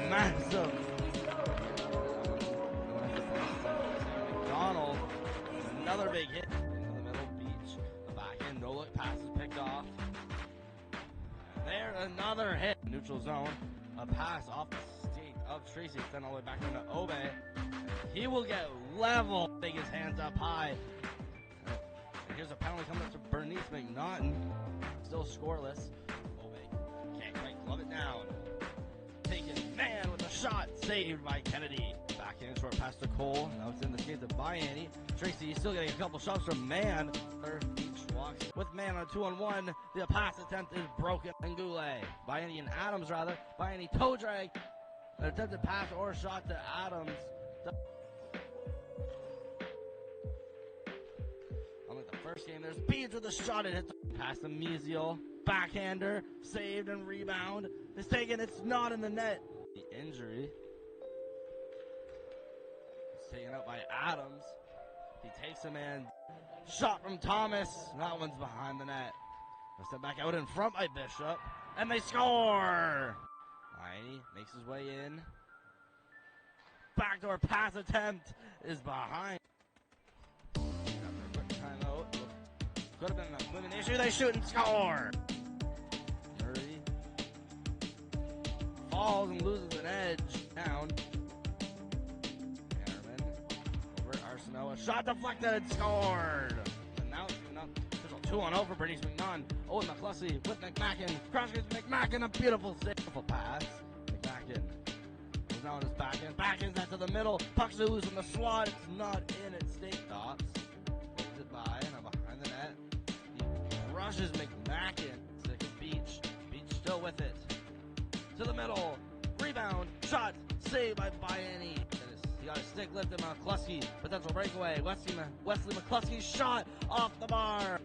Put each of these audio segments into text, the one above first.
Massive. McDonald, another big hit into the middle beach. The back end, no look pass is picked off. And there, another hit. Neutral zone, a pass off the stick of Tracy, sent all the way back into Obe. He will get level. Take his hands up high. And here's a penalty coming up to Bernice McNaughton. Still scoreless. Obe can't quite glove it down. Taken, man, with a shot, saved by Kennedy. Back in, short pass to Cole. Now it's in the skate to Bayani. Tracy still getting a couple shots from Man. Third beach walks with Man on 2-on-1. The pass attempt is broken. And Goulet, Bayani and Adams rather. Bayani toe drag. An attempted pass or shot to Adams. Unlike the first game, there's Beads with a shot. It hits the pass to Mesial. Backhander, saved and rebound. Is taken, it's not in the net. The injury. It's taken out by Adams. He takes a man. Shot from Thomas. That one's behind the net. They'll step back out in front by Bishop. And they score! Heine makes his way in. Backdoor pass attempt is behind. After a quick timeout. Could have been an equipment issue. They shoot and score! Murray falls and loses an edge. Down. Harriman over at Arsenault. A shot deflected and scored! And now it's enough. There's a 2-on-0 for Bernice McNaughton. Owen McCluskey with McMacken. Cross-court McMacken. A beautiful save. Beautiful pass. McMacken goes now on his backhand. Backhands that to the middle. Puck's loose in the slot. It's not in. It stay stops. Waves it by. And I'm behind the net. He rushes McMacken. Second Beach. Beach still with it. To the middle. Rebound. Shot. Saved by Bayani. He got a stick lifted. McCluskey. Potential breakaway. Wesley McCluskey's shot off the bar.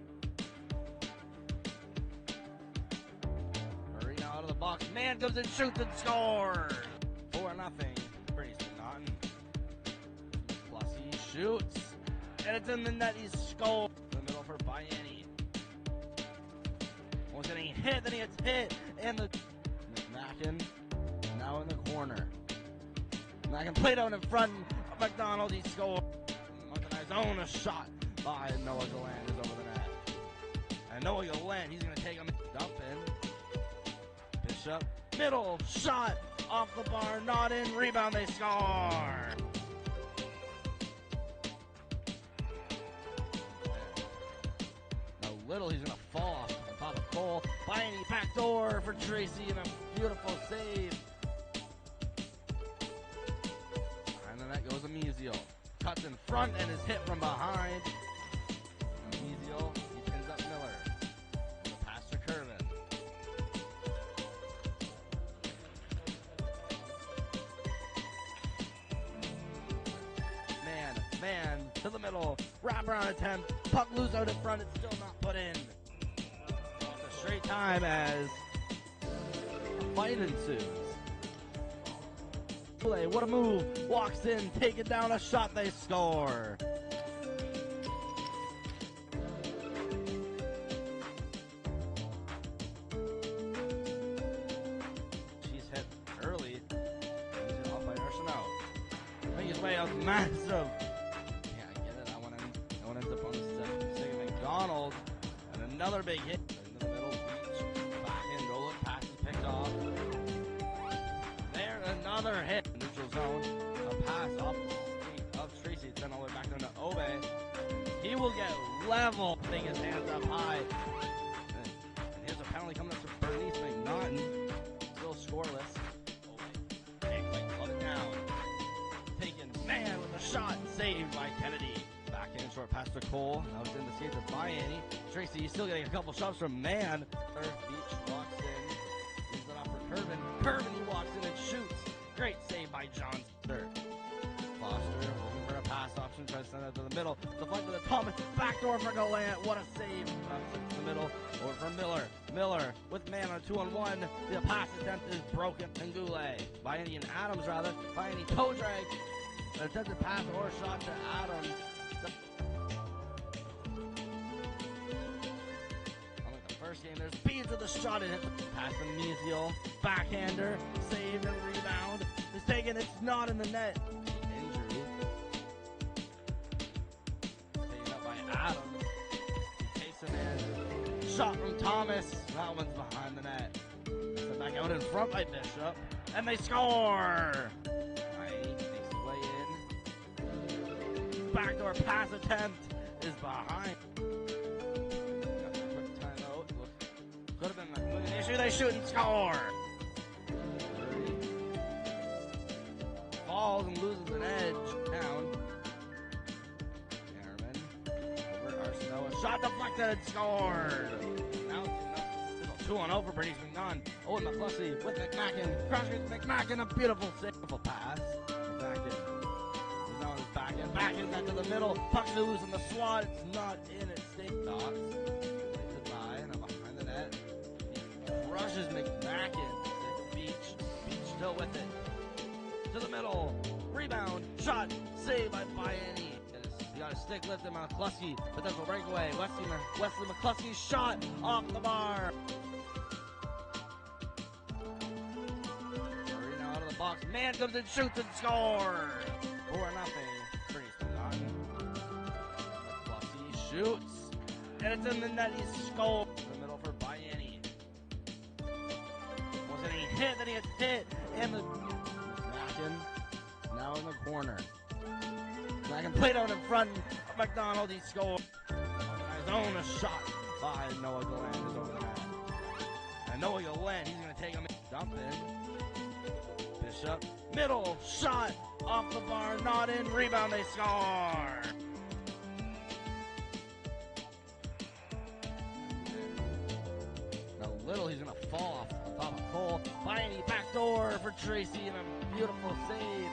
Murray now out of the box. Man comes and shoots and scores. 4-0. Bernice McNaughton. McCluskey shoots. And it's in the net. He scores. In the middle for Bayani. Was getting hit. Then he gets hit. And the McMacken now in the corner. McMacken played out in front of McDonald. He scored. Moncton's own a shot by Noah Gallant is over the net. And Noah Gallant, he's going to take him and dump in. Bishop, middle, shot off the bar, not in. Rebound, they score. Now Little, he's going to fall off on top of Cole. Bayani backdoor for Tracy and a beautiful save front and is hit from behind. Mesial, he pins up Miller. The pass to Curvin. Man to the middle. Wraparound attempt. Puck loose out in front. It's still not put in. It's a straight time as a fight ensues. What a move. Walks in, taking down a shot, they score. She's hit early. He's off by Arsenault. Making his way out massive. Yeah, I get it. That one ends up on the second McDonald. And another big hit. In the middle, beach. Back in, no look, pass is picked off. There, another hit. Neutral zone, a pass off the skate of Tracy, sent all the way back down to Obe. He will get level, putting his hands up high. And here's a penalty coming up to Bernice McNaughton. Still scoreless. Obe, hey, slow it down. Taken, man, with a shot, saved by Kennedy. Back in, short pass to Cole. Now it's in the skate to Bayani. Tracy, he's still getting a couple shots from Man. Beach walks in, leaves it off for Curvin. Curvin, he walks in and shoots. Great save by Johnson. Foster looking for a pass option, tries to send it to the middle. The flight to the Thomas, backdoor for Golant. What a save! To the middle, over for Miller. Miller with man on 2-on-1. The pass attempt is broken. And Goulet, Bayani and Adams rather. Bayani toe drag. An attempted pass or shot to Adams. Unlike the first game, there's speed to the shot and hit the pass to Mesial. Backhander, save and rebound. It's taken, it's not in the net. Injury. Taken up by Adams. He takes it in. Shot from Thomas. That one's behind the net. Sent back out in front by Bishop. And they score! Right, makes his way in. Backdoor pass attempt is behind. Got a quick timeout. Could have been an issue. They shoot and score! Falls and loses an edge down. Harriman over Arsenault. A shot deflected and scored. Now it's 2-0 for Bernice McNaughton. Owen McCluskey with McMacken. Crosses McMacken. A beautiful pass. McMacken. He's now on his back end. Back end back to the middle. Puck loose in the slot. It's not in. It stays. Dogs. Plays it by and behind the net. He crushes McMacken. Beach still with it. To the middle, rebound, shot, saved by Bayani. You got a stick lift in McCluskey, but that's a breakaway. Wesley McCluskey's shot off the bar. Murray now out of the box. Man comes and shoots and scores. 4-0. Bernice McNaughton. McCluskey shoots, and it's in the net. He scores. In the middle for Bayani. Wasn't he hit? Then he gets hit, and the now in the corner. Mackin played out in front of McDonald. He scored. His own shot by Noah Gallant is over the net. And Noah Gallant, he's going to take him in. Dump in. Bishop. Middle shot off the bar. Not in. Rebound. They score. Now Little, he's going to fall off the top of Cole. Bayani backdoor for Tracy and a beautiful save.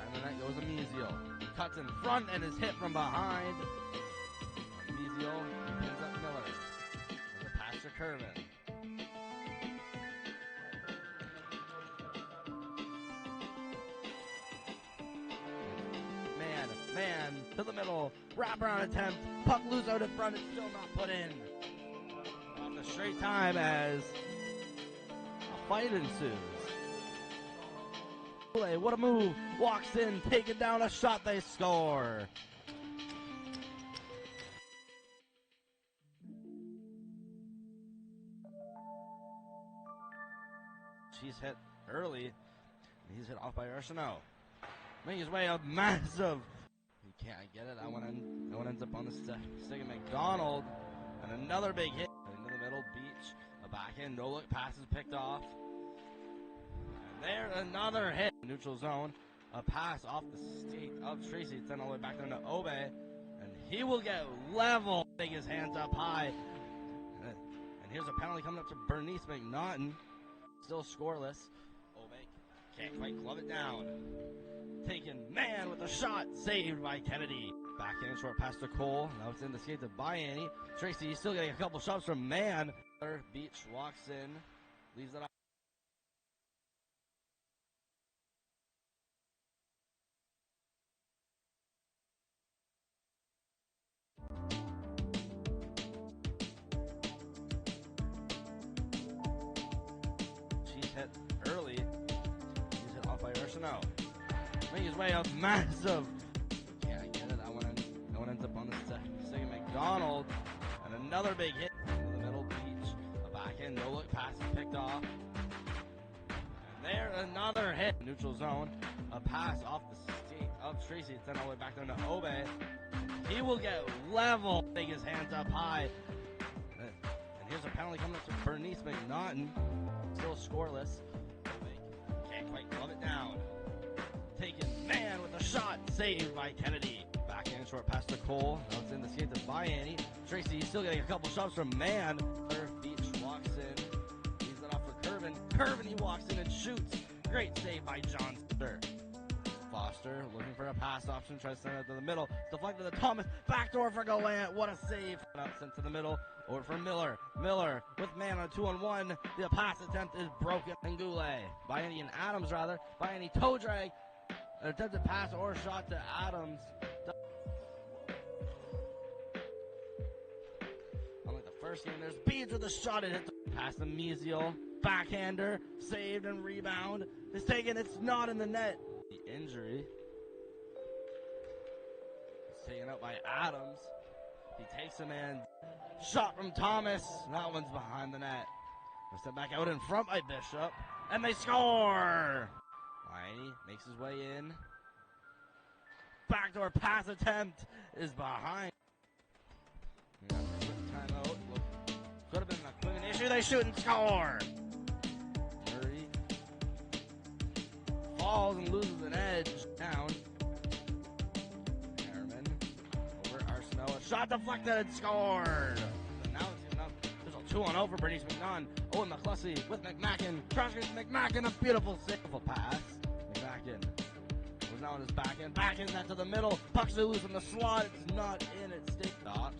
And then that goes to Mesial. Cuts in front and is hit from behind. Mesial pins up Miller. There's a pass to Curvin. Man to the middle. Wraparound attempt. Puck loose out in front. It's still not put in. Off the straight time as a fight ensues. What a move. Walks in, taking down a shot, they score. She's hit early. He's hit off by Arsenault. Making his way out massive. He can't get it. That one ends up on the stick of McDonald. And another big hit. Into the middle, Beach. A backhand, no look, passes picked off. And there, another hit. Neutral zone. A pass off the skate of Tracy. It's sent all the way back down to Obe. And he will get level. Take his hands up high. And here's a penalty coming up to Bernice McNaughton. Still scoreless. Obe can't quite glove it down. Taken man with a shot. Saved by Kennedy. Backhand short pass to Cole. Now it's in the skate to Bayani. Tracy still getting a couple shots from man. Beach walks in. Leaves it up. She's hit early. She's hit off by Ursino. Making his way up massive. Can't get it. That one ends up on the second McDonald. And another big hit into the middle. Beach. A backhand no look pass is picked off. And there another hit. Neutral zone. A pass off the skate of Tracy. It's sent all the way back down to Obe. He will get level. Take his hands up high. And here's a penalty coming up to Bernice McNaughton. Still scoreless. Can't quite glove it down. Taken man with a shot. Saved by Kennedy. Backhand short pass to Cole. Now it's in the skate to Bayani. Tracy still getting a couple shots from man. Beach walks in. Leaves it off for Curvin. Curvin, he walks in and shoots. Great save by Johnster. Foster looking for a pass option. Tries to send it to the middle. Deflected to Thomas. Backdoor for Golan. What a save. Sent to the middle. Over for Miller. Miller with man on a 2-on-1. The pass attempt is broken. And Goulet. Bayani and Adams rather. Bayani toe drag. An attempted pass or shot to Adams. Unlike the first game, there's Beads with a shot. It hit the pass to Mesiel. Backhander. Saved and rebound. It's taken. It's not in the net. The injury. It's taken out by Adams. He takes a man. Shot from Thomas. That one's behind the net. They're sent back out in front by Bishop. And they score! Liney makes his way in. Backdoor pass attempt is behind. Timeout. Could have been an equipment issue. They shoot and score! Murray falls and loses an edge. Down. Harriman over Arsenal. A shot deflected and scored! But now it's enough. There's a 2-on-0 for Bernice McNaughton. Owen McCluskey with McMacken. Cross-country McMacken. A beautiful save. Pass. McMacken was now on his backhand. Backhand that to the middle. Puck's loose in the slot. It's not in. It stays. Stops.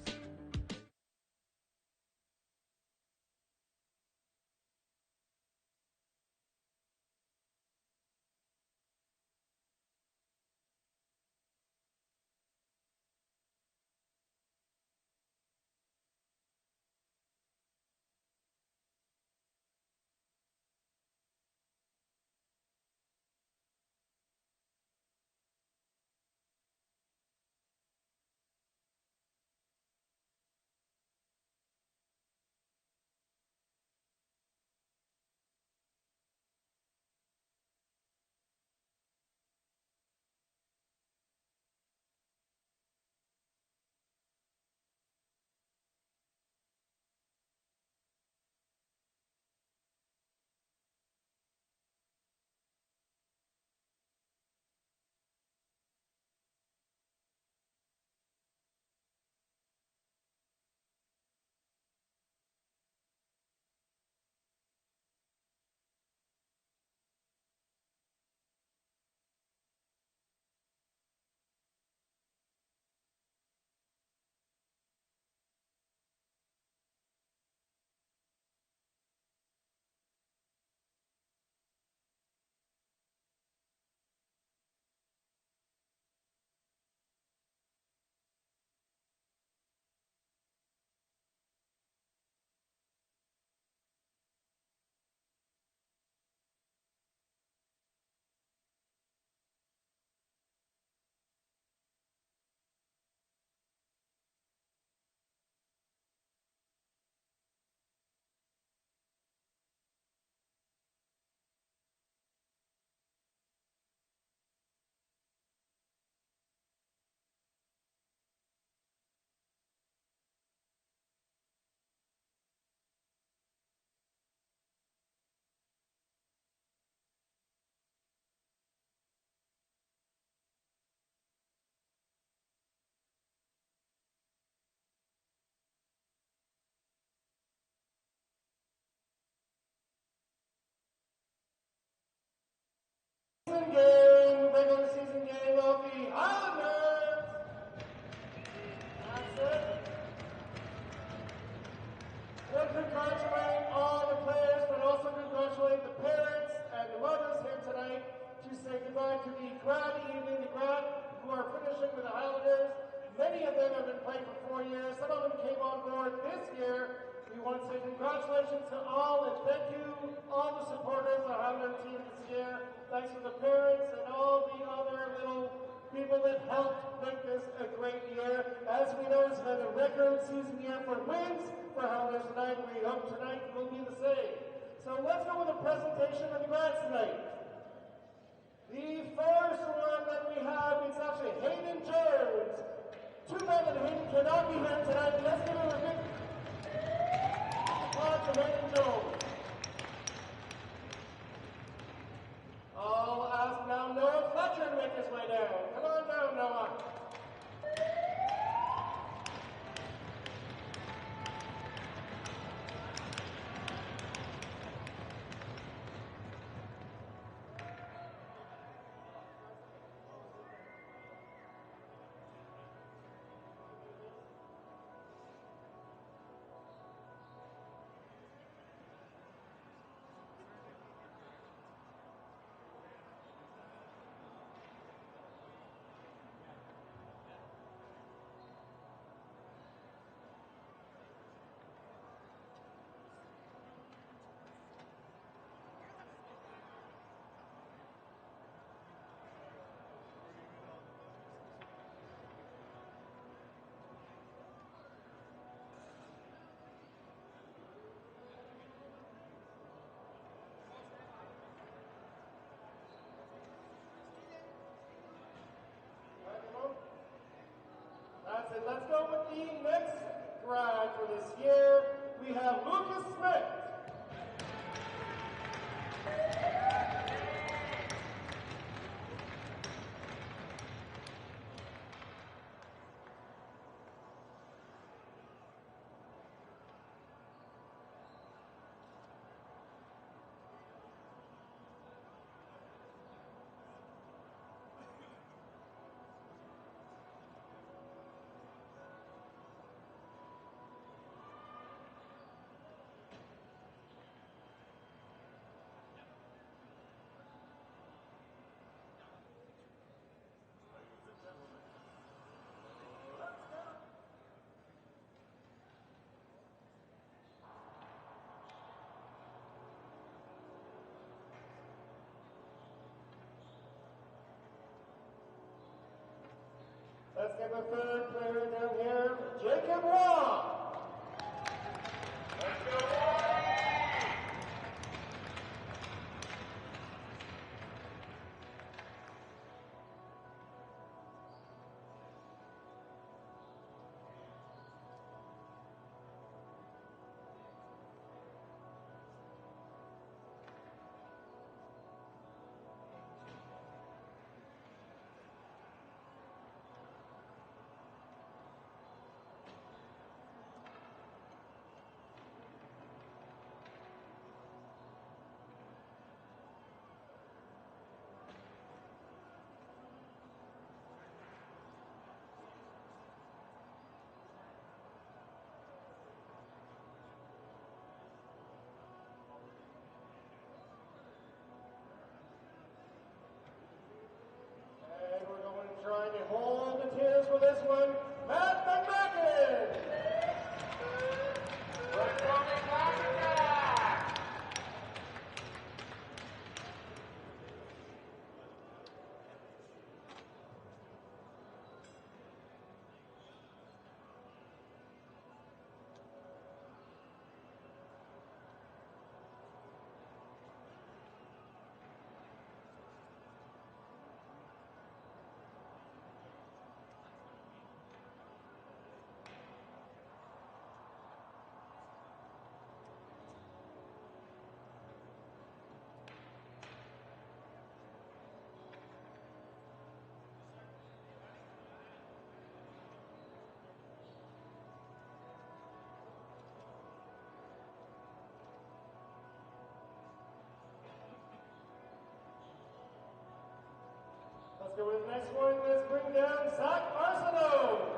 Let's go with the next grad for this year. We have Lucas Smith. Let's get the third player down here, Jacob Wong. Let's go, trying to hold the tears for this one, Matt McMacken. We're coming back. Let's go with the next one. Let's bring down Zach Arsenault.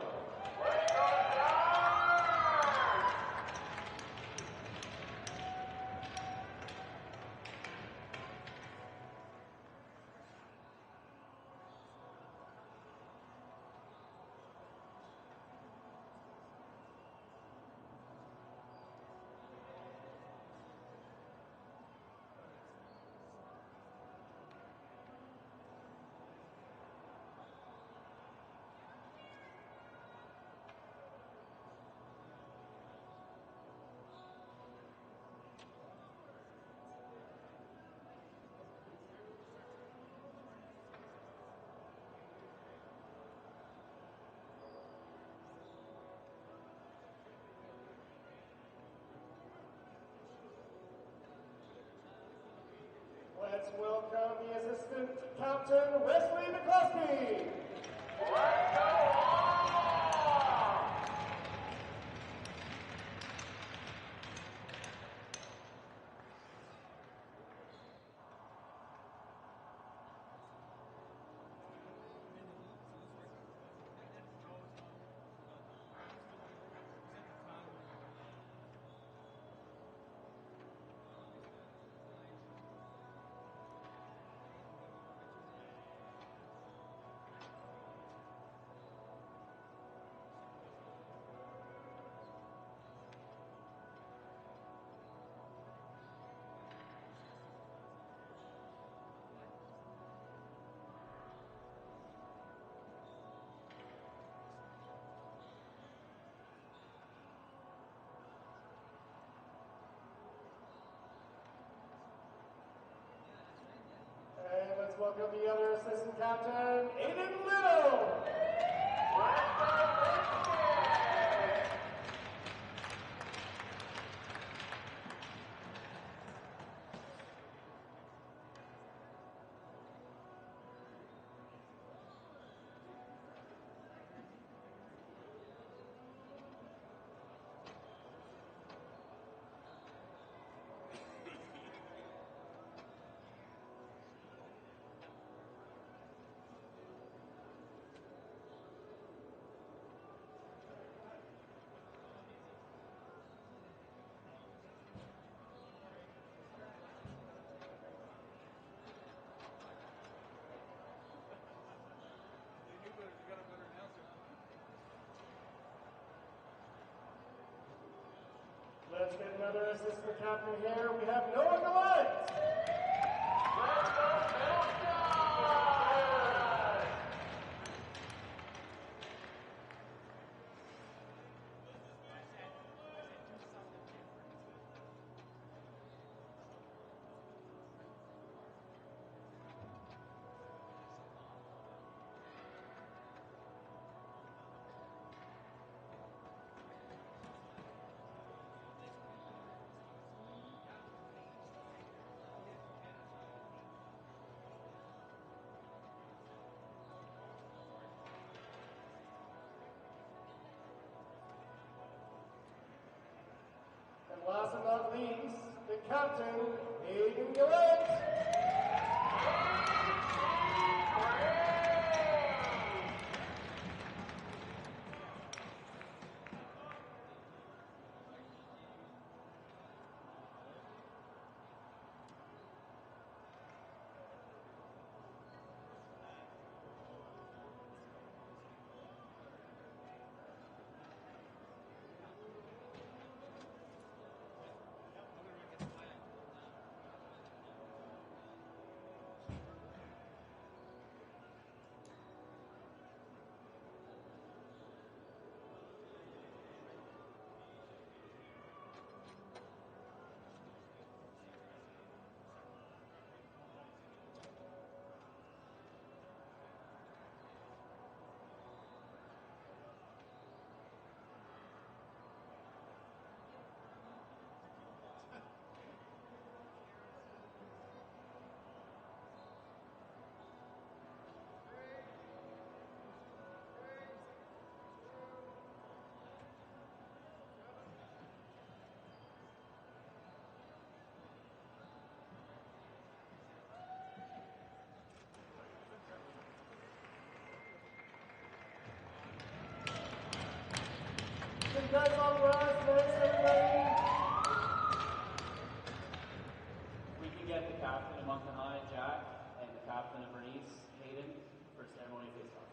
Let's welcome the assistant captain, Wesley McCluskey. Let's go on! Let's welcome the other assistant captain, Aiden Little. Let's get another assistant captain here. We have Noah Gallant. And last but not least, the captain, Aiden Gillette. You guys all rise, thanks everybody. We can get the captain of Moncton High, Jack, and the captain of Bernice, Hayden, for ceremony face-off.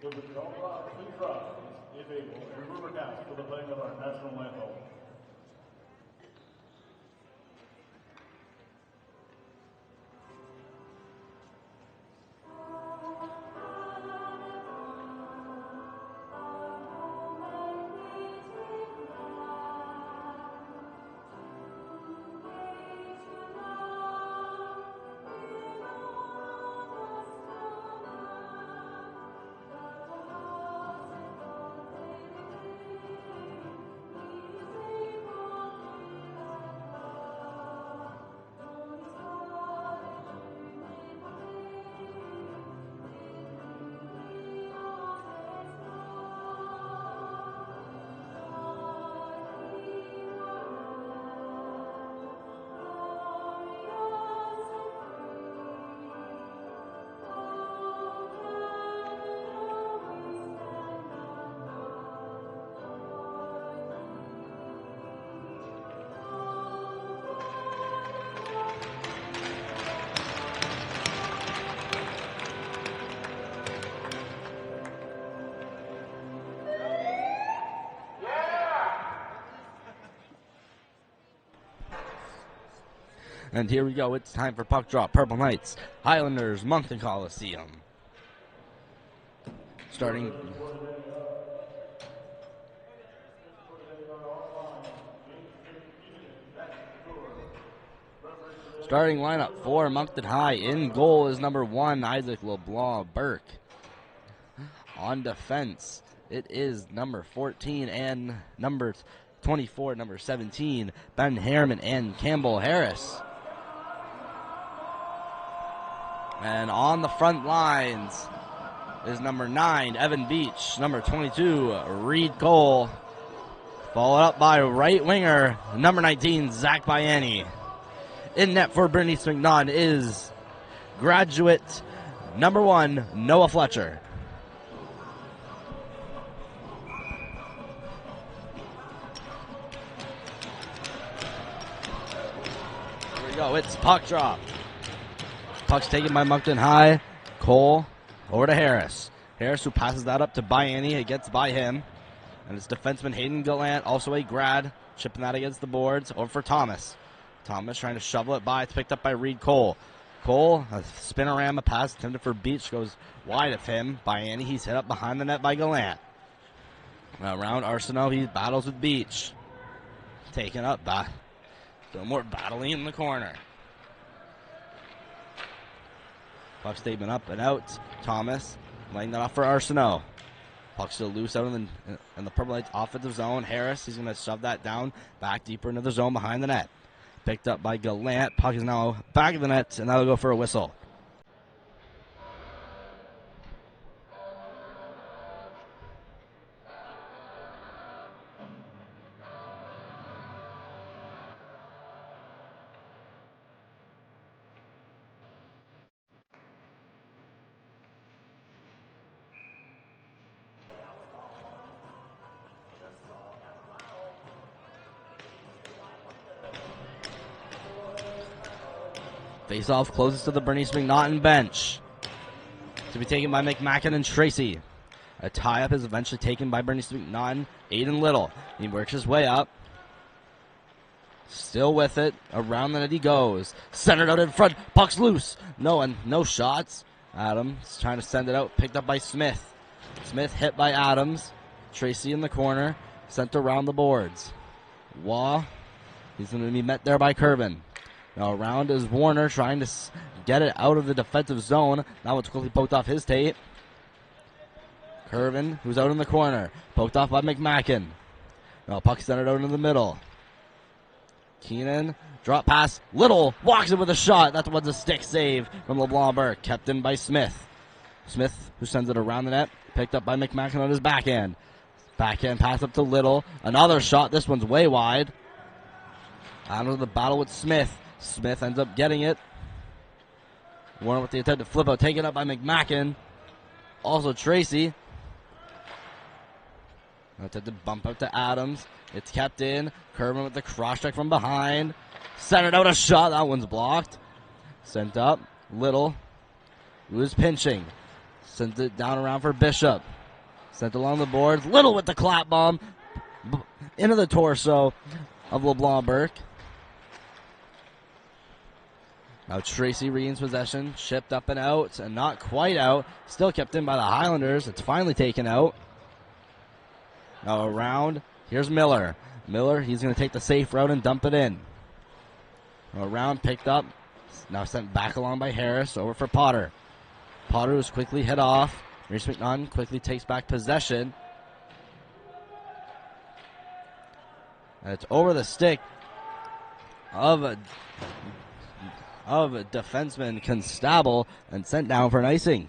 Will the Colorado Free Trust is able to remember cast for the playing of our national anthem. Thank you. And here we go. It's time for puck drop. Purple Knights, Highlanders, Moncton Coliseum. Starting lineup for Moncton High. In goal is number 1, Isaac LeBlanc Burke. On defense, it is number 14 and number 24, number 17, Ben Harriman and Campbell Harris. And on the front lines is number 9, Evan Beach, number 22, Reed Cole, followed up by right winger, number 19, Zach Biani. In net for Bernice McNaughton is graduate number 1, Noah Fletcher. Here we go, it's puck drop. Puck's taken by Moncton High. Cole over to Harris. Harris, who passes that up to Biani. It gets by him. And it's defenseman Hayden Gallant, also a grad, chipping that against the boards. Over for Thomas. Thomas trying to shovel it by. It's picked up by Reed Cole. Cole, a spinorama pass intended for Beach, goes wide of him. Biani, he's hit up behind the net by Gallant. Around Arsenault, he battles with Beach. Taken up by still more battling in the corner. Puck statement up and out. Thomas laying that off for Arsenault. Puck still loose out in the Purple Knights offensive zone. Harris, he's going to shove that down back deeper into the zone behind the net. Picked up by Gallant. Puck is now back of the net, and that'll go for a whistle. Face-off closest to the Bernice McNaughton bench. To be taken by McMacken and Tracy. A tie-up is eventually taken by Bernice McNaughton. Aiden Little. He works his way up. Still with it. Around the net he goes. Centered out in front. Puck's loose. No shots. Adams trying to send it out. Picked up by Smith. Smith hit by Adams. Tracy in the corner. Sent around the boards. Waugh. He's going to be met there by Curvin. Now around is Warner trying to get it out of the defensive zone. That one's quickly poked off his tape. Curvin, who's out in the corner. Poked off by McMacken. Now puck centered out in the middle. Keenan, drop pass. Little walks it with a shot. That one's a stick save from LeBlanc Burke. Kept in by Smith. Smith, who sends it around the net. Picked up by McMacken on his backhand. Backhand pass up to Little. Another shot. This one's way wide. Out of the battle with Smith. Smith ends up getting it. Warner with the attempt to flip out. Taken up by McMacken. Also Tracy. Attempt to bump out to Adams. It's kept in. Kerman with the cross check from behind. Centered out a shot. That one's blocked. Sent up. Little. Who is pinching. Sent it down around for Bishop. Sent along the boards. Little with the clap bomb. Into the torso of LeBlanc Burke. Now Tracy regains possession, shipped up and out, and not quite out. Still kept in by the Highlanders. It's finally taken out. Now around, here's Miller. Miller, he's going to take the safe route and dump it in. Now around, picked up. Now sent back along by Harris, over for Potter. Potter was quickly hit off. Reese McNaughton quickly takes back possession. And it's over the stick of defenseman Constable and sent down for an icing.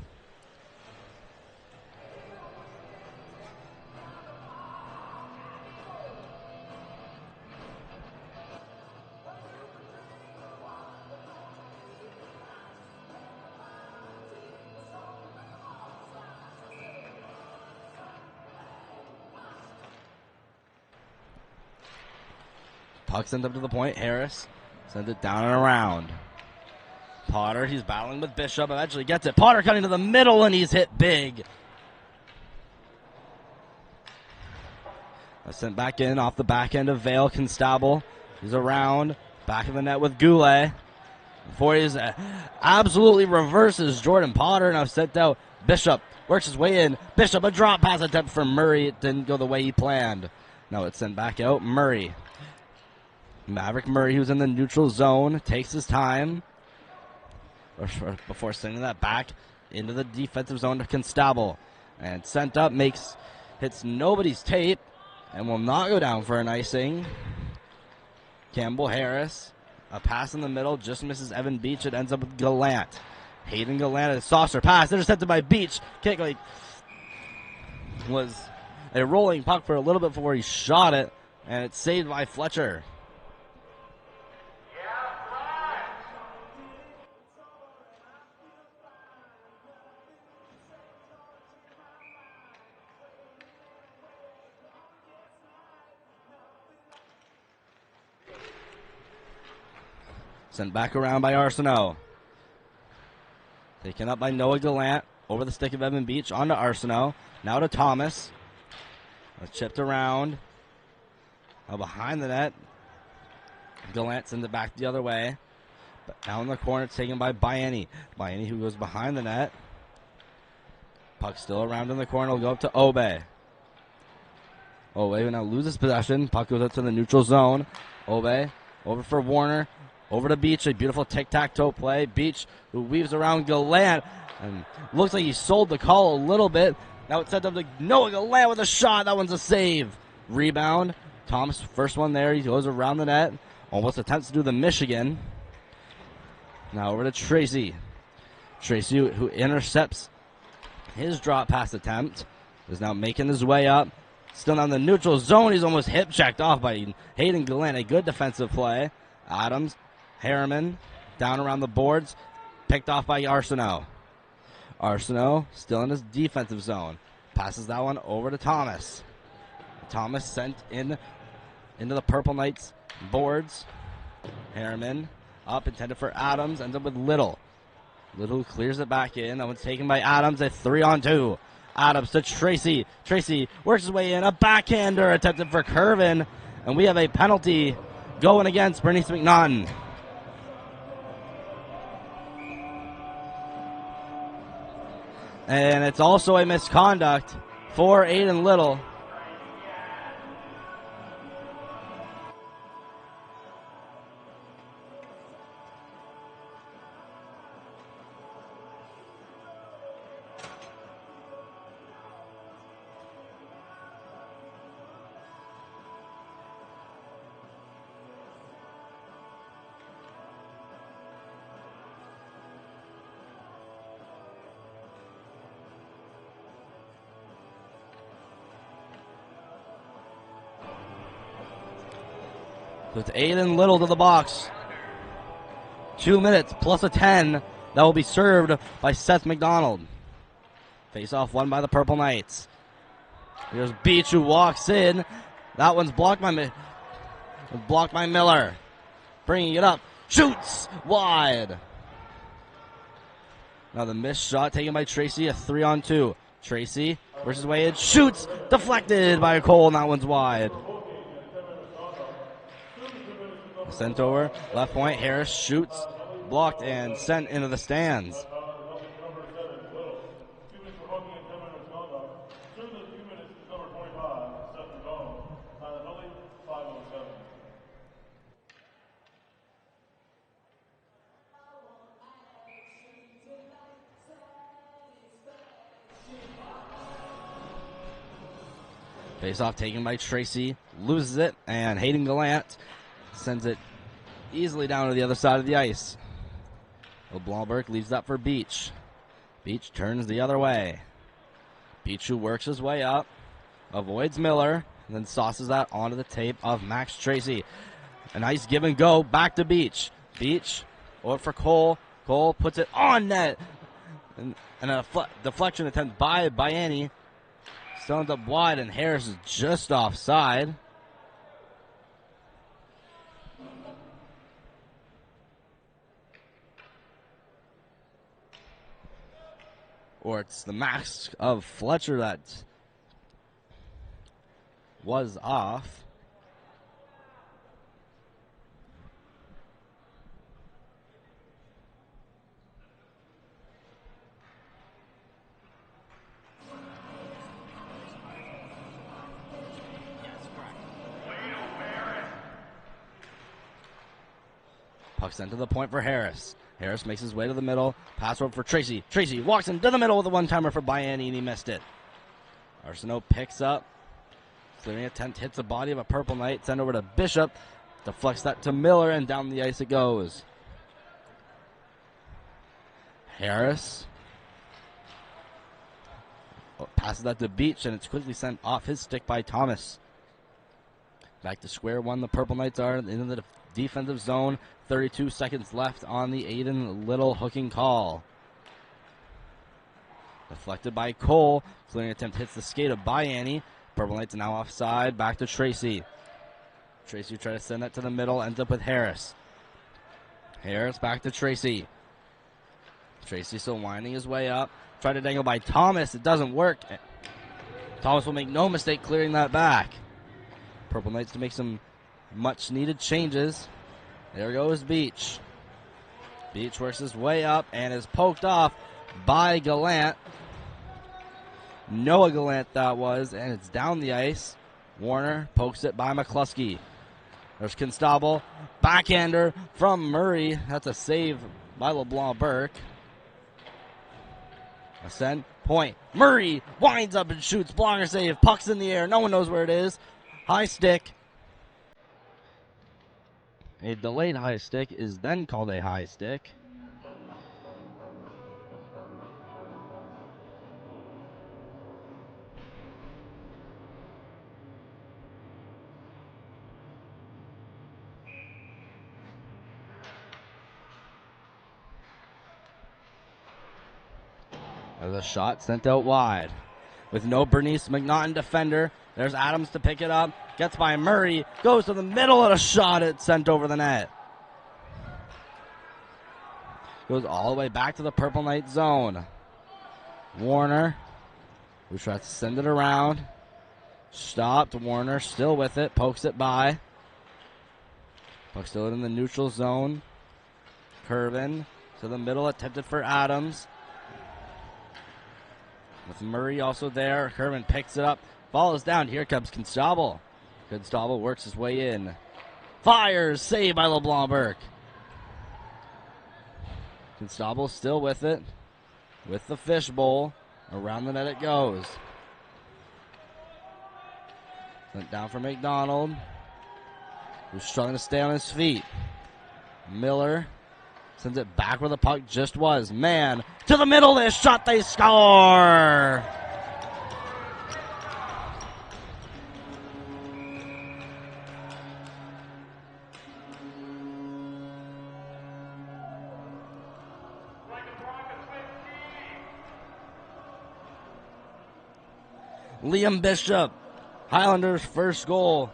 Puck sent up to the point. Harris sends it down and around. Potter, he's battling with Bishop, eventually gets it. Potter cutting to the middle, and he's hit big. Sent back in off the back end of Vale. Constable, he's around. Back of the net with Goulet. Before he absolutely reverses Jordan Potter. Now sent out Bishop. Works his way in. Bishop, a drop pass attempt from Murray. It didn't go the way he planned. Now it's sent back out. Murray. Maverick Murray, who's in the neutral zone, takes his time before sending that back into the defensive zone to Constable. And sent up, hits nobody's tape, and will not go down for an icing. Campbell Harris. A pass in the middle, just misses Evan Beach. It ends up with Gallant. Hayden Gallant, a saucer pass, intercepted by Beach. Kick was a rolling puck for a little bit before he shot it, and it's saved by Fletcher. Sent back around by Arsenault. Taken up by Noah Gallant. Over the stick of Evan Beach. On to Arsenault. Now to Thomas. Chipped around. Now behind the net. Gallant sends it back the other way. But down the corner, taken by Biani. Biani, who goes behind the net. Puck still around in the corner. Will go up to Obe. Obe now loses possession. Puck goes up to the neutral zone. Obe over for Warner. Over to Beach, a beautiful tic-tac-toe play. Beach, who weaves around Gallant, and looks like he sold the call a little bit. Now it's sent up to Noah Gallant with a shot. That one's a save. Rebound. Thomas, first one there. He goes around the net. Almost attempts to do the Michigan. Now over to Tracy. Tracy, who intercepts his drop pass attempt, is now making his way up. Still down the neutral zone. He's almost hip-checked off by Hayden Gallant. A good defensive play. Adams. Harriman down around the boards, picked off by Arsenault. Arsenault still in his defensive zone. Passes that one over to Thomas. Thomas sent into the Purple Knights boards. Harriman up, intended for Adams, ends up with Little. Little clears it back in. That one's taken by Adams, a 3-on-2. Adams to Tracy. Tracy works his way in. A backhander attempted for Curvin. And we have a penalty going against Bernice McNaughton. And it's also a misconduct for Aiden Little. With Aiden Little to the box. 2 minutes plus a 10. That will be served by Seth McDonald. Face-off won by the Purple Knights. Here's Beach, who walks in. That one's blocked by Miller. Bringing it up. Shoots wide. Now the missed shot taken by Tracy. A 3-on-2. Tracy works his way in. Shoots. Deflected by Cole, and that one's wide. Sent over, left point, Harris shoots, blocked, and sent into the stands. Face-off taken by Tracy, loses it, and Hayden Gallant sends it easily down to the other side of the ice. Blomberg leaves that for Beach. Beach turns the other way. Beach, who works his way up, avoids Miller, and then sauces that onto the tape of Max Tracy. A nice give and go back to Beach. Beach over for Cole. Cole puts it on net. And a deflection attempt by Biani. Still ends up wide, and Harris is just offside. Or it's the mask of Fletcher that was off. Puck sent to the point for Harris. Harris makes his way to the middle. Pass over for Tracy. Tracy walks into the middle with a one-timer for Bayani, and he missed it. Arsenault picks up. Clearing attempt hits the body of a Purple Knight. Send over to Bishop. Deflects that to Miller, and down the ice it goes. Harris passes that to Beach, and it's quickly sent off his stick by Thomas. Back to square one, the Purple Knights are in the defensive zone. 32 seconds left on the Aiden Little hooking call. Deflected by Cole. Clearing attempt hits the skate of Bayani. Purple Knights now offside. Back to Tracy. Tracy tries to send that to the middle. Ends up with Harris. Harris back to Tracy. Tracy still winding his way up. Tried to dangle by Thomas. It doesn't work. Thomas will make no mistake clearing that back. Purple Knights to make some much needed changes. There goes Beach. Beach works his way up and is poked off by Gallant. Noah Gallant that was, and it's down the ice. Warner pokes it by McCluskey. There's Constable. Backhander from Murray. That's a save by LeBlanc Burke. A send. Point. Murray winds up and shoots. Blocker save. Puck's in the air. No one knows where it is. High stick. A delayed high stick is then called a high stick. There's a shot sent out wide. With no Bernice McNaughton defender, there's Adams to pick it up. Gets by Murray. Goes to the middle of the shot. It's sent over the net. Goes all the way back to the Purple Knight zone. Warner, who tries to send it around. Stopped. Warner still with it. Pokes it by. Puck still in the neutral zone. Curvin to the middle. Attempted for Adams. With Murray also there. Curvin picks it up. Falls down. Here comes Constable. Constable works his way in. Fires. Saved by LeBlanc Burke. Constable still with it. With the fishbowl. Around the net it goes. Sent down for McDonald, who's struggling to stay on his feet. Miller sends it back where the puck just was. Man, to the middle of this shot, they score! Liam Bishop, Highlanders' first goal.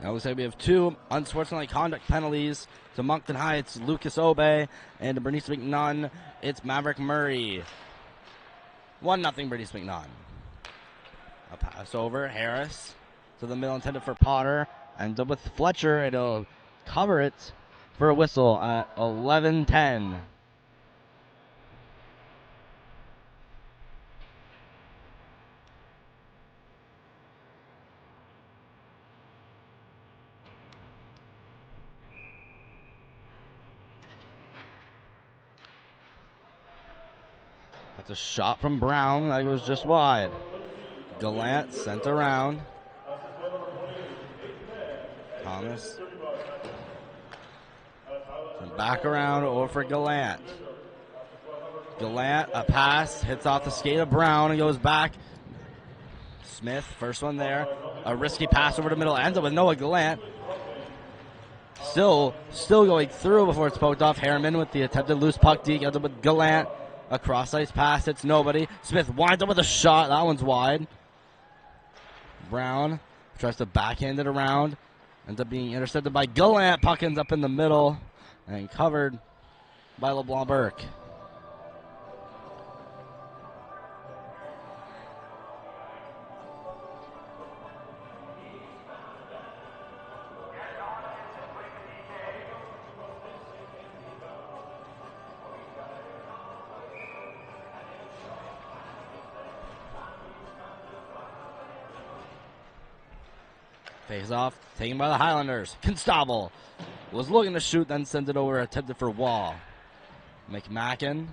Now it looks like we have two unsportsmanlike conduct penalties. To Moncton High, it's Lucas Obey, and to Bernice McNaughton, it's Maverick Murray. 1-0 Bernice McNaughton. A pass over, Harris to the middle, intended for Potter. Ends up with Fletcher, and he'll cover it for a whistle at 11:10. That's a shot from Brown that was just wide. Gallant sent around. Thomas. And back around over for Gallant. Gallant, a pass, hits off the skate of Brown and goes back. Smith, first one there. A risky pass over the middle, ends up with Noah Gallant. Still going through before it's poked off. Harriman with the attempted loose puck deke, ends up with Gallant. A cross-ice pass, it's nobody. Smith winds up with a shot. That one's wide. Brown tries to backhand it around. Ends up being intercepted by Gallant. Puck ends up in the middle and covered by LeBlanc Burke. Face off, taken by the Highlanders. Constable was looking to shoot, then sends it over, attempted for Wall. McMacken,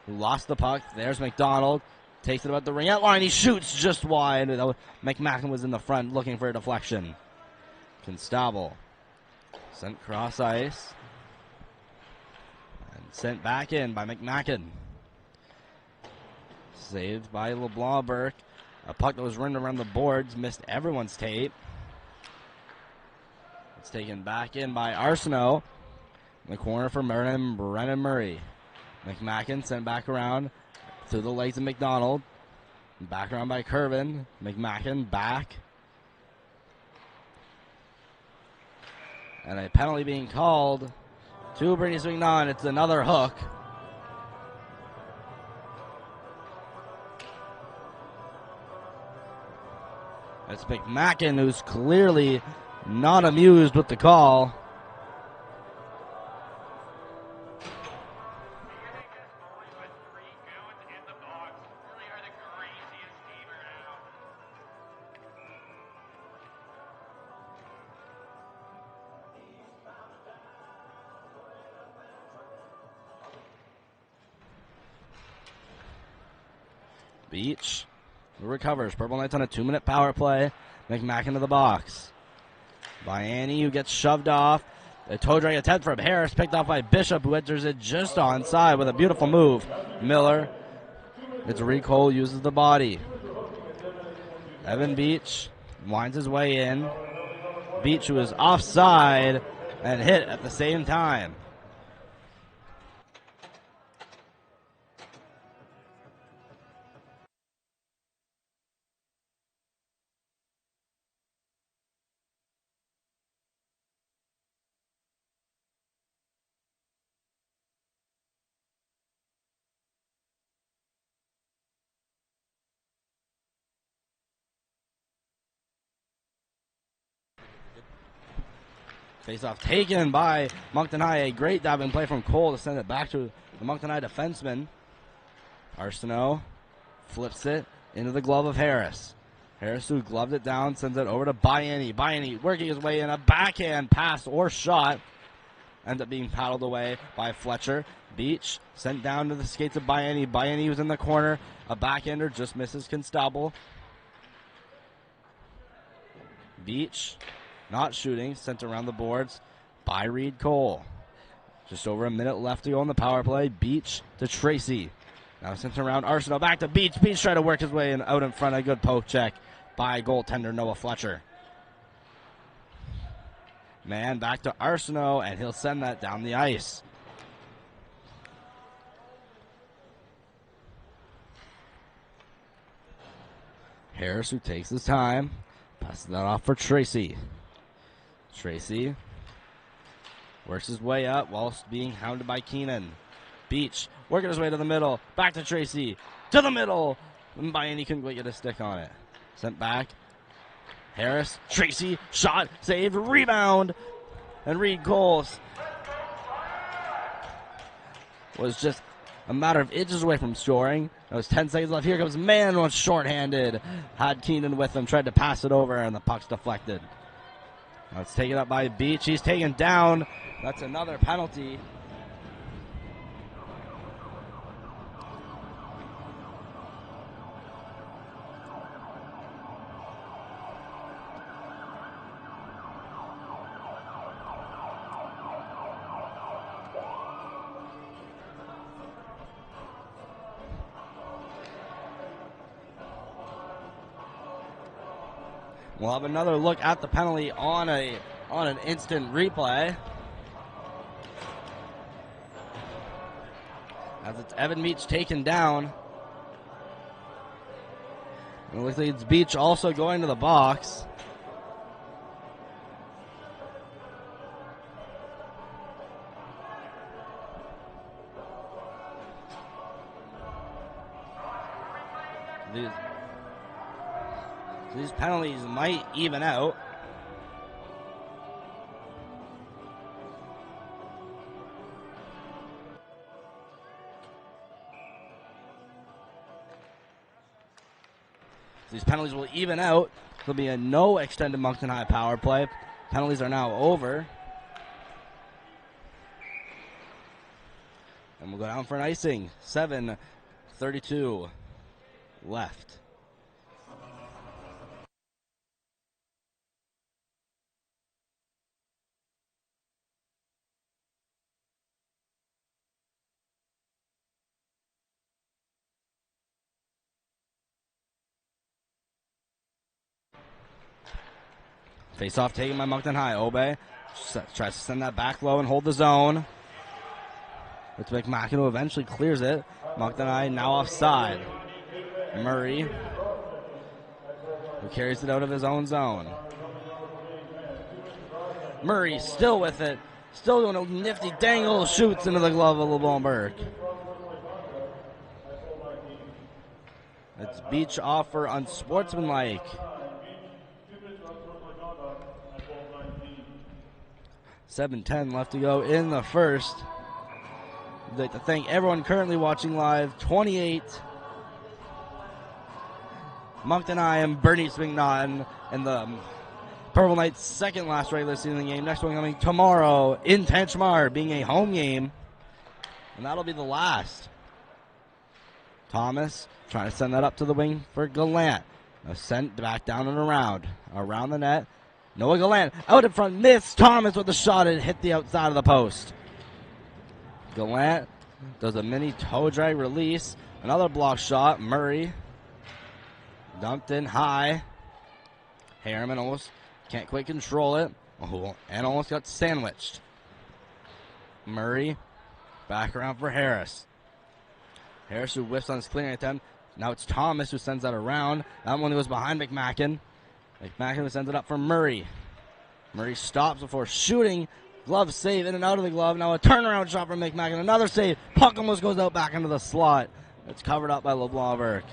who lost the puck. There's McDonald. Takes it about the ring out line. He shoots just wide. McMacken was in the front looking for a deflection. Constable sent cross ice. And sent back in by McMacken. Saved by LeBlanc Burke. A puck that was running around the boards. Missed everyone's tape. It's taken back in by Arsenault. In the corner for Brennan Murray. McMacken sent back around through the legs of McDonald. Back around by Curvin. McMacken back. And a penalty being called to Bernice McNaughton. It's another hook. It's McMacken who's clearly not amused with the call. Beach recovers. Purple Knights on a 2-minute power play. McMacken to the box. By Annie, who gets shoved off. The toe drag attempt from Harris, picked off by Bishop, who enters it just onside with a beautiful move. Miller. It's Cole, uses the body. Evan Beach winds his way in. Beach, who is offside and hit at the same time. Face-off taken by Moncton High. A great diving play from Cole to send it back to the Moncton High defenseman. Arsenault flips it into the glove of Harris. Harris, who gloved it down, sends it over to Bayani. Bayani working his way in. A backhand pass or shot. Ends up being paddled away by Fletcher. Beach sent down to the skates of Bayani. Bayani was in the corner. A backhander just misses Constable. Beach not shooting, sent around the boards by Reed Cole. Just over a minute left to go on the power play. Beach to Tracy. Now sent around Arsenault. Back to Beach. Beach trying to work his way in, out in front. A good poke check by goaltender Noah Fletcher. Man back to Arsenault, and he'll send that down the ice. Harris, who takes his time, passes that off for Tracy. Tracy works his way up whilst being hounded by Keenan. Beach working his way to the middle. Back to Tracy. To the middle. And Bayani couldn't quite get a stick on it. Sent back. Harris. Tracy. Shot. Saved. Rebound. And Reed Coles was just a matter of inches away from scoring. There was 10 seconds left. Here comes man on shorthanded. Had Keenan with him. Tried to pass it over, and the puck's deflected. Now it's taken up by Beach. He's taken down. That's another penalty. We'll have another look at the penalty on an instant replay. As it's Evan Beach taken down. And it looks like it's Beach also going to the box. These penalties might even out. These penalties will even out There'll be a no extended Moncton High power play. Penalties are now over. And we'll go down for an icing. 7:32 left. Face off taken by Moncton High. Obey tries to send that back low and hold the zone. It's McMacken who eventually clears it. Moncton High now offside. Murray, who carries it out of his own zone. Murray still with it. Still doing a nifty dangle. Shoots into the glove of LeBlanc Burke. It's Beach off for unsportsmanlike. 7:10 left to go in the first. I'd like to thank everyone currently watching live. 28 Moncton High and Bernice McNaughton in the Purple Knights' second last regular season game. Next one coming tomorrow in Tenchmar, being a home game. And that'll be the last. Thomas trying to send that up to the wing for Gallant. Sent back down and around the net. Noah Gallant out in front, missed. Thomas with the shot and hit the outside of the post. Gallant does a mini toe drag release. Another block shot. Murray dumped in high. Harriman almost can't quite control it. Oh, and almost got sandwiched. Murray back around for Harris. Harris who whiffs on his clearing attempt. Now it's Thomas who sends that around. That one goes behind McMacken. McMacken sends it up for Murray. Murray stops before shooting. Glove save in and out of the glove. Now a turnaround shot from McMacken. Another save. Puck almost goes out back into the slot. It's covered up by LeBlanc Burke.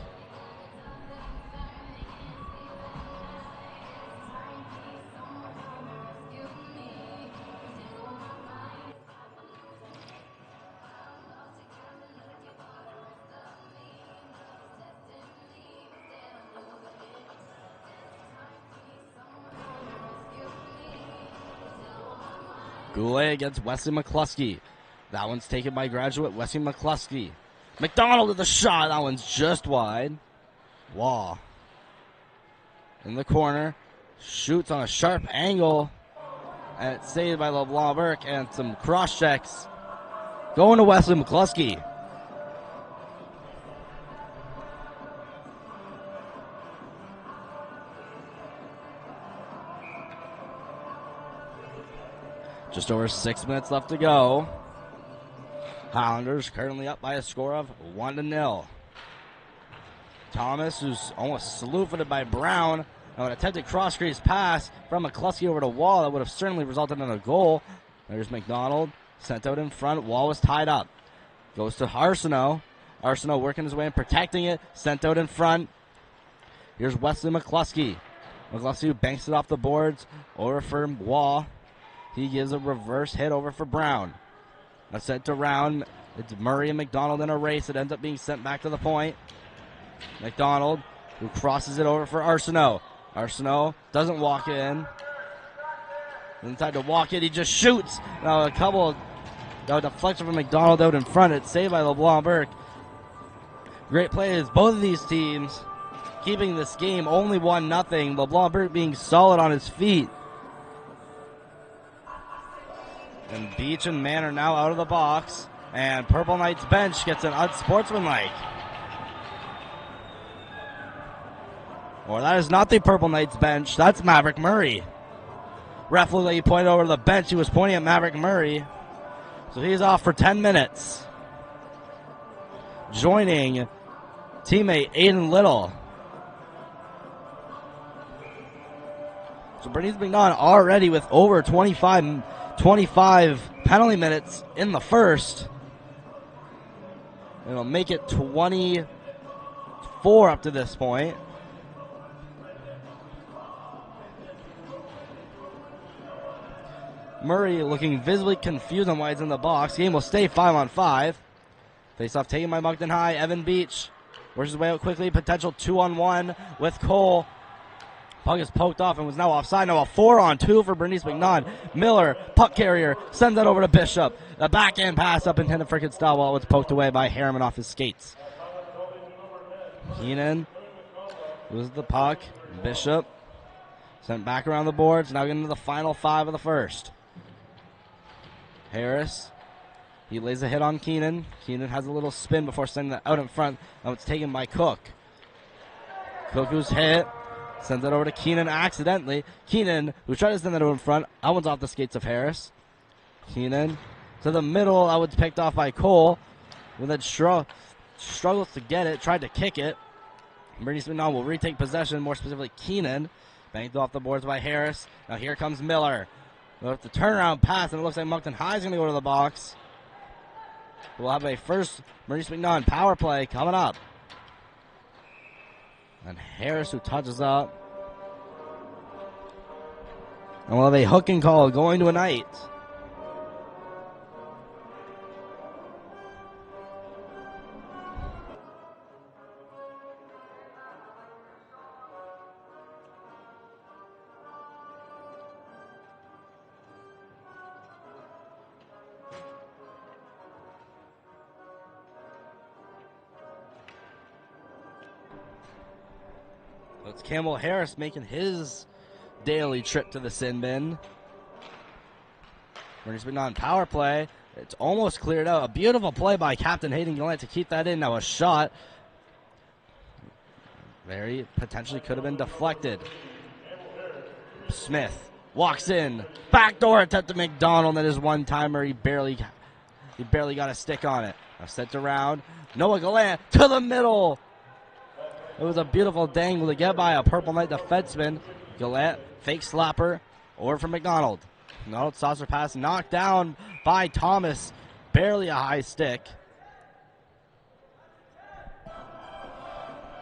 Goulet against Wesley McCluskey. That one's taken by graduate Wesley McCluskey. McDonald with the shot. That one's just wide. Waugh in the corner. Shoots on a sharp angle. And it's saved by LeBlanc Burke. And some cross checks going to Wesley McCluskey. Just over 6 minutes left to go. Highlanders currently up by a score of 1-0. Thomas, who's almost slew-footed by Brown. Now an attempted cross-crease pass from McCluskey over to Wall that would have certainly resulted in a goal. There's McDonald, sent out in front. Wall was tied up. Goes to Arsenault. Arsenault working his way and protecting it. Sent out in front. Here's Wesley McCluskey. McCluskey banks it off the boards over for Wall. He gives a reverse hit over for Brown. A sent to Round. It's Murray and McDonald in a race. It ends up being sent back to the point. McDonald, who crosses it over for Arsenault. Arsenault doesn't walk in. Doesn't try to walk it. He just shoots. Now a couple deflection from McDonald out in front. It's saved by LeBlanc Burke. Great plays, both of these teams keeping this game only 1-0. LeBlanc Burke being solid on his feet. And Beach and Mann are now out of the box. And Purple Knights bench gets an unsportsmanlike. Or that is not the Purple Knights bench. That's Maverick Murray. Ref looked like he pointed over to the bench. He was pointing at Maverick Murray. So he's off for 10 minutes. Joining teammate Aiden Little. So Bernice McNaughton already with over 25 penalty minutes in the first. It'll make it 24 up to this point. Murray looking visibly confused on why he's in the box. Game will stay 5-on-5. Face-off taken by Moncton High. Evan Beach works his way out quickly. Potential 2-on-1 with Cole. Puck is poked off and was now offside. Now a 4-on-2 for Bernice McNaught. Miller, puck carrier, sends that over to Bishop. The backhand pass up intended for Kinstal while it was poked away by Harriman off his skates. Keenan loses the puck. Bishop sent back around the boards. Now getting into the final 5 of the first. Harris, he lays a hit on Keenan. Keenan has a little spin before sending that out in front. Now it's taken by Cook. Cook, who's hit, sends it over to Keenan accidentally. Keenan, who tried to send that over in front. That one's off the skates of Harris. Keenan to the middle. That one's picked off by Cole. Who then struggles to get it. Tried to kick it. Bernice McNaught will retake possession. More specifically, Keenan. Banked off the boards by Harris. Now here comes Miller. With the turnaround pass, and it looks like Moncton High is going to go to the box. We'll have a first Bernice McNaught power play coming up. And Harris, who touches up. And we'll have a hooking call going to a night. It's Campbell Harris making his daily trip to the sin bin. Bernice McNaught power play. It's almost cleared out. A beautiful play by Captain Hayden Gallant to keep that in. Now a shot. Very potentially could have been deflected. Smith walks in. Backdoor attempt to McDonald. That is one-timer. He barely got a stick on it. Now sent around. Noah Gallant to the middle. It was a beautiful dangle to get by a Purple Knight defenseman. Gallant, fake slapper, over from McDonald. McDonald saucer pass knocked down by Thomas. Barely a high stick.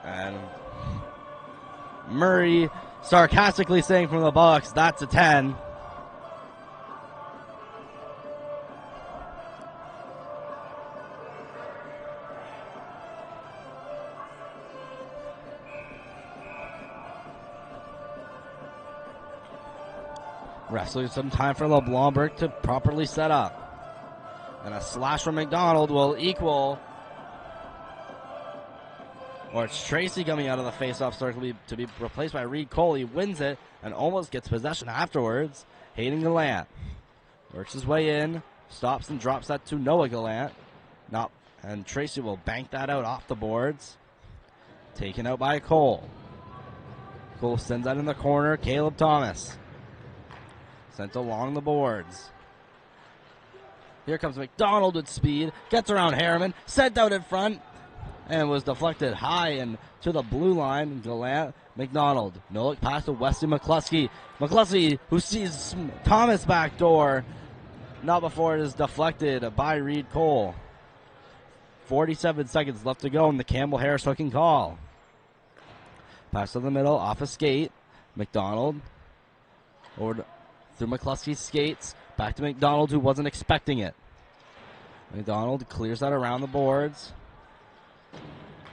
And Murray sarcastically saying from the box, that's a 10. Wrestling some time for LeBlanc to properly set up. And a slash from McDonald will equal. Or it's Tracy coming out of the face-off circle to be replaced by Reed Cole. He wins it and almost gets possession afterwards. Hayden Gallant works his way in, stops and drops that to Noah Gallant. And Tracy will bank that out off the boards. Taken out by Cole. Cole sends that in the corner. Caleb Thomas. Sent along the boards. Here comes McDonald with speed. Gets around Harriman. Sent out in front. And was deflected high and to the blue line. Gallant, McDonald. No look pass to Wesley McCluskey. McCluskey, who sees Thomas back door. Not before it is deflected by Reed Cole. 47 seconds left to go in the Campbell Harris hooking call. Pass to the middle, off a skate. McDonald. Over through McCluskey's skates. Back to McDonald, who wasn't expecting it. McDonald clears that around the boards.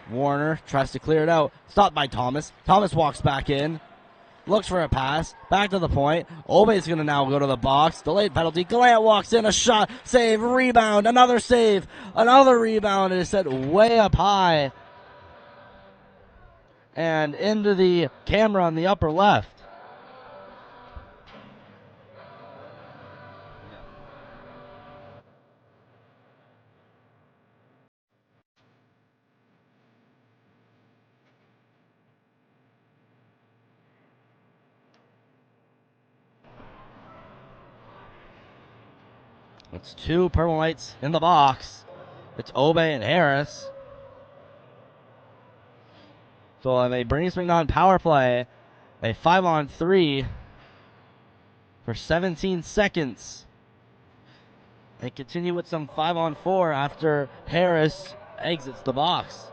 Warner tries to clear it out. Stopped by Thomas. Thomas walks back in. Looks for a pass. Back to the point. Obey's going to now go to the box. Delayed penalty. Gallant walks in. A shot. Save. Rebound. Another save. Another rebound. It is set way up high. And into the camera on the upper left. It's two Purple Knights in the box. It's Obey and Harris. So we'll have a Bernice McNaught power play. A 5-on-3 for 17 seconds. And continue with some 5-on-4 after Harris exits the box.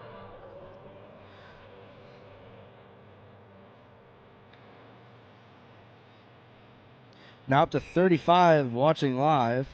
Now up to 35 watching live.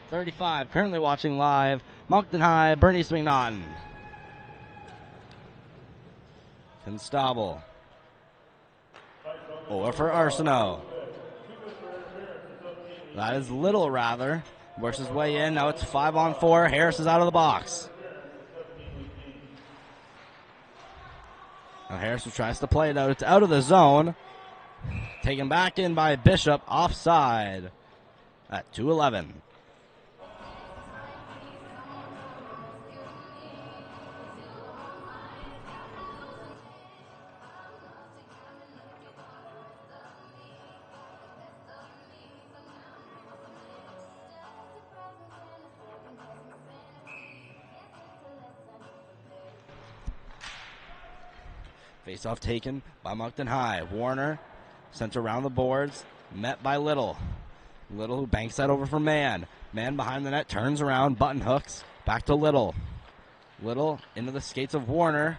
35. Currently watching live. Moncton High, Bernice McNaughton. Constable. Over for Arsenault. That is Little, rather. Works his way in. Now it's 5-on-4. Harris is out of the box. Now Harris tries to play it out. It's out of the zone. Taken back in by Bishop. Offside at 2:11. Face-off taken by Moncton High. Warner sent around the boards, met by Little. Little who banks that over for Mann. Mann behind the net, turns around, button hooks, back to Little. Little into the skates of Warner.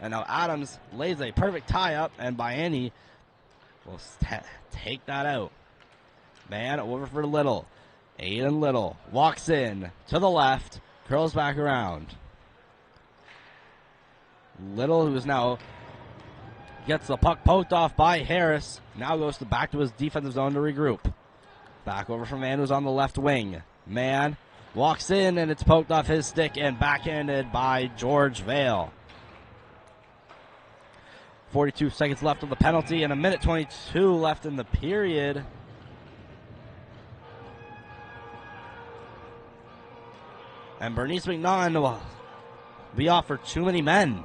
And now Adams lays a perfect tie-up, and Biani will take that out. Mann over for Little. Aiden Little walks in to the left, curls back around. Little, who is now gets the puck poked off by Harris. Now goes back to his defensive zone to regroup. Back over from Mann, who's on the left wing. Mann walks in, and it's poked off his stick and backhanded by George Vale. 42 seconds left of the penalty and 1:22 left in the period. And Bernice McNaughton will be off for too many men.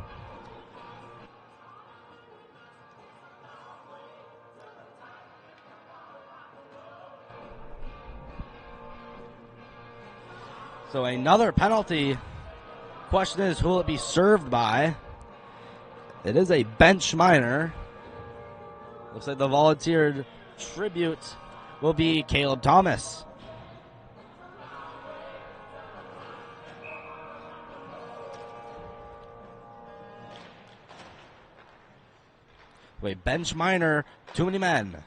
So another penalty. Question is, who will it be served by? It is a bench minor. Looks like the volunteered tribute will be Caleb Thomas. Wait, bench minor, too many men.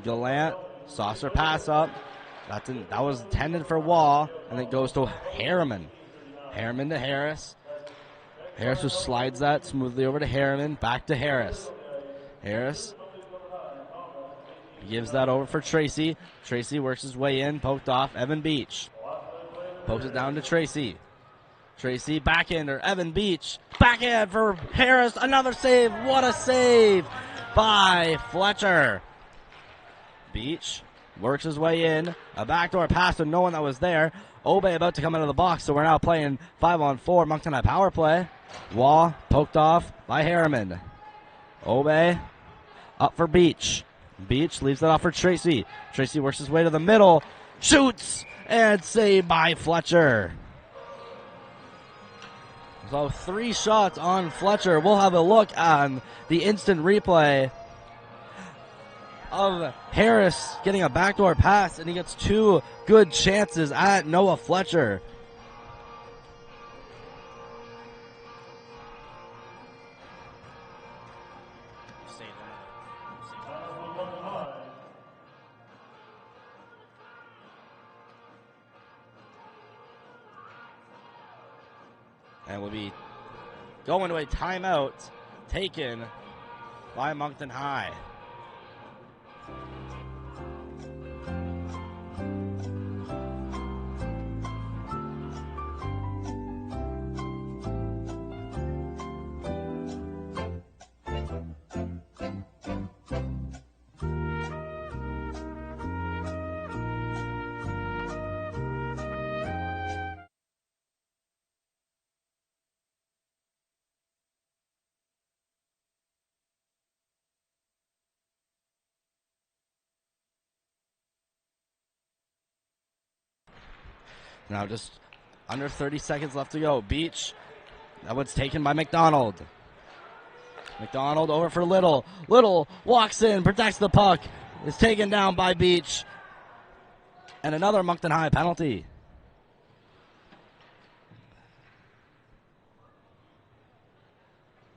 Gallant, saucer pass up. That was intended for Wall, and it goes to Harriman. Harriman to Harris. Harris just slides that smoothly over to Harriman, back to Harris. Harris gives that over for Tracy. Tracy works his way in, poked off. Evan Beach pokes it down to Tracy. Tracy backhander. Evan Beach backhand for Harris. Another save. What a save by Fletcher. Beach works his way in. A backdoor pass to no one that was there. Obey about to come out of the box, so we're now playing 5-on-4. Moncton High power play. Wall poked off by Harriman. Obey up for Beach. Beach leaves that off for Tracy. Tracy works his way to the middle. Shoots and saved by Fletcher. So 3 shots on Fletcher. We'll have a look on the instant replay of Harris getting a backdoor pass, and he gets 2 good chances at Noah Fletcher. And we'll be going to a timeout taken by Moncton High. Now just under 30 seconds left to go. Beach, that one's taken by McDonald. McDonald over for Little. Little walks in, protects the puck. Is taken down by Beach. And another Moncton High penalty.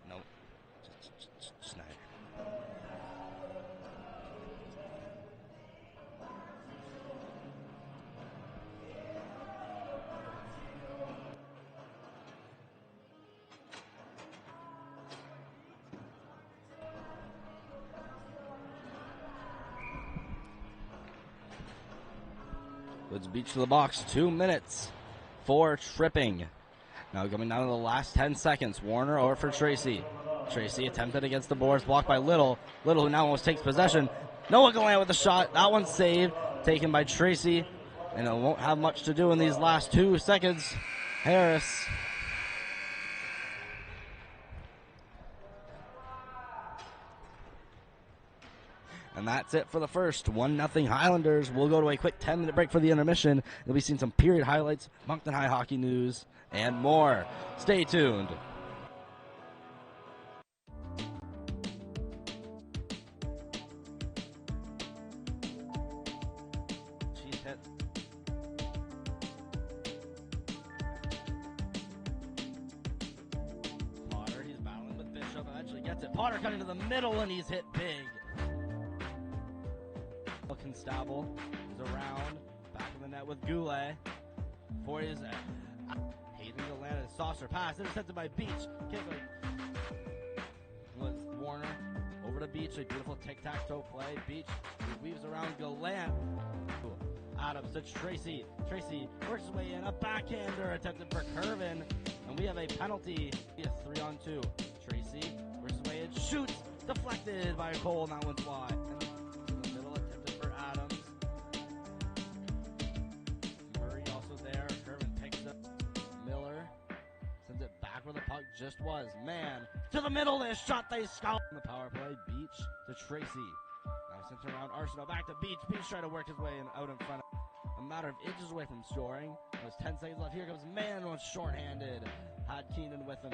Nope. Snyder. Woods Beach to the box. 2 minutes for tripping. Now coming down to the last 10 seconds. Warner over for Tracy. Tracy attempted against the boards, blocked by Little. Little, who now almost takes possession. Noah Gallant with the shot. That one's saved. Taken by Tracy. And it won't have much to do in these last 2 seconds. Harris. And that's it for the first. 1-0 Highlanders. We'll go to a quick 10-minute break for the intermission. You'll be seeing some period highlights, Moncton High hockey news, and more. Stay tuned. She's hit. Potter, he's battling with Bishop. Eventually gets it. Potter cutting to the middle, and he's hit big. Constable is around, back in the net with Goulet. For his Hayden Gallant, saucer pass, intercepted by Beach. Kick was Warner over to Beach, a beautiful tic-tac-toe play. Beach weaves around Gallant. Adams to Tracy. Tracy works his way in, a backhander attempted for Curvin, and we have a penalty. 3-on-2. Tracy works his way in, shoots, deflected by Cole, and that one's wide. Just was. Man, to the middle, this shot they scout. The power play, Beach to Tracy. Now sent around Arsenault, back to Beach. Beach trying to work his way in, out in front. A matter of inches away from scoring. There's 10 seconds left. Here comes Man, one shorthanded. Had Keenan with him.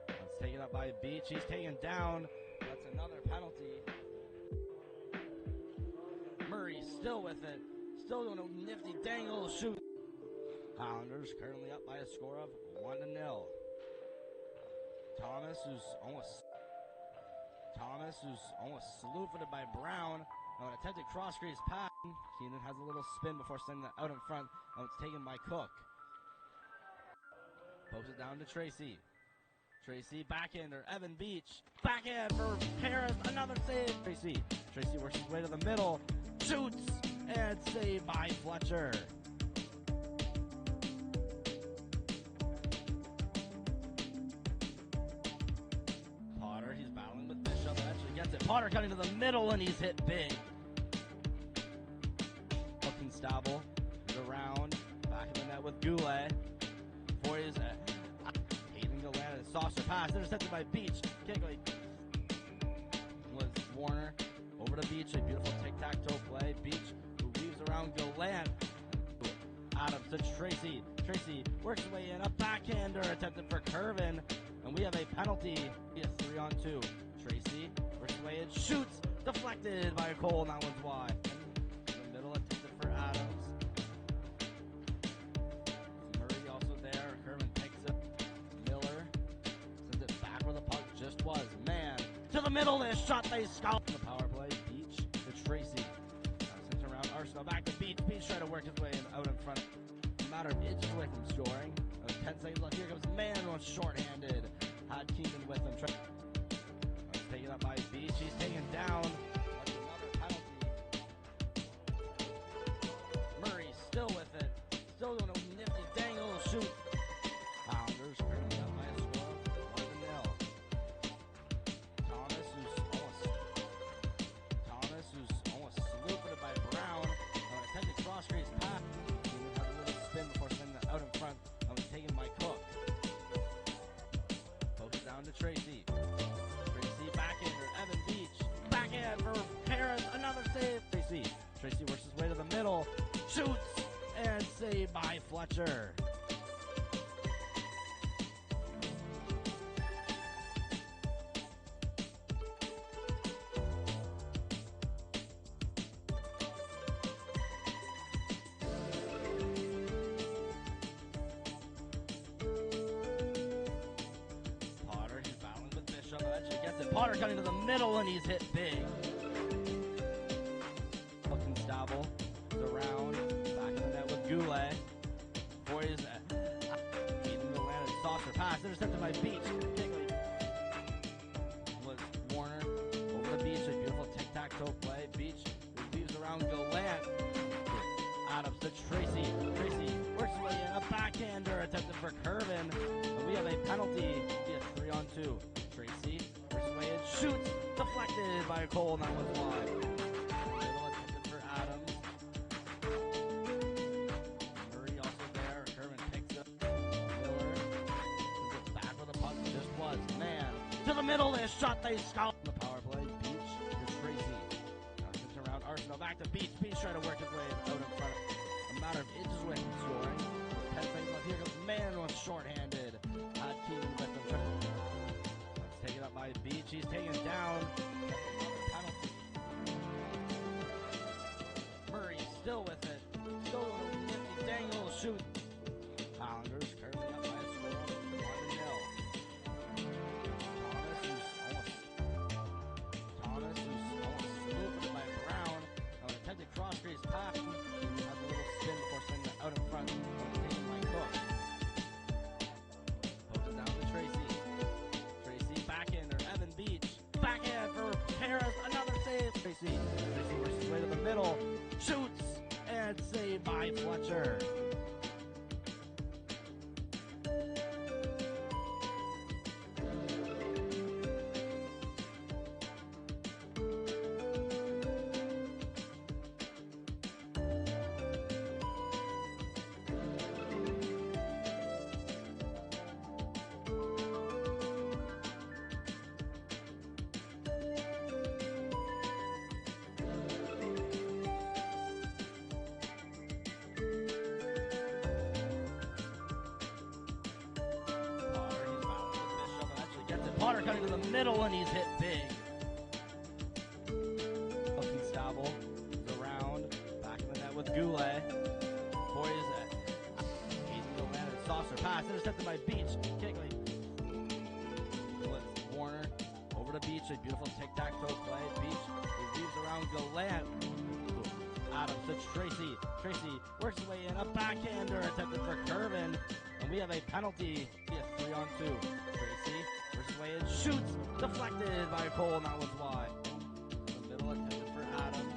Let's take it up by Beach. He's taken down. That's another penalty. Murray still with it. Still doing a nifty dangle shoot. Highlanders currently up by a score of 1-0. Thomas, who's almost slew-footed by Brown. Now an attempted cross-crease pass. Keenan has a little spin before sending that out in front. Now it's taken by Cook. Pokes it down to Tracy. Tracy, backhander. Evan Beach. Backhand for Harris. Another save. Tracy works his way to the middle. Shoots. And saved by Fletcher. Potter cutting to the middle, and he's hit big. Constable is around, back in the net with Goulet. For his Hayden Gallant, saucer pass, intercepted by Beach. Kick was Warner over to Beach, a beautiful tic-tac-toe play. Beach, who weaves around Gallant. Adams to Tracy. Tracy works his way in, a backhander attempted for Curvin, and we have a penalty. 3-on-2. Tracy works his way in, shoots, deflected by Cole, and that one's wide. In the middle, attempted for Adams. Murray also there. Curvin picks it. Miller sends it back where the puck just was. Man, to the middle, this shot they scout. The power play, Beach to Tracy. Now sent around Arsenault, back to Beach. Beach trying to work his way in, out in front. A matter of inches away from scoring. 10 seconds left. Here comes Man, one shorthanded. Had Keenan with him. Taken up by Beach. He's taken down. That's another penalty. Murray still with it. Still doing a nifty dangle shoot. Highlanders currently up by a score of 1-0. Thomas, who's almost slew-footed by Brown. On a attempted cross-crease pass. He has a little spin before sending that out in front. That was taken by Cook. Pokes it down to Tracy. Backhander, Evan Beach. Backhand for Harris. Another save. Tracy works his way to the middle. Shoots. And saved by Fletcher. Potter cutting to the middle, and he's hit big. Constable is around, back in the net with Goulet. For his Hayden Gallant, saucer pass, intercepted by Beach. Was Warner over the Beach, a beautiful tic-tac-toe play. Beach weaves around Gallant. Adams to Tracy. Tracy works his way in. A backhander attempted for Curvin. And we have a penalty. It'll be a 3-on-2. Tracy works his way in. Shoots. Deflected by Cole. And that one's wide. Middle attempted for Adams. Murray also there. Curvin picks up. Miller gets back where the puck just was. Man. To the middle. This shot they scout. The power play. Beach to Tracy. Around Arsenal, back to Beach. Beach trying to work his way out in front. A matter of inches away from scoring. 10 seconds left. Here comes Man was shorthanded. Had Keenan with him. Let's take it up by Beach. He's taken down. Another penalty. Murray still with it. Still with a nifty dangle shoot. Highlanders currently up by a score of 1-0. Thomas, who's almost swooped by Brown. Attempted cross crease pass. Has a little spin before sending it out in front. Taken by Cook. Pokes it down to Tracy. Tracy backhander. Evan Beach. Backhand for Harris. Another save. Tracy works his way to the middle. Shoots and saved by Fletcher. Potter cutting to the middle and he's hit big. Constable is around, back in the net with Goulet. Boys Hayden go landed saucer pass, intercepted by Beach. Kigley. Warner over to Beach, a beautiful tic-tac-toe play. Beach weaves around Gallant. Adams to Tracy. Tracy works his way in, a backhander attempted for Curvin. And we have a penalty. A 3-on-2. Tracy works his way in, shoots, deflected by Cole, and that one's wide. The middle attempted for Adams.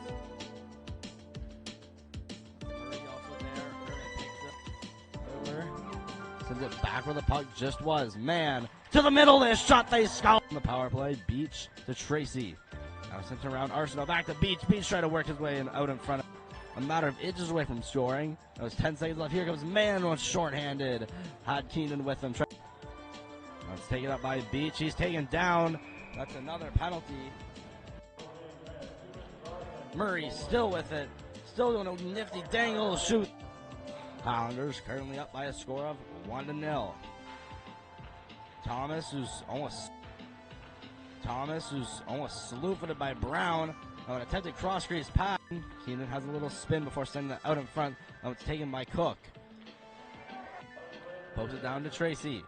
Murray also there. Curvin picks up. Miller sends it back where the puck just was. Man, to the middle, this shot they scout. On the power play, Beach to Tracy. Now sent around Arsenal, back to Beach. Beach trying to work his way in, out in front of. A matter of inches away from scoring. That was 10 seconds left. Here comes Man was shorthanded. Had Keenan with him. Let's take it up by Beach. He's taken down. That's another penalty. Murray still with it. Still doing a nifty dangle shoot. Highlanders currently up by a score of 1-0. Thomas, who's almost slew-footed by Brown. An attempted cross crease pass. Keenan has a little spin before sending it out in front. It's taken by Cook. Pokes it down to Tracy.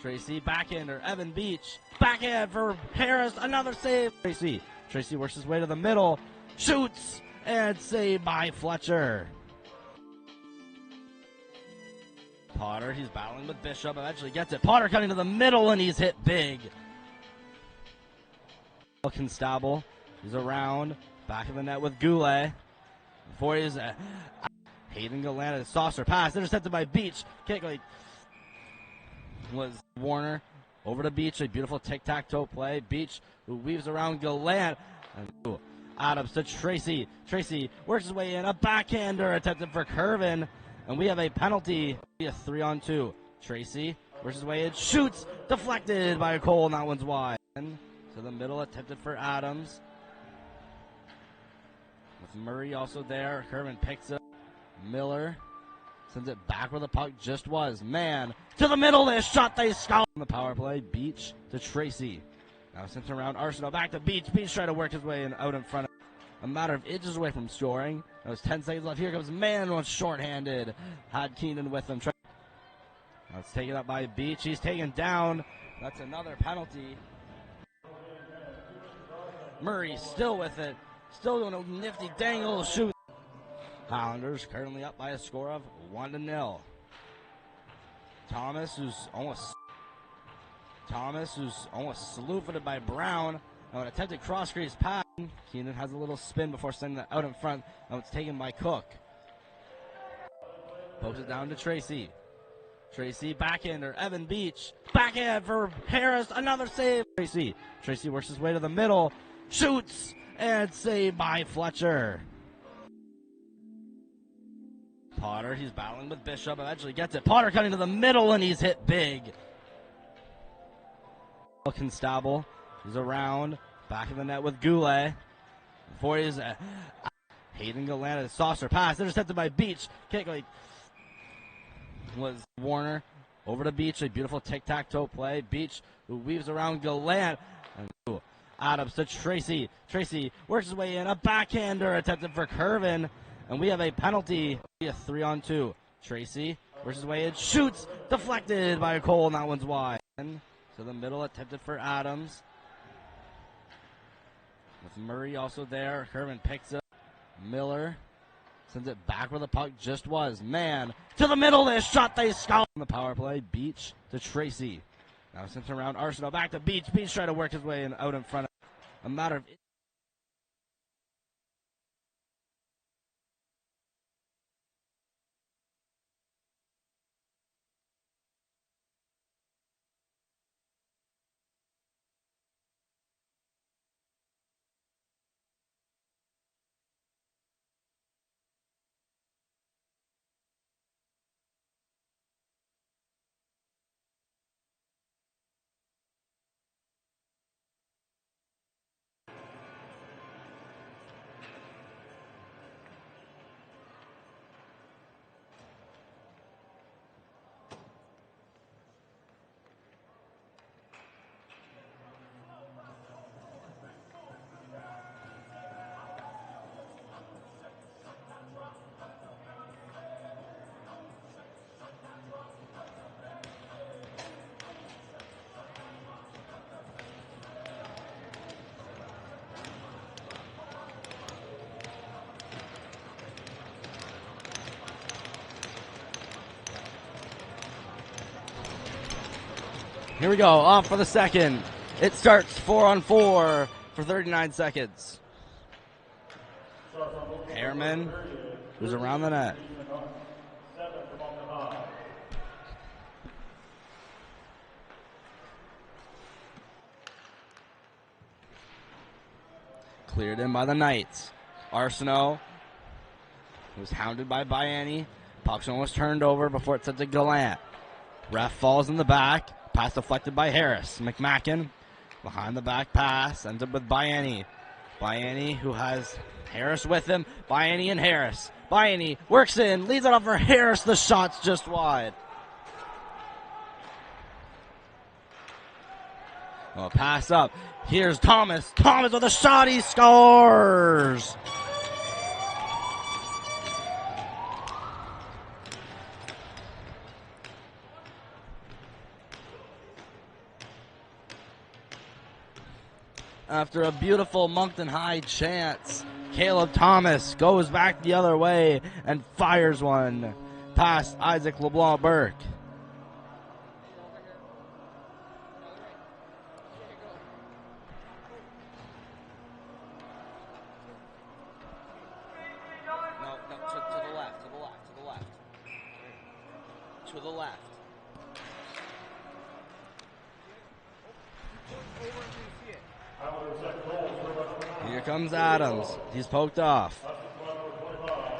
Tracy backhander. Evan Beach. Backhand for Harris. Another save. Tracy works his way to the middle. Shoots and saved by Fletcher. Potter, he's battling with Bishop. Eventually gets it. Potter cutting to the middle and he's hit big. Constable. He's around, back in the net with Goulet. Before he's Hayden go landed a saucer pass, intercepted by Beach. Kigley was Warner over to Beach, a beautiful tic-tac-toe play. Beach who weaves around Gallant. And Adams to Tracy. Tracy works his way in, a backhander attempted for Curvin, and we have a penalty. A 3-on-2. Tracy works his way in, shoots, deflected by Cole, and that one's wide. To the middle, attempted for Adams. With Murray also there. Curvin picks up. Miller sends it back where the puck just was. Man, to the middle, this shot they scout. On the power play, Beach to Tracy. Now sent around Arsenal, back to Beach. Beach trying to work his way in, out in front. A matter of inches away from scoring. That was 10 seconds left. Here comes Man was shorthanded. Had Keenan with him. Let's take it up by Beach. He's taken down. That's another penalty. Murray still with it. Still doing a nifty dangle shoot. Highlanders currently up by a score of 1-0. Thomas, who's almost slew-footed by Brown. An attempted cross-crease pass. Keenan has a little spin before sending it out in front. It's taken by Cook. Pokes it down to Tracy. Tracy backhander. Evan Beach. Backhand for Harris. Another save. Tracy works his way to the middle. Shoots. And saved by Fletcher. Potter, he's battling with Bishop. Eventually gets it. Potter cutting to the middle, and he's hit big. Constable. He's around. Back of the net with Goulet. Before he's Hayden Gallant. Saucer pass. Intercepted by Beach. Kick was Warner. Over to Beach. A beautiful tic-tac-toe play. Beach, who weaves around Gallant. And Adams to Tracy. Tracy works his way in. A backhander attempted for Curvin. And we have a penalty. A 3-on-2. Tracy works his way in. Shoots. Deflected by Cole. And that one's wide. To the middle. Attempted for Adams. With Murray also there. Curvin picks it up. Miller sends it back where the puck just was. Man. To the middle. This shot. They score. On the power play. Beach to Tracy. Now sends around Arsenault. Back to Beach. Beach trying to work his way in, out in front. A matter of... Here we go, off for the second. It starts 4-on-4 for 39 seconds. Harriman, who's around the net. Cleared in by the Knights. Arsenault, who's hounded by Biani. Puck's almost turned over before it's sent to Gallant. Ref falls in the back. Pass deflected by Harris. McMacken behind the back pass. Ends up with Biani. Biani, who has Harris with him. Biani and Harris. Biani works in. Leads it up for Harris. The shot's just wide. Well, pass up. Here's Thomas. Thomas with a shot. He scores. After a beautiful Moncton High chance, Caleb Thomas goes back the other way and fires one past Isaac LeBlanc-Burke. No, to the left. To the left. Here comes Adams. He's poked off.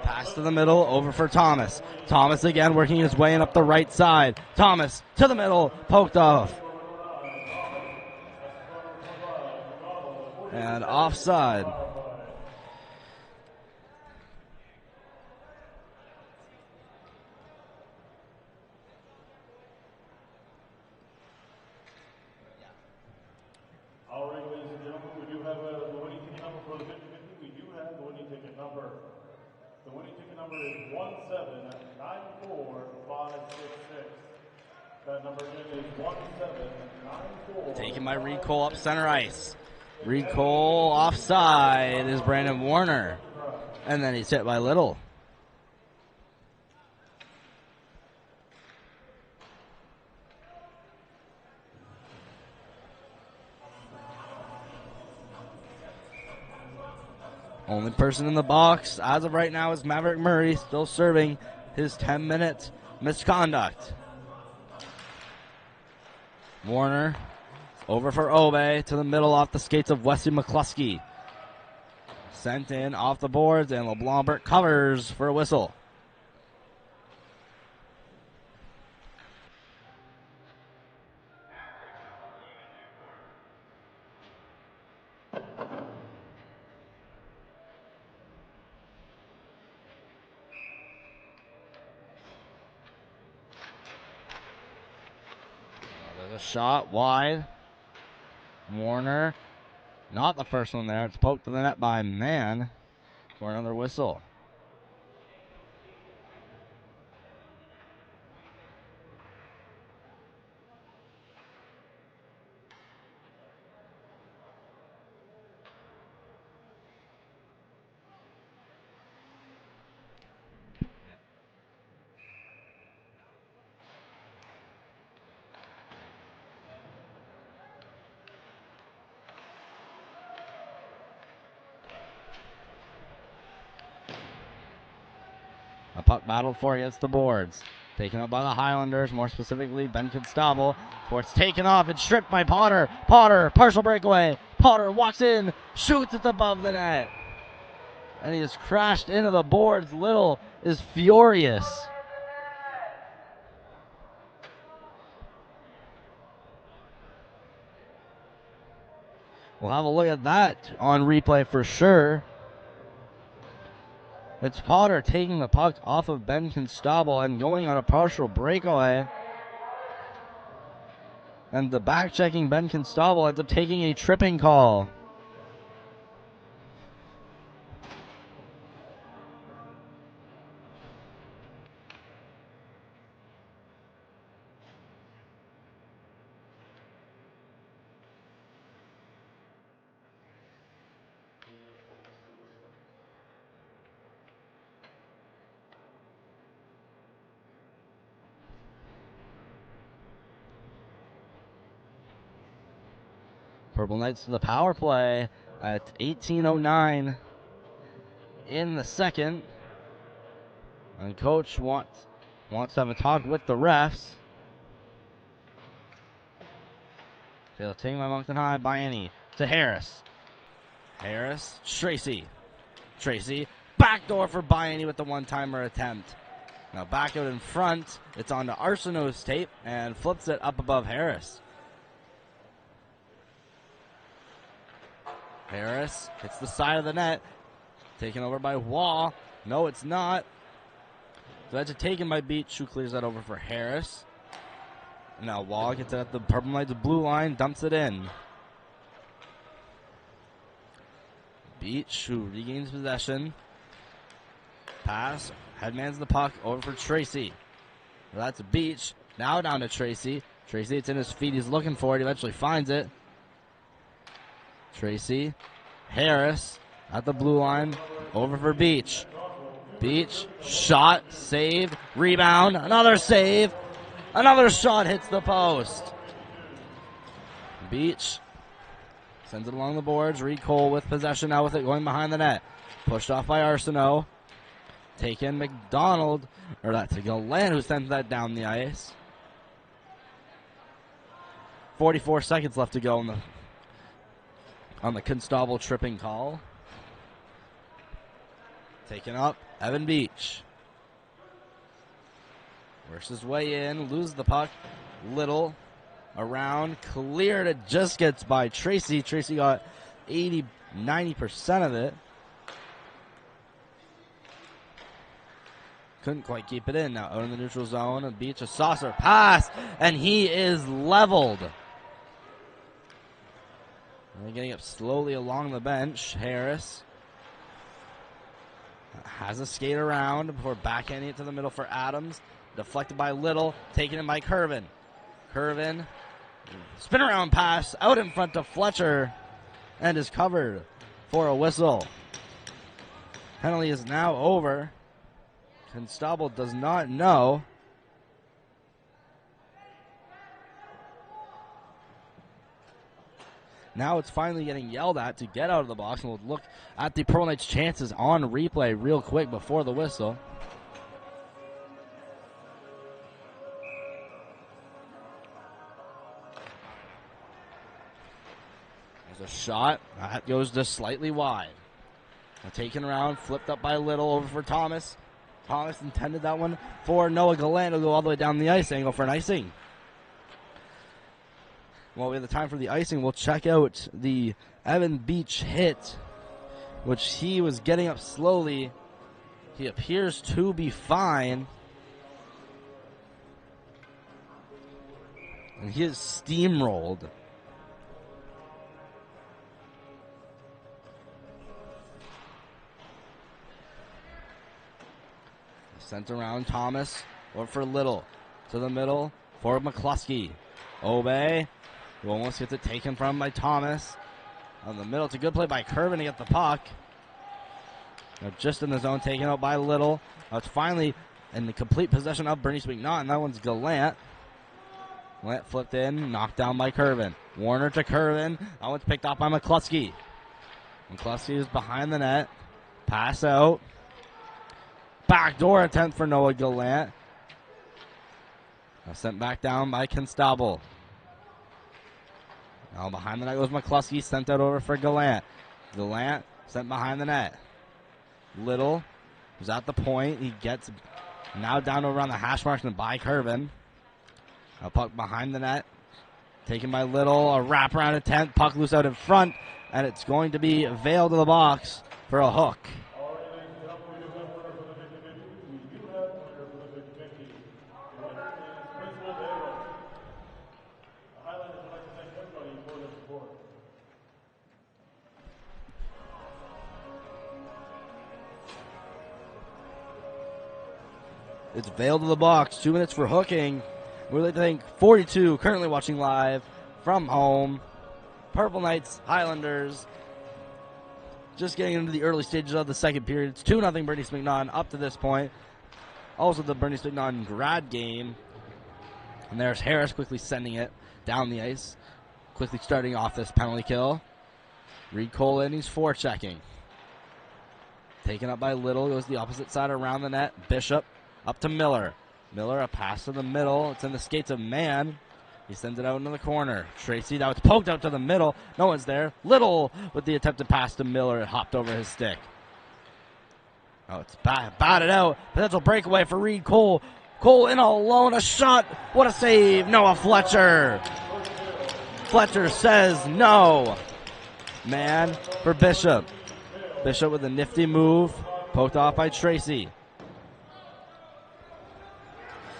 Pass to the middle, over for Thomas. Thomas again working his way in up the right side. Thomas to the middle, poked off. And offside. All right, ladies and gentlemen, we do have the winning ticket number for the 50-50. We do have the winning ticket number. The winning ticket number is 1794566. That number again is 1794566. Taken by Reed Cole up center ice. Reed Cole offside is Brandon Warner. And then he's hit by Little. Only person in the box as of right now is Maverick Murray, still serving his 10-minute misconduct. Warner over for Obe to the middle off the skates of Wesley McCluskey. Sent in off the boards, and LeBlanc covers for a whistle. There's a shot wide. Warner, not the first one there. It's poked to the net by Mann for another whistle. A puck battled for against the boards. Taken up by the Highlanders, more specifically Ben Constable. Before it's taken off and stripped by Potter. Potter, partial breakaway. Potter walks in, shoots it above the net. And he just crashed into the boards. Little is furious. We'll have a look at that on replay for sure. It's Potter taking the puck off of Ben Constable and going on a partial breakaway. And the back-checking Ben Constable ends up taking a tripping call. Purple Knights to the power play at 18:09 in the second. And coach wants to have a talk with the refs. They'll take by Moncton High by any to Harris. Harris, Tracy. Tracy, backdoor for Bayani with the one-timer attempt. Now back out in front, it's on to Arsenault's tape and flips it up above Harris. Harris hits the side of the net. Taken over by Wall. No, it's not. So that's a taken by Beach, who clears that over for Harris. Now Wall gets it at the Purple Knights blue line, dumps it in. Beach, who regains possession. Pass, headmans the puck, over for Tracy. Well, that's Beach. Now down to Tracy. Tracy, it's in his feet. He's looking for it. He eventually finds it. Tracy, Harris at the blue line, over for Beach. Beach, shot, save, rebound, another save, another shot hits the post. Beach sends it along the boards. Reed Cole with possession now with it going behind the net. Pushed off by Arsenault. Taken McDonald, or that's Glenn who sends that down the ice. 44 seconds left to go on the Constable tripping call. Taken up, Evan Beach. Works his way in, loses the puck. Little, around, cleared. It just gets by Tracy. Tracy got 80-90% of it. Couldn't quite keep it in. Now out in the neutral zone, and Beach a saucer pass, and he is leveled. And getting up slowly along the bench. Harris has a skate around before backhanding it to the middle for Adams. Deflected by Little, taken in by Curvin. Curvin, spin around pass out in front to Fletcher, and is covered for a whistle. Penalty is now over. Constable does not know. Now it's finally getting yelled at to get out of the box, and we'll look at the Pearl Knights' chances on replay real quick before the whistle. There's a shot. That goes just slightly wide. Now taken around, flipped up by Little over for Thomas. Thomas intended that one for Noah Gallant. He'll go all the way down the ice and go for an icing. While we have the time for the icing, we'll check out the Evan Beach hit, which he was getting up slowly. He appears to be fine. And he is steamrolled. Sent around Thomas, or for Little. To the middle for McCluskey. Obey, who almost gets it taken from by Thomas. On the middle, it's a good play by Curvin to get the puck. Now just in the zone, taken out by Little. Now it's finally in the complete possession of Bernice McNaughton. That one's Gallant. Gallant flipped in, knocked down by Curvin. Warner to Curvin. That one's picked off by McCluskey. McCluskey is behind the net. Pass out. Backdoor attempt for Noah Gallant. Now sent back down by Constable. Now behind the net goes McCluskey. Sent that over for Gallant. Gallant sent behind the net. Little was at the point. He gets now down over on the hash marks and by Curvin. A puck behind the net. Taken by Little. A wraparound attempt. Puck loose out in front. And it's going to be veiled to the box for a hook. It's veiled to the box. 2 minutes for hooking. We'd like to thank 42, currently watching live from home. Purple Knights, Highlanders. Just getting into the early stages of the second period. It's 2-0 Bernice McNaughton up to this point. Also the Bernice McNaughton grad game. And there's Harris quickly sending it down the ice. Quickly starting off this penalty kill. Reed Cole in, he's forechecking. Taken up by Little, goes the opposite side around the net. Bishop. Up to Miller. Miller, a pass to the middle. It's in the skates of Mann. He sends it out into the corner. Tracy, now it's poked out to the middle. No one's there. Little with the attempted pass to Miller. It hopped over his stick. Oh, it's batted out. Potential breakaway for Reed Cole. Cole in alone. A shot. What a save. Noah Fletcher. Fletcher says no. Man for Bishop. Bishop with a nifty move. Poked off by Tracy.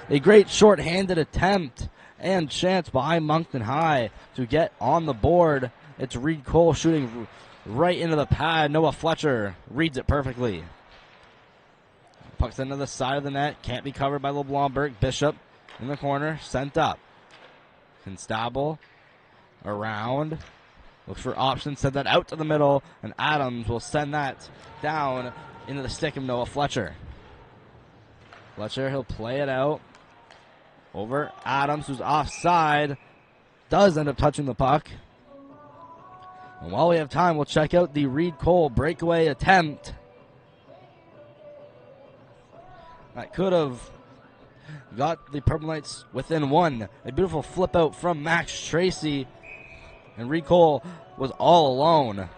A great short-handed attempt and chance behind Moncton High to get on the board. It's Reed Cole shooting right into the pad. Noah Fletcher reads it perfectly. Puck's into the side of the net. Can't be covered by LeBlanc-Burke. Bishop in the corner. Sent up. Constable around. Looks for options. Send that out to the middle. And Adams will send that down into the stick of Noah Fletcher. Fletcher, he'll play it out. Over Adams, who's offside, does end up touching the puck. And while we have time, we'll check out the Reed Cole breakaway attempt. That could have got the Purple Knights within one. A beautiful flip out from Max Tracy. And Reed Cole was all alone.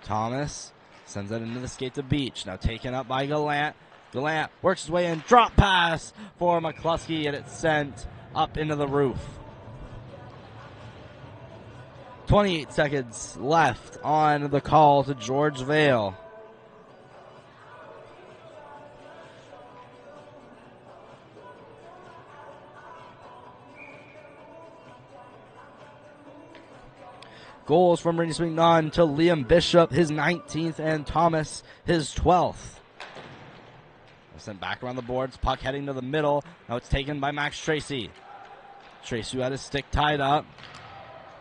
Thomas sends that into the skates of Beach. Now taken up by Gallant. Gallant works his way in. Drop pass for McCluskey, and it's sent up into the roof. 28 seconds left on the call to George Vale. Goals from Bernice McNaughton to Liam Bishop, his 19th, and Thomas, his 12th. Sent back around the boards, puck heading to the middle. Now it's taken by Max Tracy. Tracy who had his stick tied up.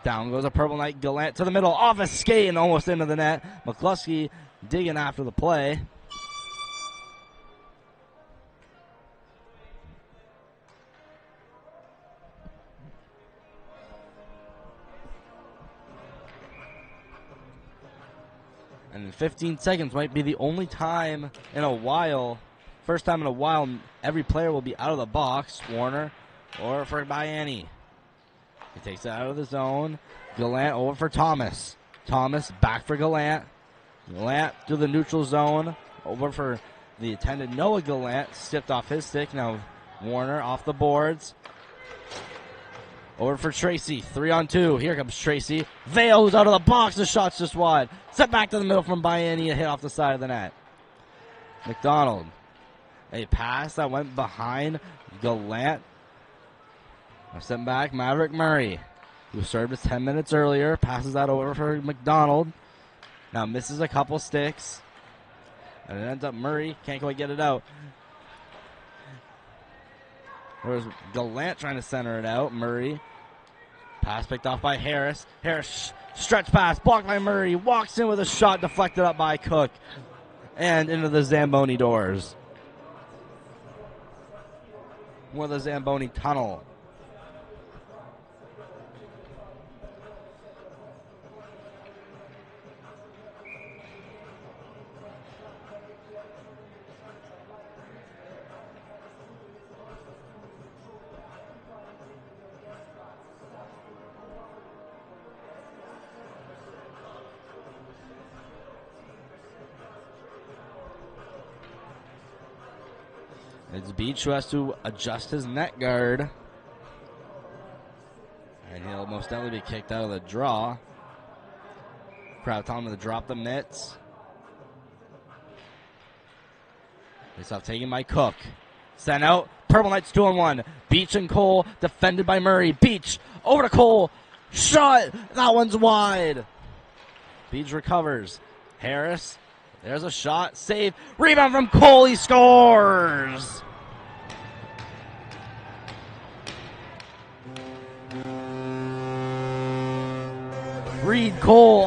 Down goes a Purple Knight. Gallant to the middle, off a skate and almost into the net. McCluskey digging after the play. And 15 seconds might be the only time in a while first time in a while, every player will be out of the box. Warner over for Bayani. He takes it out of the zone. Gallant over for Thomas. Thomas back for Gallant. Gallant to the neutral zone. Over for the attendant Noah Gallant. Stiffed off his stick. Now Warner off the boards. Over for Tracy. 3-on-2. Here comes Tracy. Vale who's out of the box. The shot's just wide. Set back to the middle from Bayani. A hit off the side of the net. McDonald. A pass that went behind Gallant. Sent back Maverick Murray, who served us 10 minutes earlier. Passes that over for McDonald. Now misses a couple sticks. And it ends up Murray. Can't quite get it out. There's Gallant trying to center it out. Murray. Pass picked off by Harris. Harris stretch pass. Blocked by Murray. Walks in with a shot deflected up by Cook. And into the Zamboni doors. Or the Zamboni tunnel. It's Beach who has to adjust his net guard. And he'll most definitely be kicked out of the draw. Crowd telling him to drop the mitts. Face off taken by Cook. Sent out. Purple Knights 2-on-1. Beach and Cole defended by Murray. Beach over to Cole. Shot. That one's wide. Beach recovers. Harris. There's a shot. Save. Rebound from Cole. He scores. Reed Cole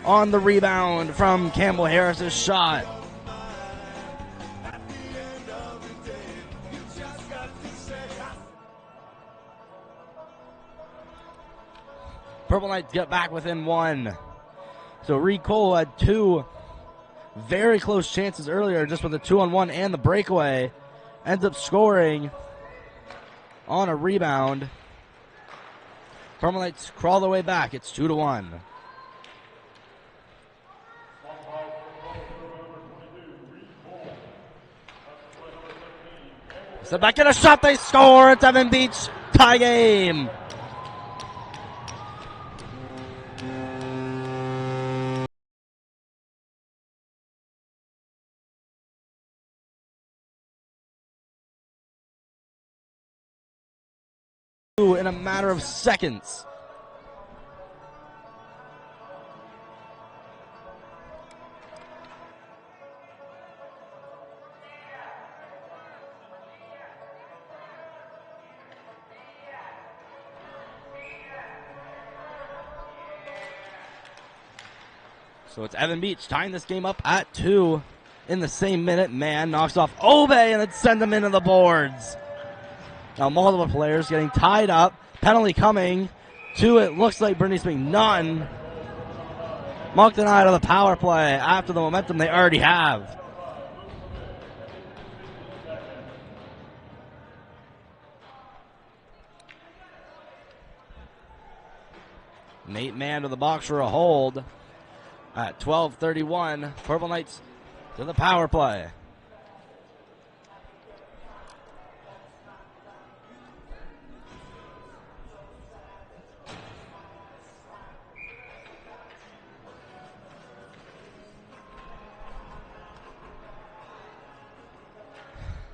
on the rebound from Campbell Harris's shot. Purple Knights get back within one. So Reed Cole had two very close chances earlier, just with the 2-on-1 and the breakaway. Ends up scoring on a rebound. Purple Knights crawl their way back. It's 2-1. Step back in a shot. They score. It's Evan Beach. Tie game. In a matter of seconds. So it's Evan Beach tying this game up at 2 in the same minute. Man knocks off Obe and then sends him into the boards. Now multiple players getting tied up. Penalty coming to it. Looks like Bernice McNaughton. Moncton out of the power play after the momentum they already have. Nate Mann to the box for a hold. At 12:31, Purple Knights to the power play.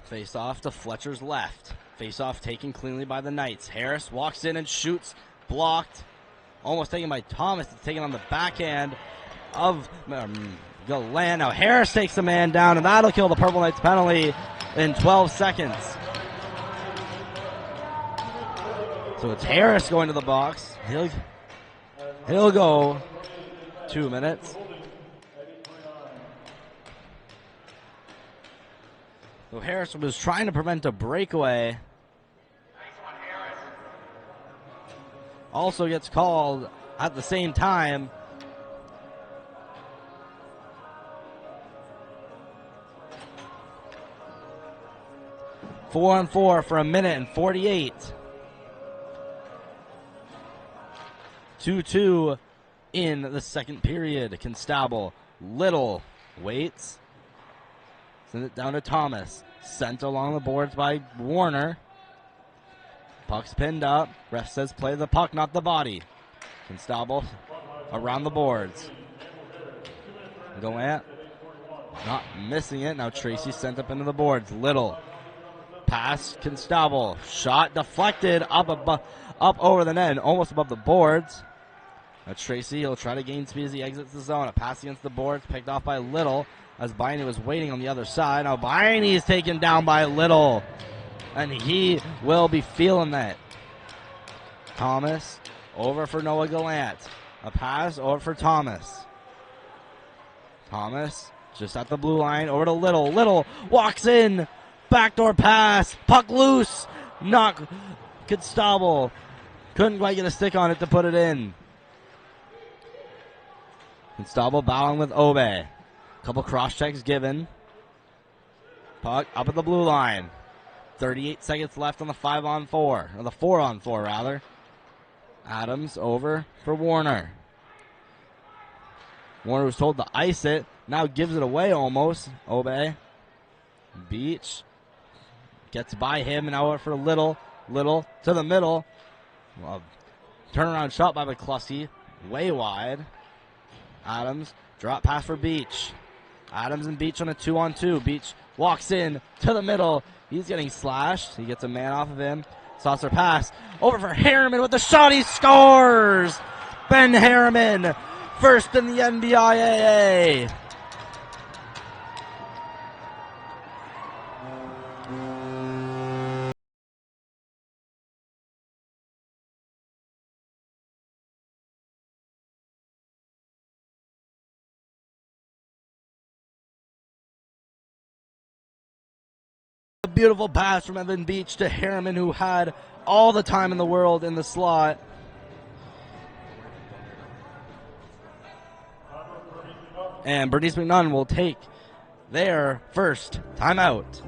Face off to Fletcher's left. Face off taken cleanly by the Knights. Harris walks in and shoots. Blocked. Almost taken by Thomas. It's taken on the backhand of Gallant. Now Harris takes the man down, and that'll kill the Purple Knights penalty in 12 seconds. So it's Harris going to the box. He'll go 2 minutes. So Harris was trying to prevent a breakaway. Also gets called at the same time. 4-on-4 for a minute and 48. 2-2 in the second period. Constable, Little waits. Send it down to Thomas. Sent along the boards by Warner. Puck's pinned up. Ref says play the puck, not the body. Constable around the boards. Gallant not missing it. Now Tracy sent up into the boards. Little. Pass, Constable. Shot deflected up over the net and almost above the boards. Now Tracy, he'll try to gain speed as he exits the zone. A pass against the boards, picked off by Little as Biney was waiting on the other side. Now Biney is taken down by Little, and he will be feeling that. Thomas over for Noah Gallant. A pass over for Thomas. Thomas just at the blue line over to Little. Little walks in. Backdoor pass. Puck loose. Knock. Constable couldn't quite get a stick on it to put it in. Constable battling with Obe. Couple cross checks given. Puck up at the blue line. 38 seconds left on the 5-on-4. Or the 4-on-4 rather. Adams over for Warner. Warner was told to ice it. Now gives it away almost. Obe. Beach. Gets by him and out for Little. Little to the middle. Well, turnaround shot by McCluskey. Way wide. Adams. Drop pass for Beach. Adams and Beach on a 2-on-2. Beach walks in to the middle. He's getting slashed. He gets a man off of him. Saucer pass. Over for Harriman with the shot. He scores! Ben Harriman. First in the NBIAA. A beautiful pass from Evan Beach to Harriman, who had all the time in the world in the slot. And Bernice McNunn will take their first timeout.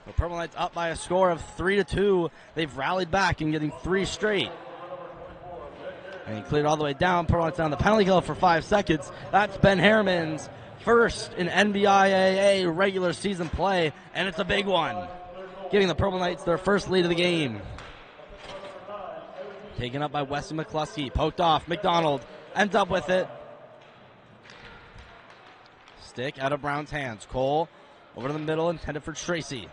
The Purple Knights up by a score of 3-2. They've rallied back and getting 3 straight. And he cleared all the way down. Purple Knights down the penalty kill for 5 seconds. That's Ben Harriman's first in NBIAA regular season play, and it's a big one, giving the Purple Knights their first lead of the game. Taken up by Wesley McCluskey. Poked off. McDonald ends up with it. Stick out of Brown's hands. Cole over to the middle, intended for Tracy.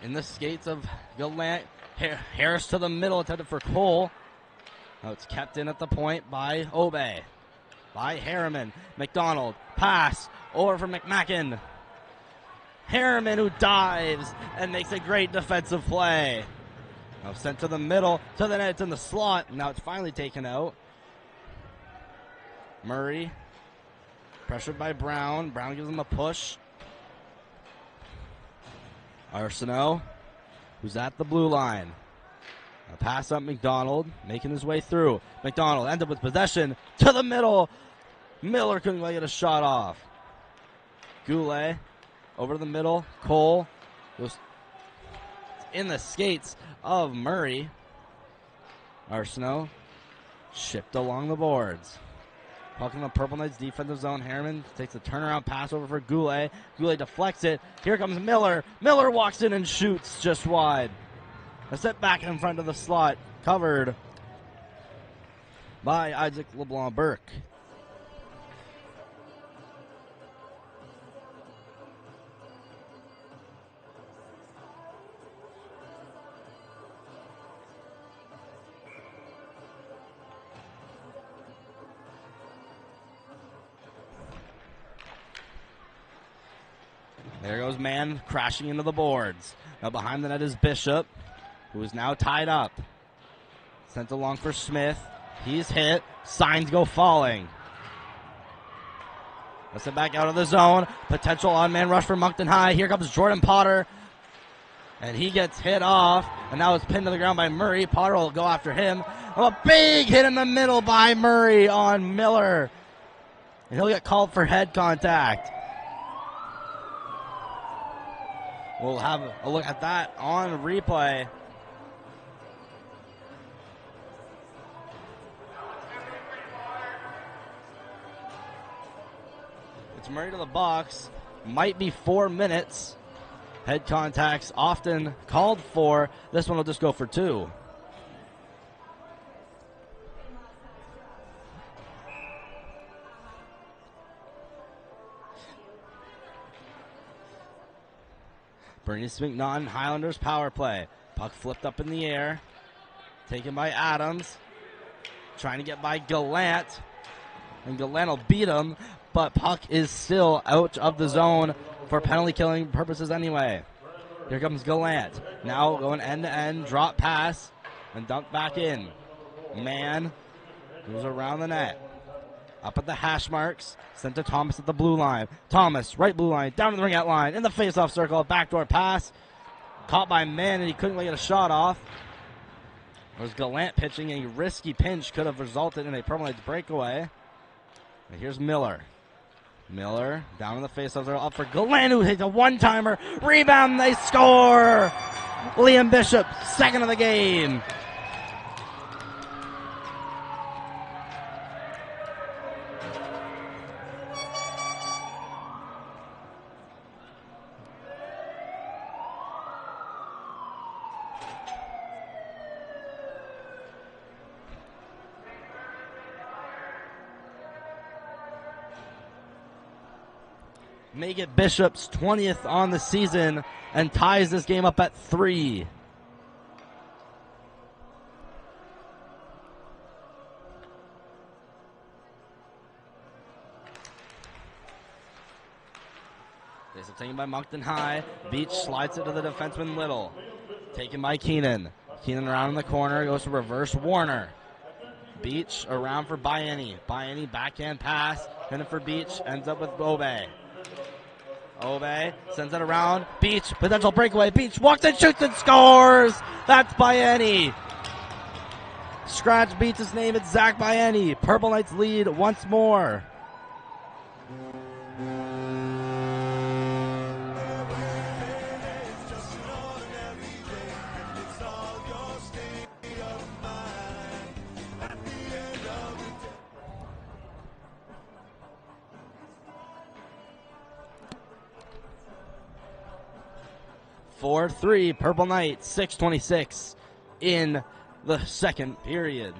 In the skates of Gallant. Harris to the middle, intended for Cole. Now it's kept in at the point by Obe. By Harriman. McDonald. Pass over for McMacken. Harriman, who dives and makes a great defensive play. Now sent to the middle, to the net. It's in the slot. Now it's finally taken out. Murray. Pressured by Brown. Brown gives him a push. Arsenault, who's at the blue line. A pass up McDonald, making his way through. McDonald ends up with possession to the middle. Miller couldn't quite get a shot off. Goulet over the middle. Cole goes in the skates of Murray. Arsenault shipped along the boards. Puck in the Purple Knights defensive zone. Harriman takes a turnaround pass over for Goulet. Goulet deflects it. Here comes Miller. Miller walks in and shoots just wide. A set back in front of the slot, covered by Isaac LeBlanc Burke. There goes man crashing into the boards. Now behind the net is Bishop, who is now tied up. Sent along for Smith. He's hit. Signs go falling. Let's it back out of the zone. Potential on-man rush for Moncton High. Here comes Jordan Potter. And he gets hit off. And now it's pinned to the ground by Murray. Potter will go after him. A big hit in the middle by Murray on Miller. And he'll get called for head contact. We'll have a look at that on replay. It's Murray to the box. Might be 4 minutes. Head contacts often called for. This one will just go for 2. Bernice McNaughton, Highlanders power play. Puck flipped up in the air. Taken by Adams. Trying to get by Gallant. And Gallant will beat him. But puck is still out of the zone for penalty killing purposes anyway. Here comes Gallant. Now going end to end. Drop pass. And dump back in. Man goes around the net. Up at the hash marks. Sent to Thomas at the blue line. Thomas, right blue line, down to the ring-out line. In the face-off circle, backdoor pass. Caught by Man, and he couldn't get a shot off. It was Gallant pitching. A risky pinch could have resulted in a permanent breakaway. And here's Miller. Miller down in the face-off circle. Up for Gallant, who hits a one-timer. Rebound, they score! Liam Bishop, second of the game. Make it Bishop's 20th on the season and ties this game up at 3. This is taken by Moncton High. Beach slides it to the defenseman Little. Taken by Keenan. Keenan around in the corner, goes to reverse Warner. Beach around for Bieni. Bieni backhand pass. Then for Beach, ends up with Obe. Obe sends it around. Beach, potential breakaway. Beach walks and shoots and scores. That's Bieni. Scratch beats his name. It's Zach Bieni. Purple Knights lead once more. Four 3 Purple Knights, 6:26 in the second period.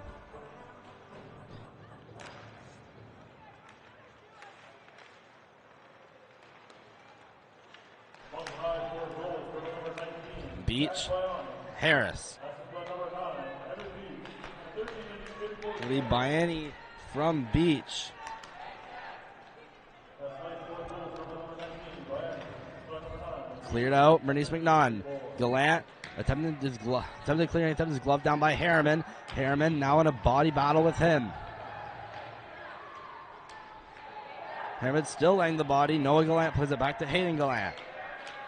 Beach, Harris. Lee Bieni from Beach. Cleared out, Bernice McNaughton. Gallant attempting to clear his glove down by Harriman. Harriman now in a body battle with him. Harriman still laying the body. Noah Gallant plays it back to Hayden Gallant.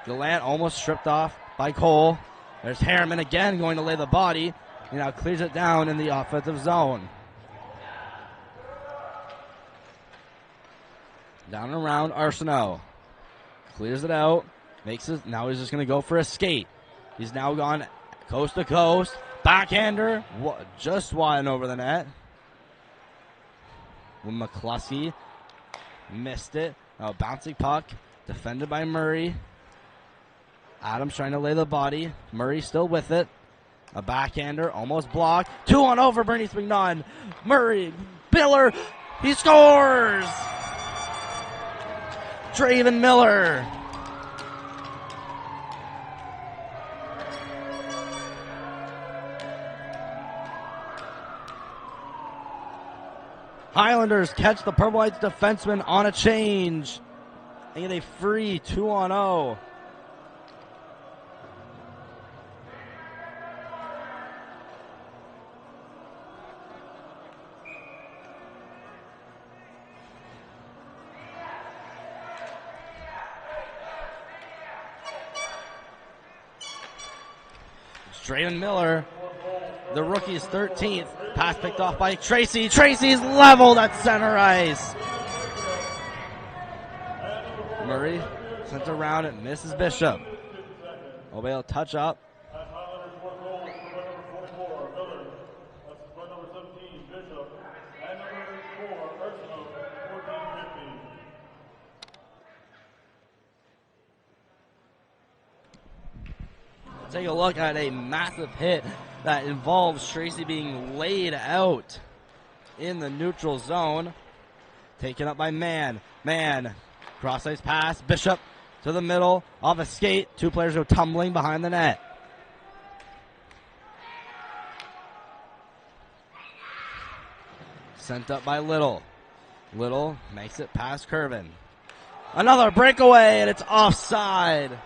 Gallant almost stripped off by Cole. There's Harriman again going to lay the body. He now clears it down in the offensive zone. Down and around Arsenault. Clears it out. Makes it. Now he's just going to go for a skate. He's now gone coast to coast. Backhander. Just wide over the net. McCluskey missed it. Now bouncing puck. Defended by Murray. Adams trying to lay the body. Murray still with it. A backhander, almost blocked. 2-on-0 for Bernice McNaughton. Murray, Miller, he scores! Draven Miller. Highlanders catch the Purple Lights defenseman on a change. They get a free 2-on-0. Draven Miller, the rookie's 13th. Pass picked off by Tracy. Tracy's leveled at center ice. Murray sent around it, misses Bishop. Obey touch up. Take a look at a massive hit that involves Tracy being laid out in the neutral zone. Taken up by Mann. Mann, cross-ice pass. Bishop to the middle, off a skate. Two players go tumbling behind the net. Sent up by Little. Little makes it past Curvin. Another breakaway, and it's offside.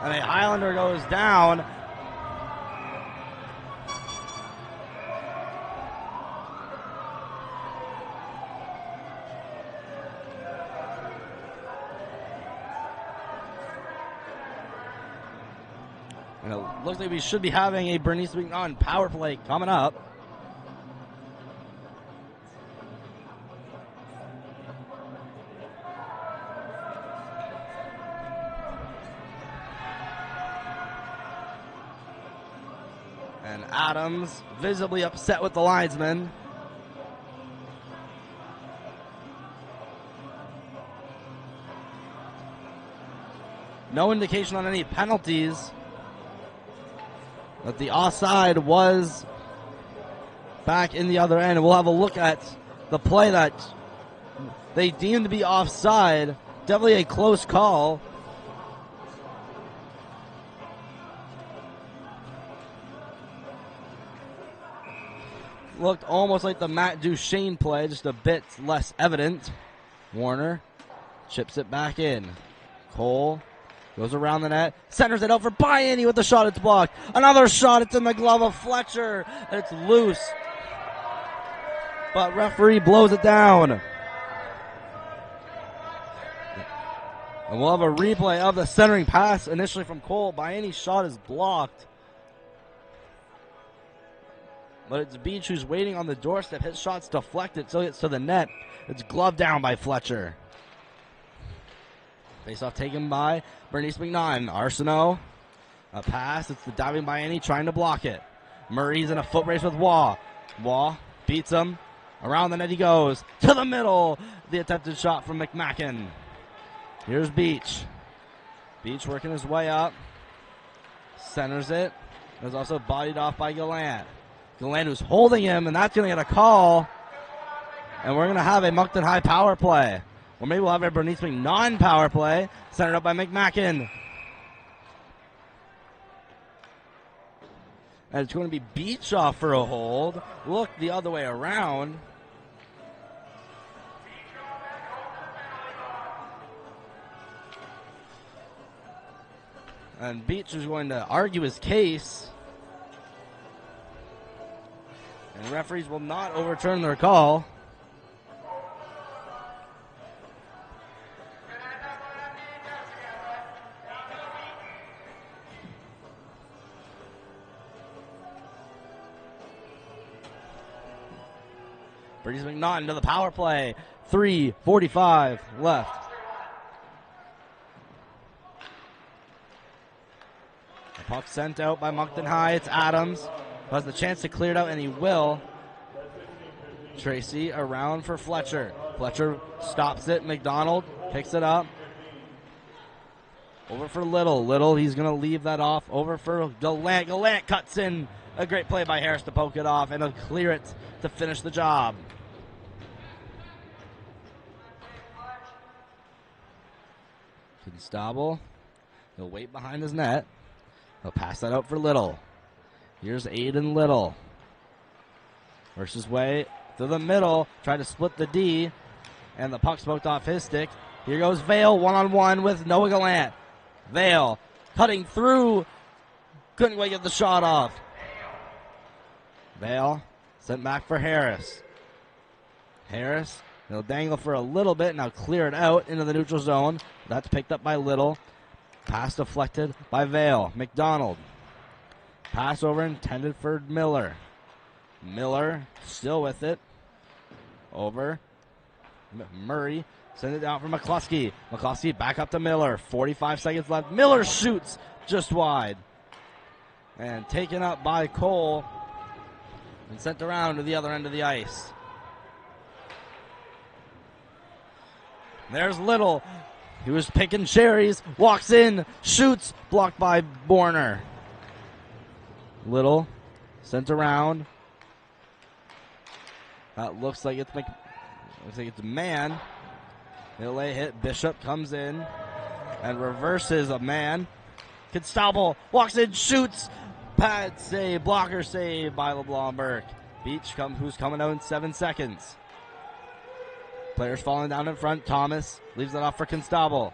And a Highlander goes down. And it looks like we should be having a Bernice McNaughton power play coming up. And Adams visibly upset with the linesman. No indication on any penalties. But the offside was back in the other end. We'll have a look at the play that they deemed to be offside. Definitely a close call. Looked almost like the Matt Duchesne play, just a bit less evident. Warner chips it back in. Cole goes around the net, centers it out for Bianni with the shot. It's blocked. Another shot. It's in the glove of Fletcher, and it's loose. But referee blows it down. And we'll have a replay of the centering pass initially from Cole. Bianni's shot is blocked. But it's Beach who's waiting on the doorstep. His shot's deflected, so it's to the net. It's gloved down by Fletcher. Face-off taken by Bernice McNaughton. Arsenault, a pass. It's the diving Bianni trying to block it. Murray's in a foot race with Waugh. Waugh beats him. Around the net he goes. To the middle. The attempted shot from McMacken. Here's Beach. Beach working his way up. Centers it. It was also bodied off by Gallant. Gallant who's holding him, and that's going to get a call. And we're going to have a Moncton High power play. Or maybe we'll have a Bernice McNaughton power play, centered up by McMacken. And it's going to be Beach off for a hold. Look the other way around. And Beach is going to argue his case. And referees will not overturn their call. Bernice McNaughton to the power play. 3:45 left. The puck sent out by Moncton High. It's Adams. Who has the chance to clear it out, and he will. Tracy around for Fletcher. Fletcher stops it. McDonald picks it up. Over for Little. Little, he's going to leave that off. Over for Gallant. Gallant cuts in. A great play by Harris to poke it off, and he'll clear it to finish the job. Constable. He'll wait behind his net. He'll pass that out for Little. Here's Aiden Little. Works his way to the middle. Tried to split the D. And the puck smoked off his stick. Here goes Vale one-on-one with Noah Gallant. Vale cutting through. Couldn't quite get the shot off. Vale sent back for Harris. Harris, he'll dangle for a little bit. Now clear it out into the neutral zone. That's picked up by Little. Pass deflected by Vale. McDonald. Pass over intended for Miller. Miller still with it. Over. Murray sends it down for McCluskey. McCluskey back up to Miller. 45 seconds left. Miller shoots just wide. And taken up by Cole. And sent around to the other end of the ice. There's Little. He was picking cherries. Walks in. Shoots. Blocked by Borner. Little. Sent around. That looks like it's a man. He'll lay hit. Bishop comes in. And reverses a man. Constable. Walks in. Shoots. Pad save, blocker save by LeBlanc Burke. Beach who's coming out in 7 seconds. Players falling down in front. Thomas leaves it off for Constable.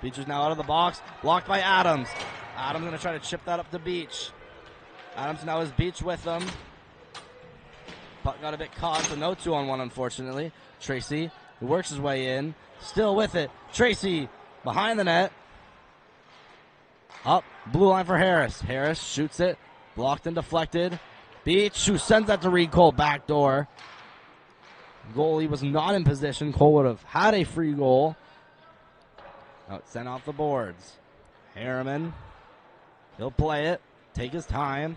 Beach is now out of the box. Blocked by Adams. Adams going to try to chip that up to Beach. Adams now has Beach with him. Puck got a bit caught, so no 2-on-1 unfortunately. Tracy, who works his way in. Still with it. Tracy behind the net. Up, blue line for Harris. Harris shoots it, blocked and deflected. Beach, who sends that to Reed Cole, back door. Goalie was not in position. Cole would have had a free goal. Now it's sent off the boards. Harriman, he'll play it, take his time,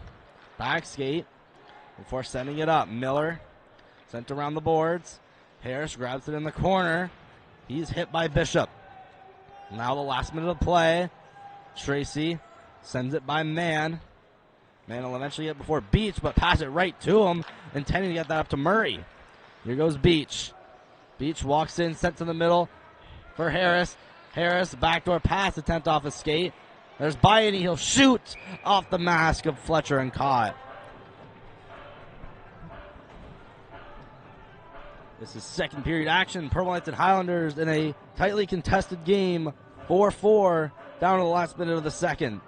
back skate before sending it up. Miller sent around the boards. Harris grabs it in the corner. He's hit by Bishop. Now the last minute of play. Tracy sends it by Man. Man will eventually get before Beach, but pass it right to him, intending to get that up to Murray. Here goes Beach. Beach walks in, sent to the middle for Harris. Harris, backdoor pass attempt off his skate. There's Bayani. He'll shoot off the mask of Fletcher and caught. This is second period action. Purple Knights and Highlanders in a tightly contested game. 4-4. Down to the last minute of the second.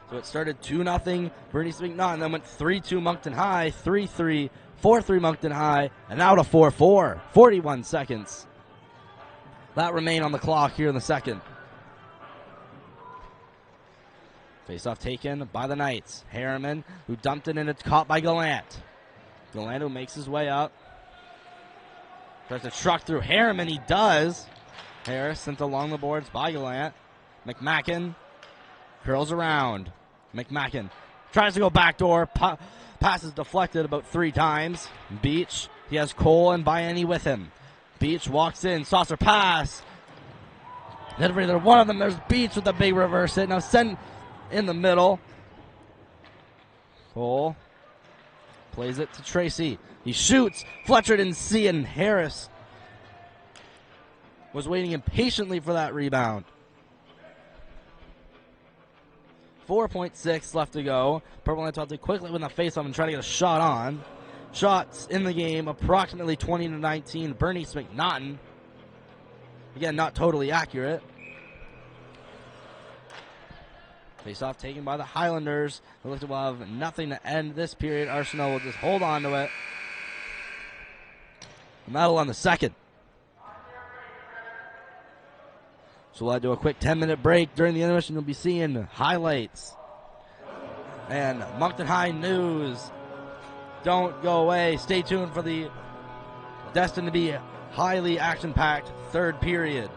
So it started 2-0 Bernice McNaughton, then went 3-2 Moncton High, 3-3, 4-3 Moncton High, and now to 4-4. 41 seconds. That remain on the clock here in the second. Face-off taken by the Knights. Harriman, who dumped it, and it's caught by Gallant. Gallant, who makes his way up. Tries to truck through Harriman. He does. Harris sent along the boards by Gallant. McMacken curls around. McMacken tries to go backdoor. Pass is deflected about 3 times. Beach, he has Cole and Bayani with him. Beach walks in. Saucer pass. Then for either one of them, there's Beach with a big reverse hit. Now send in the middle. Cole plays it to Tracy. He shoots. Fletcher didn't see it, and Harris was waiting impatiently for that rebound. 4.6 left to go. Purple Knights have to quickly win the faceoff and try to get a shot on. Shots in the game, approximately 20-19. Bernice McNaughton. Again, not totally accurate. Faceoff taken by the Highlanders. They look to have nothing to end this period. Arsenal will just hold on to it. And that'll on the second. So we'll do a quick 10-minute break. During the intermission, we'll be seeing highlights and Moncton High news. Don't go away. Stay tuned for the destined to be highly action-packed third period.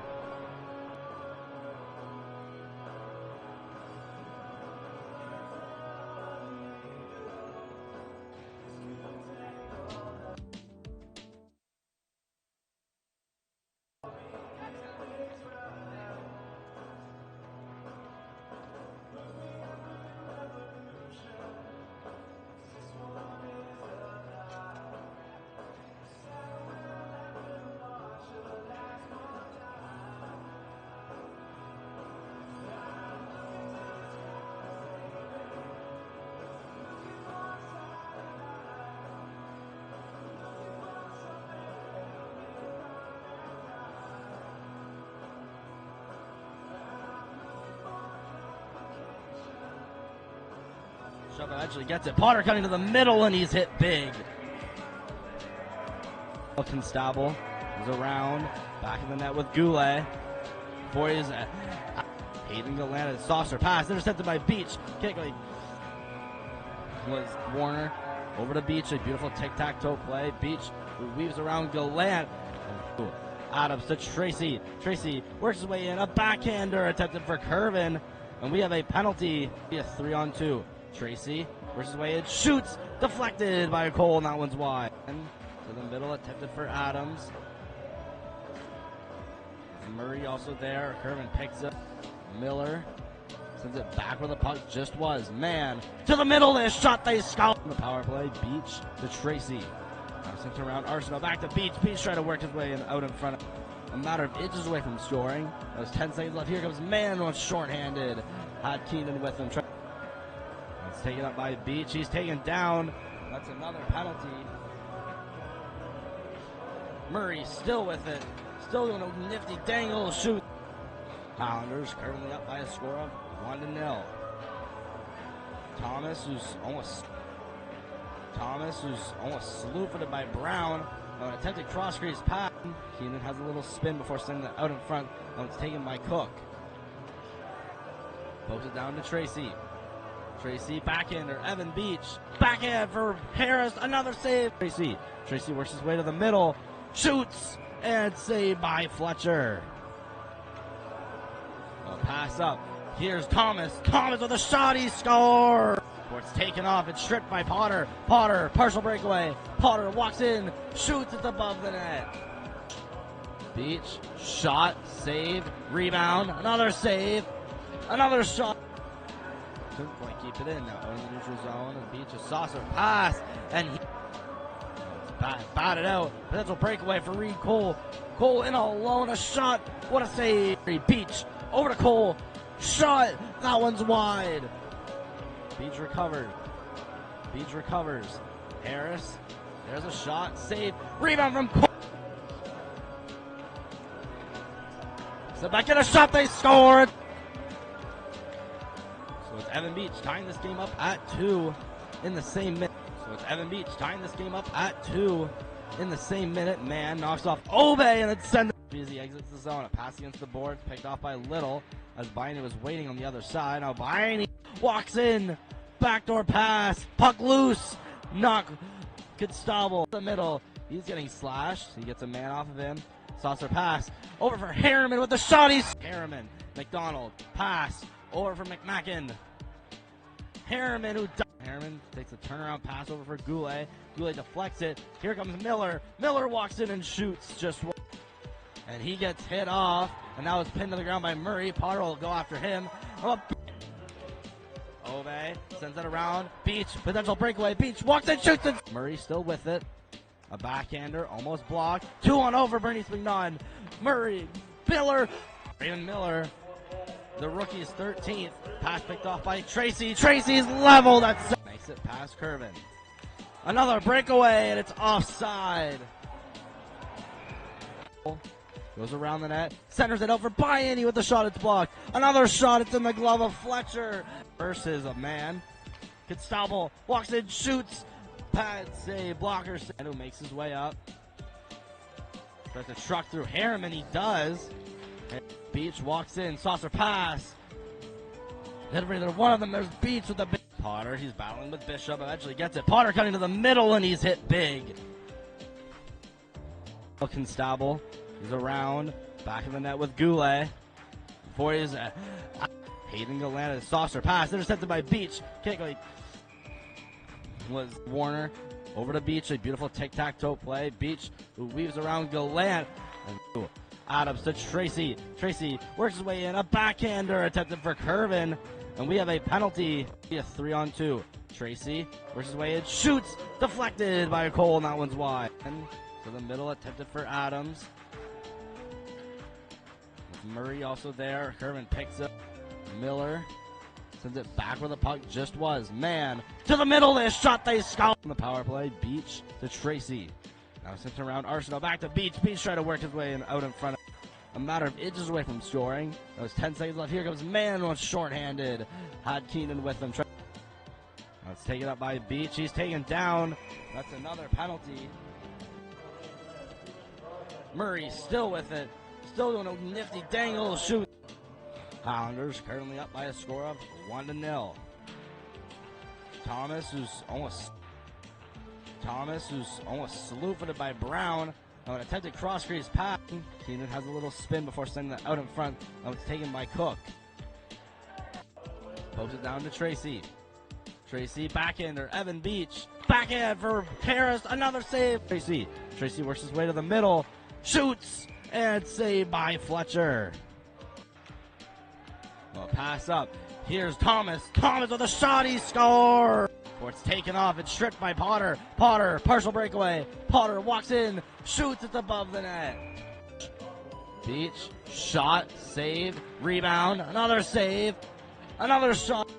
Bishop eventually gets it. Potter cutting to the middle, and he's hit big. Constable is around, back in the net with Goulet. Before he's Hayden Gallant, saucer pass, intercepted by Beach. Kick was Warner over to Beach, a beautiful tic-tac-toe play. Beach weaves around Gallant. Adams to Tracy. Tracy works his way in, a backhander attempted for Curvin, and we have a penalty. A 3-on-2. Tracy works his way in, shoots, deflected by Cole, and that one's wide. To the middle, attempted for Adams. Murray also there. Curvin picks up. Miller sends it back where the puck just was. Man, to the middle, this shot, they scout. The power play, Beach to Tracy. Now sent around Arsenal, back to Beach. Beach trying to work his way in, out in front. A matter of inches away from scoring. There's 10 seconds left. Here comes Man, one shorthanded. Had Keenan with him. It's taken up by Beach. He's taken down. That's another penalty. Murray still with it. Still doing a nifty dangle shoot. Highlanders currently up by a score of 1-0. Thomas, who's almost slew-footed by Brown. An attempted cross-crease pass. Keenan has a little spin before sending it out in front. It's taken by Cook. Pokes it down to Tracy. Tracy, backhander, Evan Beach. Backhand for Harris, another save. Tracy works his way to the middle. Shoots, and saved by Fletcher. Pass up. Here's Thomas. Thomas with a shot, he scores! It's taken off, it's stripped by Potter. Potter, partial breakaway. Potter walks in, shoots, it's above the net. Beach, shot, save, rebound, another save, another shot. Couldn't quite keep it in now. In the neutral zone, and Beach a saucer pass, and he batted out. Potential breakaway for Reed Cole. Cole in alone, a shot. What a save. Beach over to Cole. Shot. That one's wide. Beach recovered. Beach recovers. Harris. There's a shot. Save. Rebound from Cole. So back in a shot. They scored. So it's Evan Beach tying this game up at 2 in the same minute. So it's Evan Beach tying this game up at 2 in the same minute. Man knocks off Obe and then sends it as he exits the zone. A pass against the boards, picked off by Little as Biney was waiting on the other side. Now Biney walks in, backdoor pass, puck loose, knock Constable the middle. He's getting slashed. He gets a man off of him. Saucer pass over for Harriman with the shot. He's Harriman. McDonald pass over for McMacken. Harriman takes a turnaround pass over for Goulet. Goulet deflects it. Here comes Miller. Miller walks in and shoots just one. And he gets hit off. And now it's pinned to the ground by Murray. Potter will go after him. Ove sends it around. Beach, potential breakaway. Beach walks in, shoots it. Murray still with it. A backhander, almost blocked. 2-on over Bernice McNaughton. Murray, Miller. Raymond Miller. The rookie's 13th. Pass picked off by Tracy. Tracy's leveled. Makes it past Curvin. Another breakaway, and it's offside. Goes around the net. Centers it out for Bianni with the shot. It's blocked. Another shot. It's in the glove of Fletcher. Versus a man. Constable walks in, shoots. Pad save. Blocker save. Who makes his way up. Tries to truck through Harriman. He does. And Beach walks in, saucer pass. Either one of them, there's Beach with the big Potter. He's battling with Bishop, eventually gets it. Potter cutting to the middle, and he's hit big. Constable is around, back in the net with Goulet. Before he's Hayden Gallant, saucer pass, intercepted by Beach. Kick was Warner over to Beach, a beautiful tic-tac-toe play. Beach who weaves around Gallant. And Adams to Tracy. Tracy works his way in, a backhander attempted for Curvin, and we have a penalty. A 3-on-2. Tracy works his way in, shoots, deflected by Cole, and that one's wide. And to the middle, attempted for Adams. With Murray also there. Curvin picks up. Miller sends it back where the puck just was. Man, to the middle, this shot, they scout. On the power play, Beach to Tracy. Now sent around Arsenal, back to Beach. Beach trying to work his way in, out in front. A matter of inches away from scoring. There's 10 seconds left. Here comes Man, one shorthanded. Had Keenan with him. Let's take it up by Beach. He's taken down. That's another penalty. Murray still with it. Still doing a nifty dangle shoot. Highlanders currently up by a score of 1-0. Thomas, who's almost slew-footed by Brown. An attempted cross-crease pass. Keenan has a little spin before sending that out in front. It's taken by Cook. Pokes it down to Tracy. Tracy backhander. Evan Beach. Backhand for Harris. Another save. Tracy works his way to the middle. Shoots. And saved by Fletcher. Well, pass up. Here's Thomas. Thomas with a shot. He scores. Before it's taken off. It's stripped by Potter. Potter, partial breakaway. Potter walks in. Shoots. It's above the net. Beach. Shot. Save. Rebound. Another save. Another shot.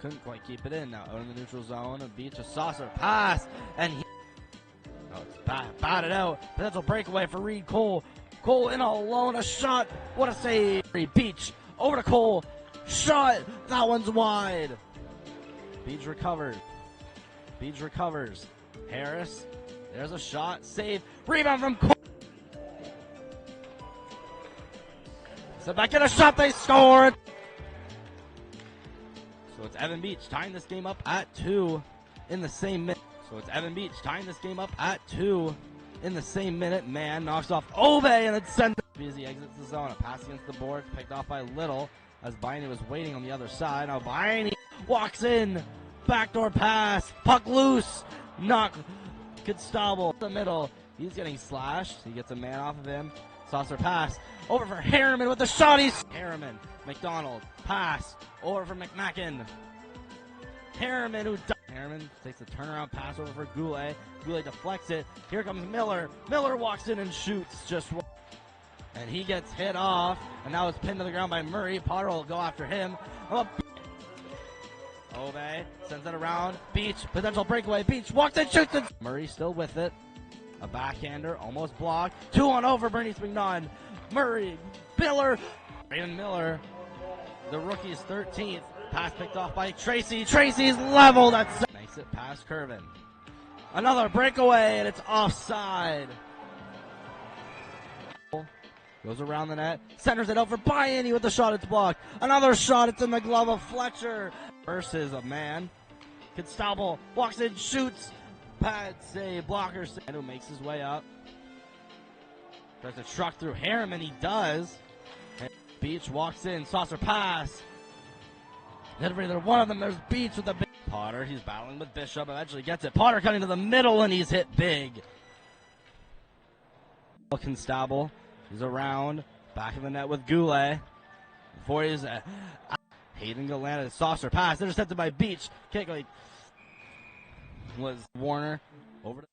Couldn't quite keep it in. Now out in the neutral zone. A Beach. A saucer pass. And it's batted out. Potential breakaway for Reed Cole. Cole in alone. A shot. What a save. Beach. Over to Cole. Shot. That one's wide. Beach recovered. Beach recovers. Harris. There's a shot. Save. Rebound from Cole. So back in a shot. They scored. So it's Evan Beach tying this game up at 2 in the same minute. Man knocks off Obe and then sends it as he exits the zone. A pass against the board, picked off by Little as Biney was waiting on the other side. Now Biney walks in. Backdoor pass. Puck loose. Knock. Constable. The middle. He's getting slashed. He gets a man off of him. Saucer pass. Over for Harriman with the shot. Harriman. McDonald. Pass. Over for McMacken. Harriman takes a turnaround pass over for Goulet. Goulet deflects it. Here comes Miller. Miller walks in and shoots just one. And he gets hit off. And now it's pinned to the ground by Murray. Potter will go after him. Obe sends it around. Beach. Potential breakaway. Beach walks and shoots it. Murray still with it. A backhander. Almost blocked. 2-on-0 for Bernice McNunn. Murray. Miller. Raymond Miller. The rookie's 13th. Pass picked off by Tracy. Tracy's level. That's nice. It past Curvin. Another breakaway, and it's offside. Goes around the net. Centers it out for Bianni with the shot. It's blocked. Another shot. It's in the glove of Fletcher. Versus a man. Constable walks in, shoots. Pad save. Blocker save. Who makes his way up. Tries to truck through Harriman. He does. Beach walks in. Saucer pass. Neither one of them. There's Beach with the big. Potter, he's battling with Bishop. Eventually gets it. Potter cutting to the middle, and he's hit big. Constable, he's around. Back of the net with Goulet. Before he's Hayden Gallant. Saucer pass. Intercepted by Beach. Kick was Warner. Over to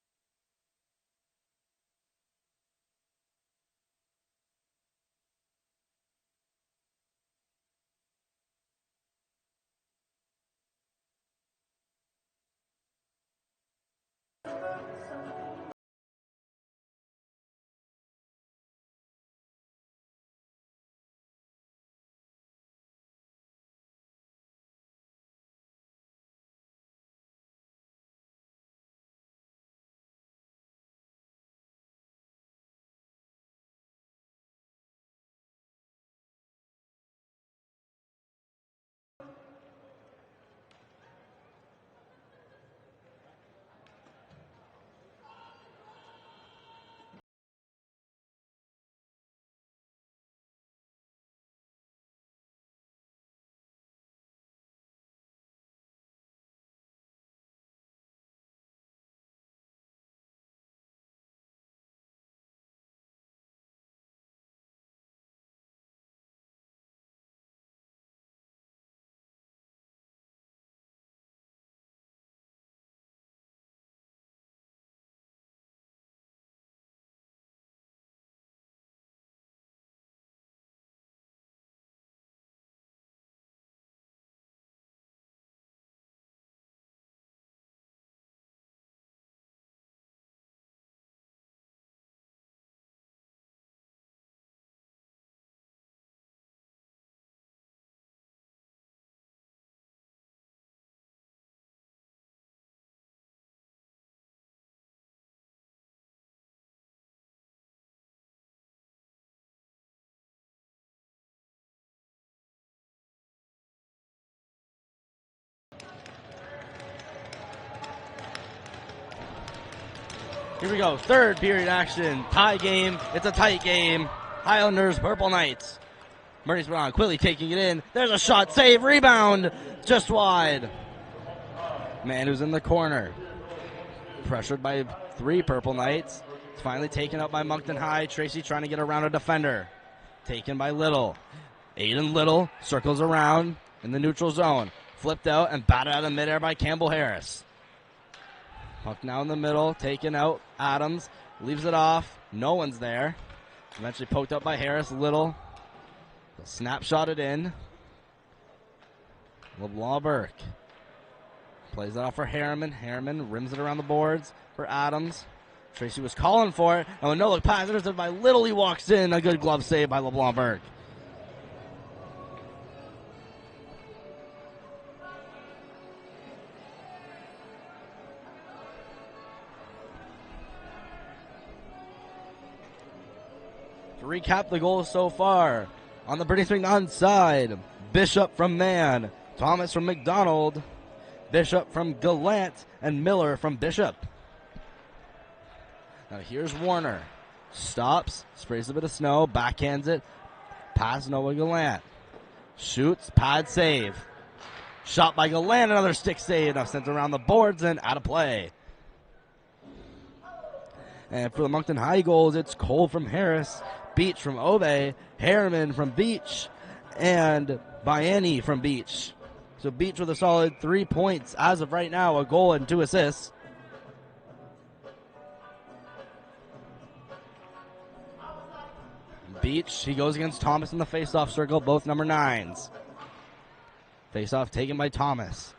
Here we go. Third period action. Tie game. It's a tight game. Highlanders, Purple Knights. Bernie Spann quickly taking it in. There's a shot. Save. Rebound. Just wide. Man who's in the corner. Pressured by 3 Purple Knights. It's finally taken up by Moncton High. Tracy trying to get around a defender. Taken by Little. Aiden Little circles around in the neutral zone. Flipped out and batted out of midair by Campbell Harris. Puck now in the middle. Taken out. Adams leaves it off. No one's there. Eventually poked up by Harris. Little. Snapshot it in. LeBlanc Burke. Plays it off for Harriman. Harriman rims it around the boards for Adams. Tracy was calling for it. And a no-look pass intercepted by Little. He walks in. A good glove save by LeBlanc Burke. To recap the goals so far, on the Bernice McNaughton side, Bishop from Mann, Thomas from McDonald, Bishop from Gallant, and Miller from Bishop. Now here's Warner. Stops, sprays a bit of snow, backhands it, pass Noah Gallant. Shoots, pad save. Shot by Gallant, another stick save. Now sent around the boards and out of play. And for the Moncton High goals, it's Cole from Harris, Beach from Obe, Harriman from Beach, and Biani from Beach. So Beach with a solid 3 points as of right now, a goal and 2 assists. Beach, he goes against Thomas in the face-off circle, both number 9s. Face-off taken by Thomas.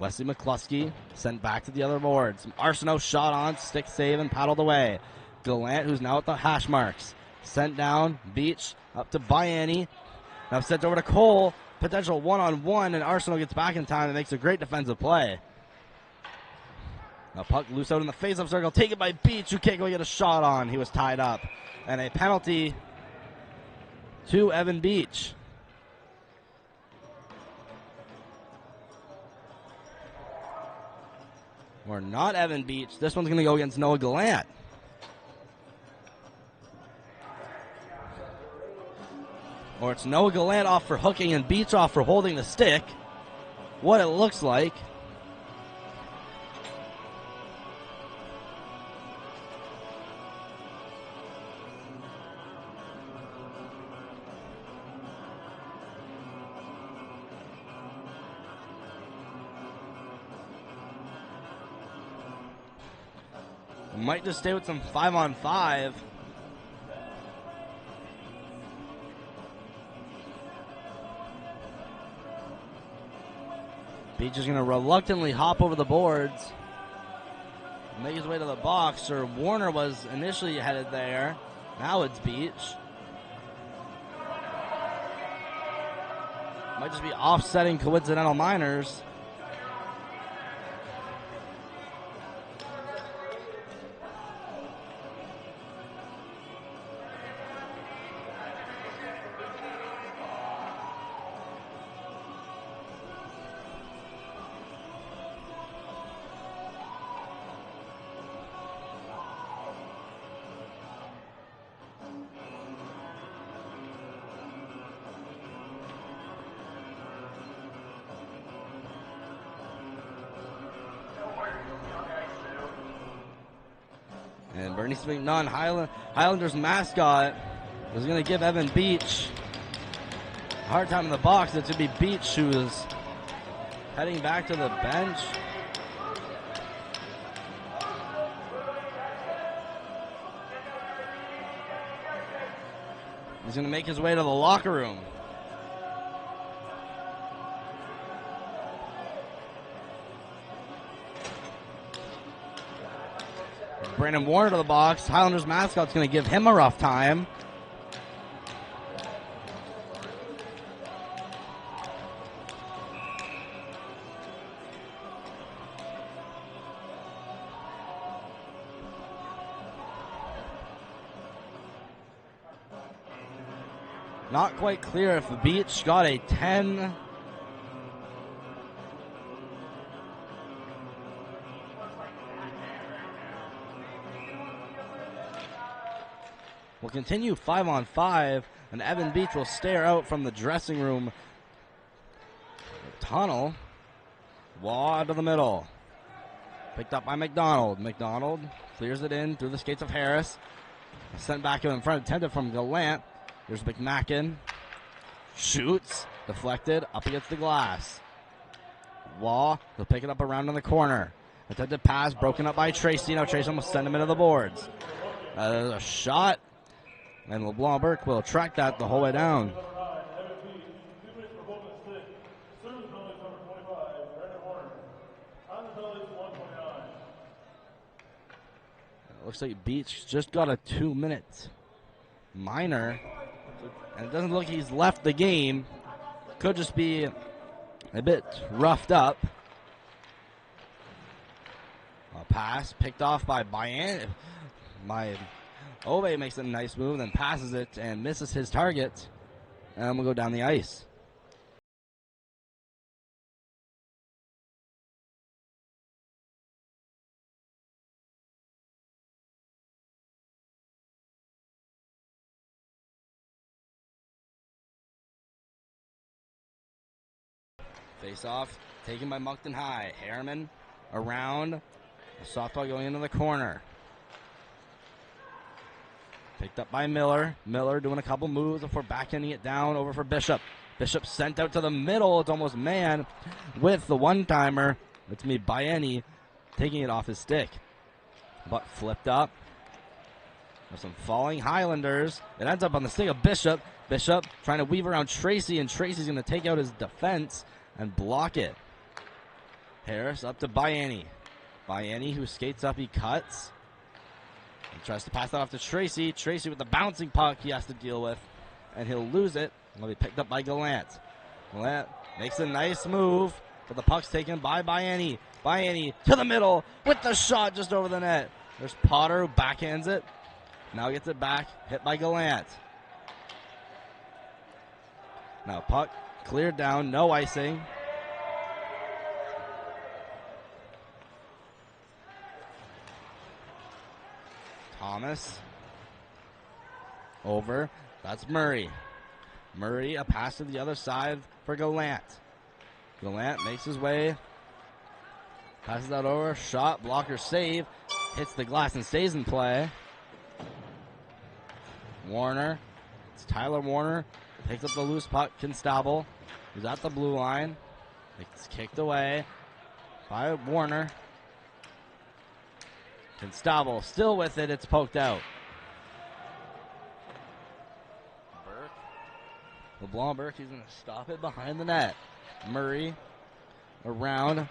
Wesley McCluskey sent back to the other boards. Arsenault shot on, stick save, and paddled away. Gallant, who's now at the hash marks. Sent down, Beach, up to Biani. Now sent over to Cole. Potential one-on-one, and Arsenault gets back in time and makes a great defensive play. Now puck loose out in the face-off circle, taken by Beach, who can't go get a shot on. He was tied up. And a penalty to Evan Beach. Or not Evan Beach. This one's going to go against Noah Gallant. Or it's Noah Gallant off for hooking and Beach off for holding the stick. What it looks like. Might just stay with some 5-on-5. Beach is going to reluctantly hop over the boards, make his way to the box. Or Warner was initially headed there. Now it's Beach. Might just be offsetting coincidental minors. And Bernice McNaughton, Highlanders mascot, is going to give Evan Beach a hard time in the box. It's going to be Beach who is heading back to the bench. He's going to make his way to the locker room. Brandon Warner to the box. Highlanders mascot's going to give him a rough time. Not quite clear if the Beach got a 10. will continue 5-on-5, and Evan Beach will stare out from the dressing room tunnel. Wall to the middle. Picked up by McDonald. McDonald clears it in through the skates of Harris. Sent back in front, attempted from Gallant. There's McMacken. Shoots. Deflected. Up against the glass. Wall. He'll pick it up around in the corner. Attempted pass. Broken up by Tracy. Now Tracy almost send him into the boards. There's a shot. And LeBlanc Burke will track that the whole way down. Looks like Beach just got a 2-minute minor. And it doesn't look like he's left the game. Could just be a bit roughed up. A pass picked off by Ove makes a nice move, then passes it and misses his target. And we'll go down the ice. Face off, taken by Moncton High. Harriman around. A softball going into the corner. Picked up by Miller. Miller doing a couple moves before backhanding it down over for Bishop. Bishop sent out to the middle. It's almost man with the one-timer. It's me, Bieni, taking it off his stick. But flipped up. There's some falling Highlanders. It ends up on the stick of Bishop. Bishop trying to weave around Tracy, and Tracy's going to take out his defense and block it. Harris up to Bieni. Bieni, who skates up, he cuts. He tries to pass that off to Tracy. Tracy with the bouncing puck he has to deal with, and he'll lose it. It'll be picked up by Gallant. Gallant makes a nice move, but the puck's taken by Bieni. Bieni to the middle with the shot just over the net. There's Potter who backhands it. Now gets it back, hit by Gallant. Now puck cleared down, no icing. Thomas over. That's Murray. Murray, a pass to the other side for Gallant. Gallant makes his way. Passes that over. Shot, blocker, save. Hits the glass and stays in play. Warner. It's Tyler Warner. Picks up the loose puck. Constable. He's at the blue line. It's kicked away by Warner. Constable still with it. It's poked out. Burke. LeBlanc Burke, he's going to stop it behind the net. Murray around.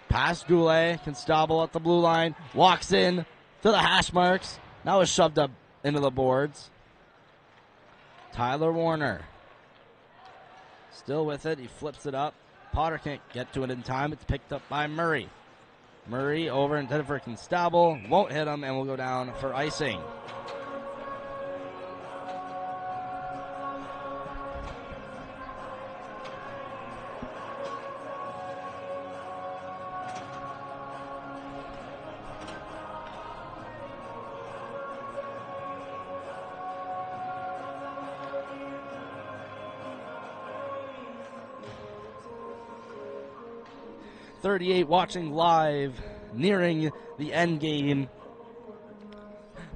Past Goulet. Constable at the blue line. Walks in to the hash marks. Now is shoved up into the boards. Tyler Warner. Still with it. He flips it up. Potter can't get to it in time. It's picked up by Murray. Murray over intended for Constable. Won't hit him, and will go down for icing. .38 watching live, nearing the end game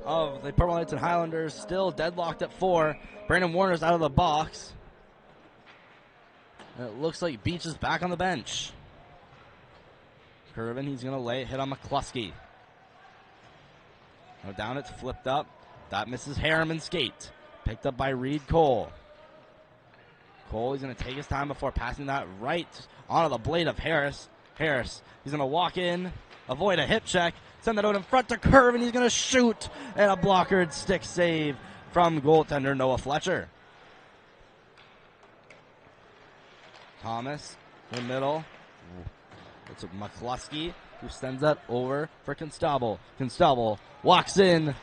of the Purple Knights and Highlanders. Still deadlocked at 4. Brandon Warner's out of the box. And it looks like Beach is back on the bench. Curvin, he's going to lay a hit on McCluskey. Now down, it's flipped up. That misses Harriman's skate. Picked up by Reed Cole. Cole, he's going to take his time before passing that right onto the blade of Harris. Harris, he's going to walk in, avoid a hip check, send that out in front to Curve, and he's going to shoot, and a blockered stick save from goaltender Noah Fletcher. Thomas in the middle. It's McCluskey who sends that over for Constable. Constable walks in,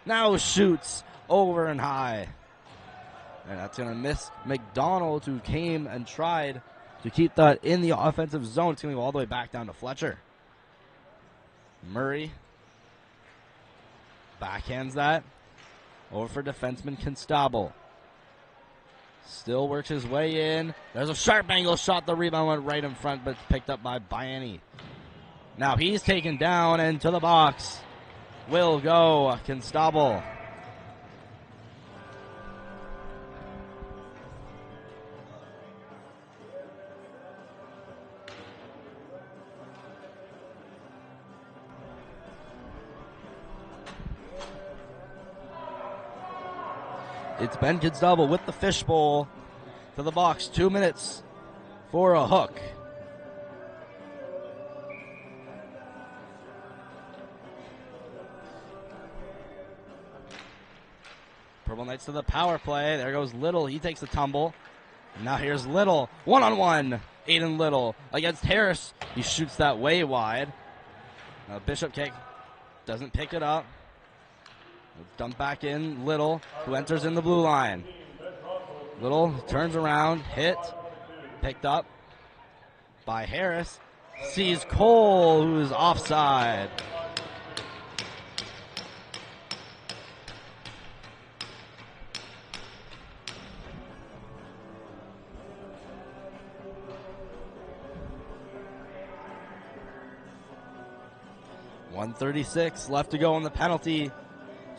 now shoots over and high. And that's going to miss McDonald, who came and tried to keep that in the offensive zone. It's going to go all the way back down to Fletcher. Murray backhands that Over for defenseman Constable. Still works his way in. There's a sharp angle shot. The rebound went right in front, but it's picked up by Biani. Now he's taken down into the box. Will go Constable. It's Ben Constable with the fishbowl to the box. 2 minutes for a hook. Purple Knights to the power play. There goes Little. He takes the tumble. Now here's Little. One-on-one. Aiden Little against Harris. He shoots that way wide. Now Bishop kick. Doesn't pick it up. Dump back in, Little, who enters in the blue line. Little turns around, hit, picked up by Harris. Sees Cole, who is offside. .136 left to go on the penalty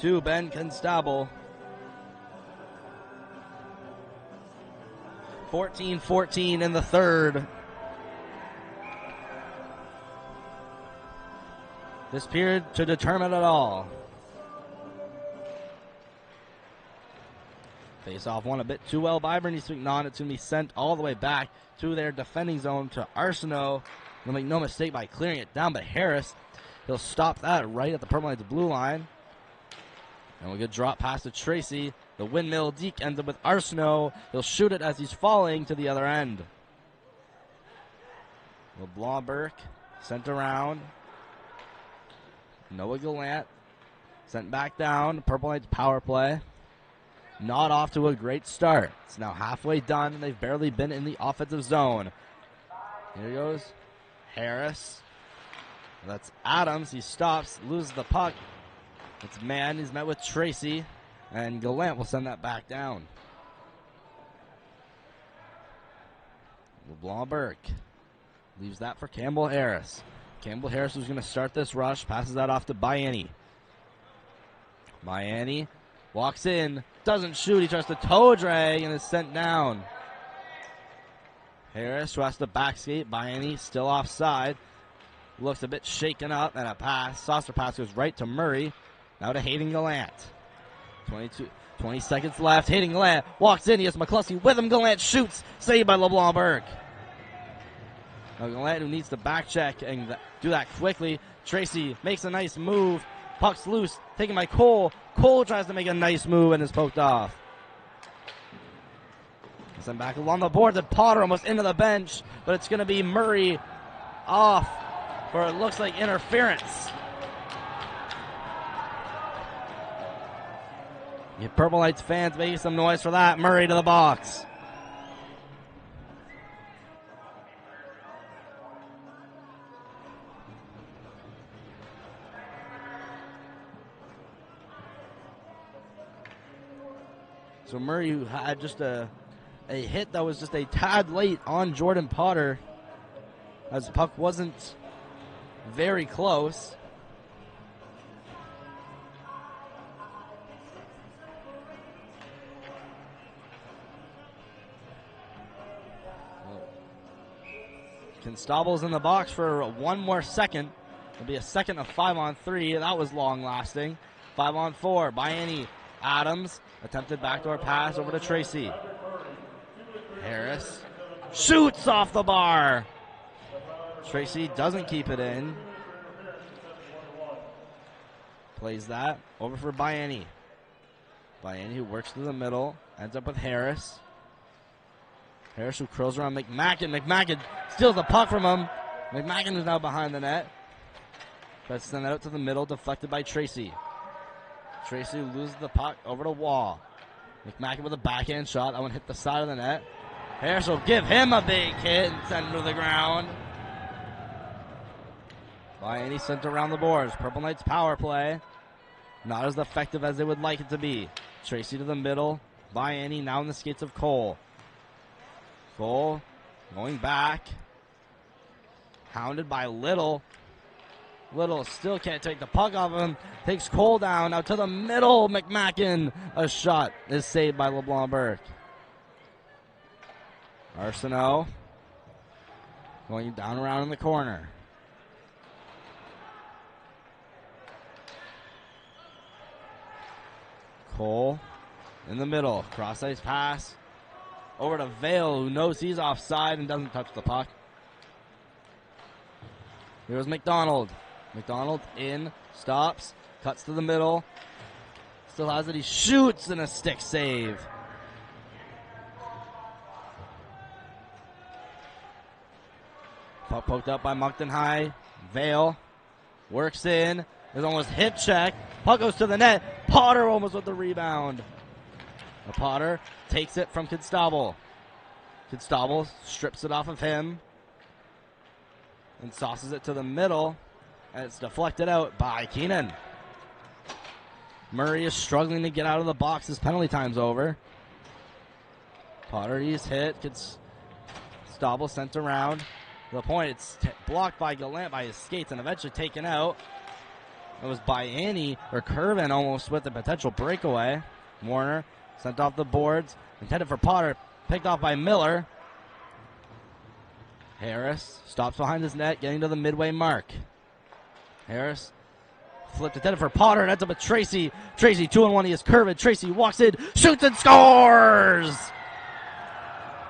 to Ben Constable. 14-14 in the third. This period to determine it all. Face off one a bit too well by Bernice McNaught. It's going to be sent all the way back to their defending zone to Arsenault. They'll make no mistake by clearing it down, but Harris, he'll stop that right at the Purple Knights blue line. And we'll get drop pass to Tracy. The windmill deke ends up with Arsenault. He'll shoot it as he's falling to the other end. LeBlanc Burke sent around. Noah Gallant sent back down. Purple Knights power play. Not off to a great start. It's now halfway done, and they've barely been in the offensive zone. Here goes Harris. That's Adams. He stops, loses the puck. It's Mann. He's met with Tracy, and Gallant will send that back down. LeBlanc Burke leaves that for Campbell Harris. Campbell Harris was going to start this rush, passes that off to Biani. Biani walks in, doesn't shoot. He tries to toe drag and is sent down. Harris tries to backskate. Biani still offside. Looks a bit shaken up, and a pass. Saucer pass goes right to Murray. Now to Hayden Gallant. 20 seconds left. Hayden Gallant walks in. He has McCluskey with him. Gallant shoots. Saved by LeBlanc Burke. Now Gallant, who needs to back check and do that quickly. Tracy makes a nice move. Puck's loose. Taken by Cole. Cole tries to make a nice move and is poked off. Sent back along the board. And Potter almost into the bench. But it's going to be Murray off for it looks like interference. You Purple Knights fans making some noise for that. Murray to the box. So Murray, who had just a hit that was just a tad late on Jordan Potter, as the puck wasn't very close. Constable's in the box for one more second. It'll be a second of 5-on-3. That was long-lasting. 5-on-4. Biani. Adams. Attempted backdoor pass over to Tracy. Harris. Shoots off the bar. Tracy doesn't keep it in. Plays that. Over for Biani. Biani, who works through the middle. Ends up with Harris. Harris, who curls around McMacken. McMacken steals the puck from him. McMacken is now behind the net. Tries to send that out to the middle, deflected by Tracy. Tracy loses the puck over to Wall. McMacken with a backhand shot. That one hit the side of the net. Harris will give him a big hit and send him to the ground. Biani sent around the boards. Purple Knights power play. Not as effective as they would like it to be. Tracy to the middle by Annie, now in the skates of Cole. Cole going back. Hounded by Little. Little still can't take the puck off him. Takes Cole down. Out to the middle. McMacken. A shot is saved by LeBlanc Burke. Arsenault going down around in the corner. Cole in the middle. Cross ice pass. Over to Vale, who knows he's offside and doesn't touch the puck. Here's McDonald. McDonald in, stops, cuts to the middle. Still has it. He shoots and a stick save. Puck poked up by Moncton High. Vale works in. There's almost hip check. Puck goes to the net. Potter almost with the rebound. The Potter takes it from Constable. Constable strips it off of him and sauces it to the middle, and it's deflected out by Keenan. Murray is struggling to get out of the box. His penalty time's over. Potter, he's hit. Constable sent around. To the point, it's blocked by Gallant by his skates and eventually taken out. It was by Annie, or Curvin almost with a potential breakaway. Warner sent off the boards, intended for Potter, picked off by Miller. Harris stops behind his net, getting to the midway mark. Harris flipped intended for Potter, and ends up with Tracy. Tracy 2-on-1, he is Curvin. Tracy walks in, shoots and scores!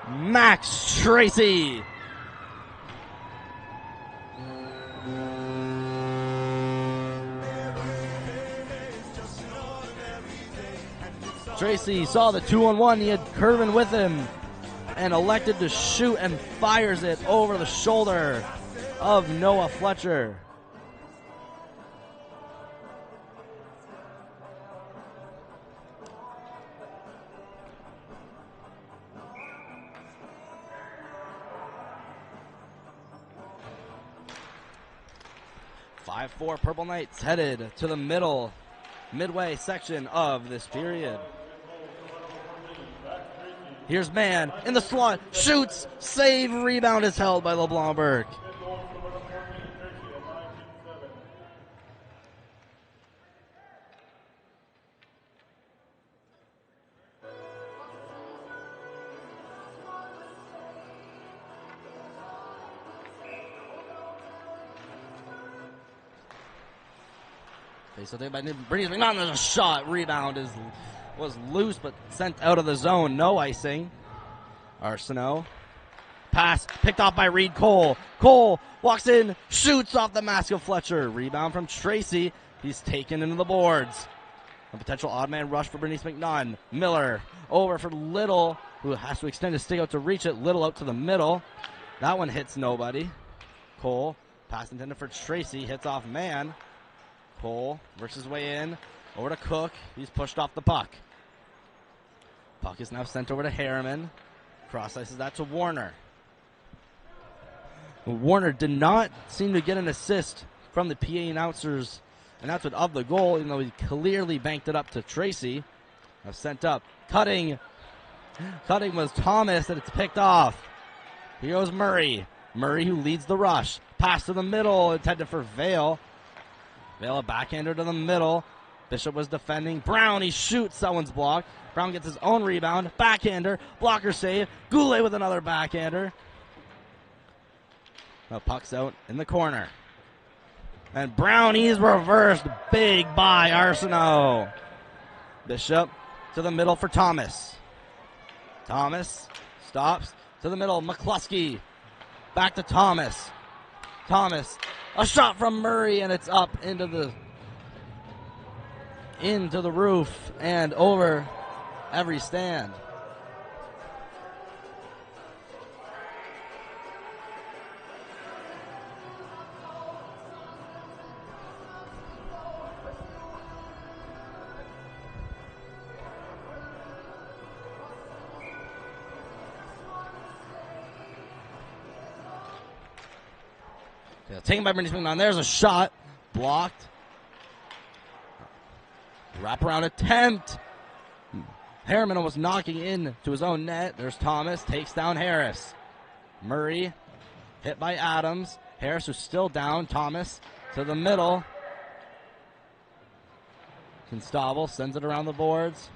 Max Tracy. Tracy saw the 2-on-1. He had Curvin with him and elected to shoot and fires it over the shoulder of Noah Fletcher. Five-4 Purple Knights headed to the midway section of this period. Here's Mann in the slot, shoots, save, rebound is held by LeBlanc Burke. So by Brittany McNaughton, there's a shot. Rebound was loose but sent out of the zone. No icing. Arsenault. Pass picked off by Reed Cole. Cole walks in, shoots off the mask of Fletcher. Rebound from Tracy. He's taken into the boards. A potential odd man rush for Bernice McNaughton. Miller over for Little, who has to extend his stick out to reach it. Little out to the middle. That one hits nobody. Cole, pass intended for Tracy, hits off Mann. Cole works his way in, over to Cook. He's pushed off the puck. Puck is now sent over to Harriman. Cross ices that to Warner. Warner did not seem to get an assist from the PA announcement of the goal, even though he clearly banked it up to Tracy. Now sent up. Cutting was Thomas, and it's picked off. Here goes Murray. Murray, who leads the rush. Pass to the middle, intended for Vale. Vale, a backhander to the middle. Bishop was defending. Brown, he shoots. Someone's blocked. Brown gets his own rebound. Backhander. Blocker save. Goulet with another backhander. The puck's out in the corner. And Brown, he's reversed. Big by Arsenault. Bishop to the middle for Thomas. Thomas stops to the middle. McCluskey. Back to Thomas. Thomas. A shot from Murray, and it's up into the roof and over every stand. Taken by Bernice McNaughton. There's a shot. Blocked. Wraparound attempt. Harriman almost knocking in to his own net. There's Thomas, takes down Harris. Murray hit by Adams. Harris is still down. Thomas to the middle. Constable sends it around the boards.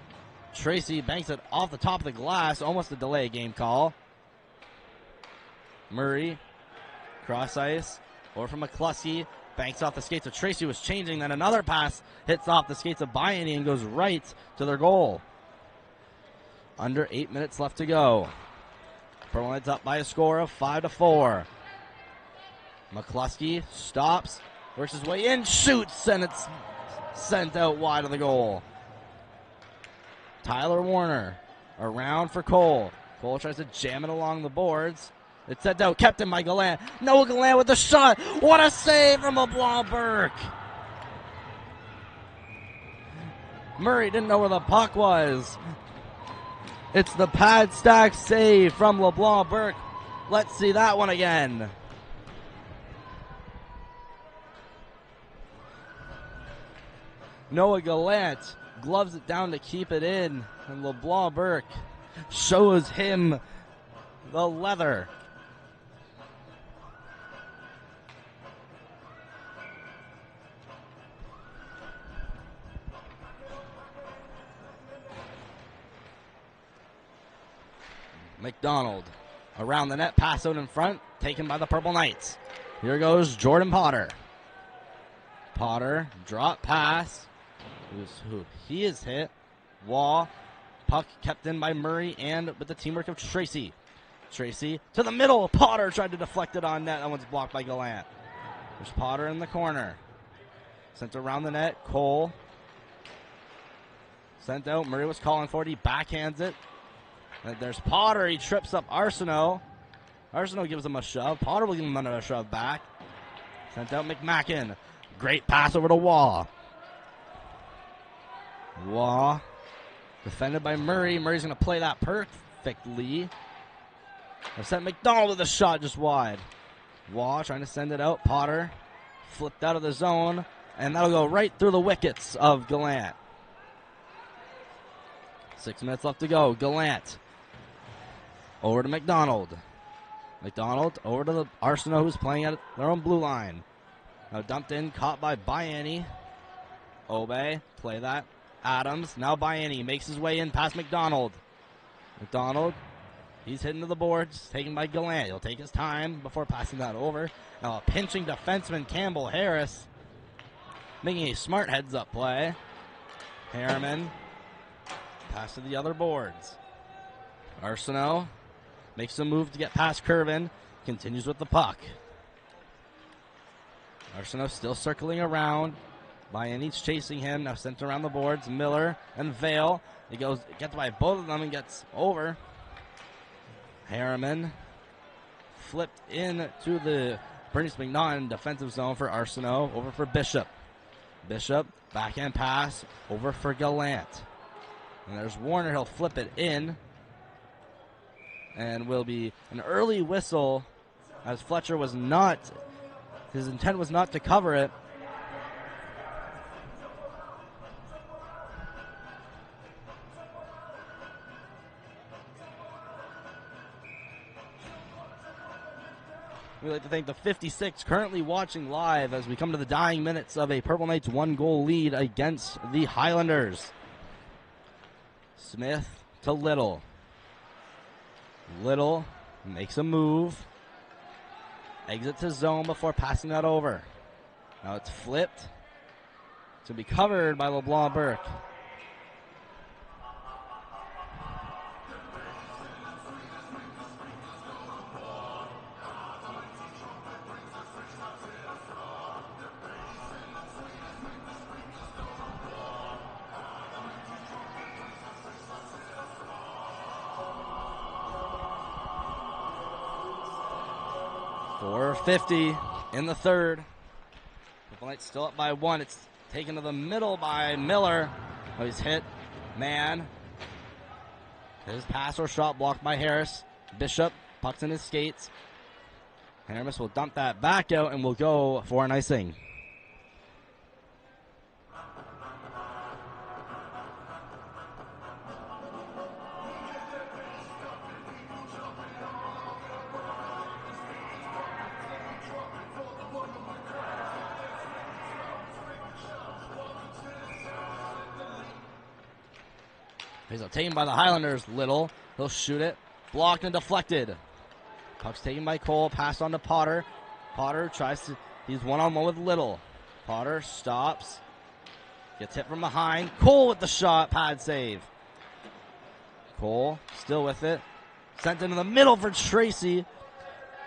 Tracy banks it off the top of the glass. Almost a delay game call. Murray, cross ice. Over from McCluskey. Banks off the skates of Tracy, was changing. Then another pass hits off the skates of Bryony and goes right to their goal. Under 8 minutes left to go. Purple Knights up by a score of 5-4. McCluskey stops, works his way in, shoots, and it's sent out wide of the goal. Tyler Warner around for Cole. Cole tries to jam it along the boards. It's sent out, kept in by Gallant. Noah Gallant with the shot. What a save from LeBlanc Burke. Murray didn't know where the puck was. It's the pad stack save from LeBlanc Burke. Let's see that one again. Noah Gallant gloves it down to keep it in, and LeBlanc Burke shows him the leather. McDonald around the net, pass out in front, taken by the Purple Knights. Here goes Jordan Potter. Potter, drop pass. He is hit. Wall, puck kept in by Murray and with the teamwork of Tracy. Tracy to the middle. Potter tried to deflect it on net. That one's blocked by Gallant. There's Potter in the corner. Sent around the net. Cole. Sent out. Murray was calling for it. He backhands it. And there's Potter. He trips up Arsenault. Arsenault gives him a shove. Potter will give him another shove back. Sent out McMacken. Great pass over to Waugh. Waugh. Defended by Murray. Murray's going to play that perfectly. I've sent McDonald with a shot just wide. Waugh trying to send it out. Potter flipped out of the zone. And that'll go right through the wickets of Gallant. 6 minutes left to go. Gallant. Over to McDonald. McDonald over to the Arsenault, who's playing at their own blue line. Now dumped in, caught by Bryony. Obey, play that. Adams, now Bryony makes his way in past McDonald. McDonald, he's hitting to the boards, taken by Gallant. He'll take his time before passing that over. Now a pinching defenseman, Campbell Harris, making a smart heads-up play. Harriman, pass to the other boards. Arsenault makes a move to get past Curvin. Continues with the puck. Arsenault still circling around. Bryony's chasing him. Now sent around the boards. Miller and Vale. He gets by both of them and gets over. Harriman flipped in to the Bernice McNaughton defensive zone for Arsenault. Over for Bishop. Bishop, backhand pass. Over for Gallant. And there's Warner. He'll flip it in. And will be an early whistle as Fletcher was not, his intent was not to cover it. We'd like to thank the 56 currently watching live as we come to the dying minutes of a Purple Knights 1-goal lead against the Highlanders. Smith to Little. Little makes a move. Exits his zone before passing that over. Now it's flipped. To be covered by LeBlanc Burke. .450 in the third. Purple Knights still up by 1. It's taken to the middle by Miller. Oh, he's hit. Man. His pass or shot blocked by Harris. Bishop pucks in his skates. Harris will dump that back out and will go for an icing. He's taken by the Highlanders. Little. He'll shoot it. Blocked and deflected. Puck's taken by Cole. Passed on to Potter. Potter tries to. He's one-on-one with Little. Potter stops. Gets hit from behind. Cole with the shot. Pad save. Cole still with it. Sent into the middle for Tracy.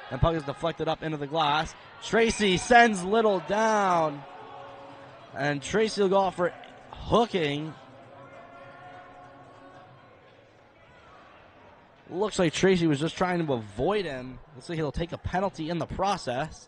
And puck is deflected up into the glass. Tracy sends Little down. And Tracy will go off for hooking. Looks like Tracy was just trying to avoid him. Looks like he'll take a penalty in the process.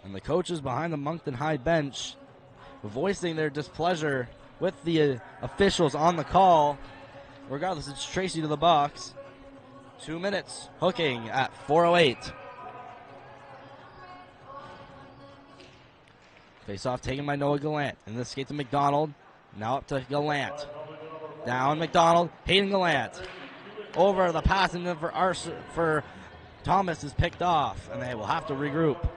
And the coaches behind the Moncton High bench voicing their displeasure with the officials on the call. Regardless, it's Tracy to the box. 2 minutes, hooking at 4:08. Face-off taken by Noah Gallant. And this skate to McDonald. Now up to Gallant. Down McDonald. Hayden Gallant. Over the pass and then for Thomas is picked off. And they will have to regroup.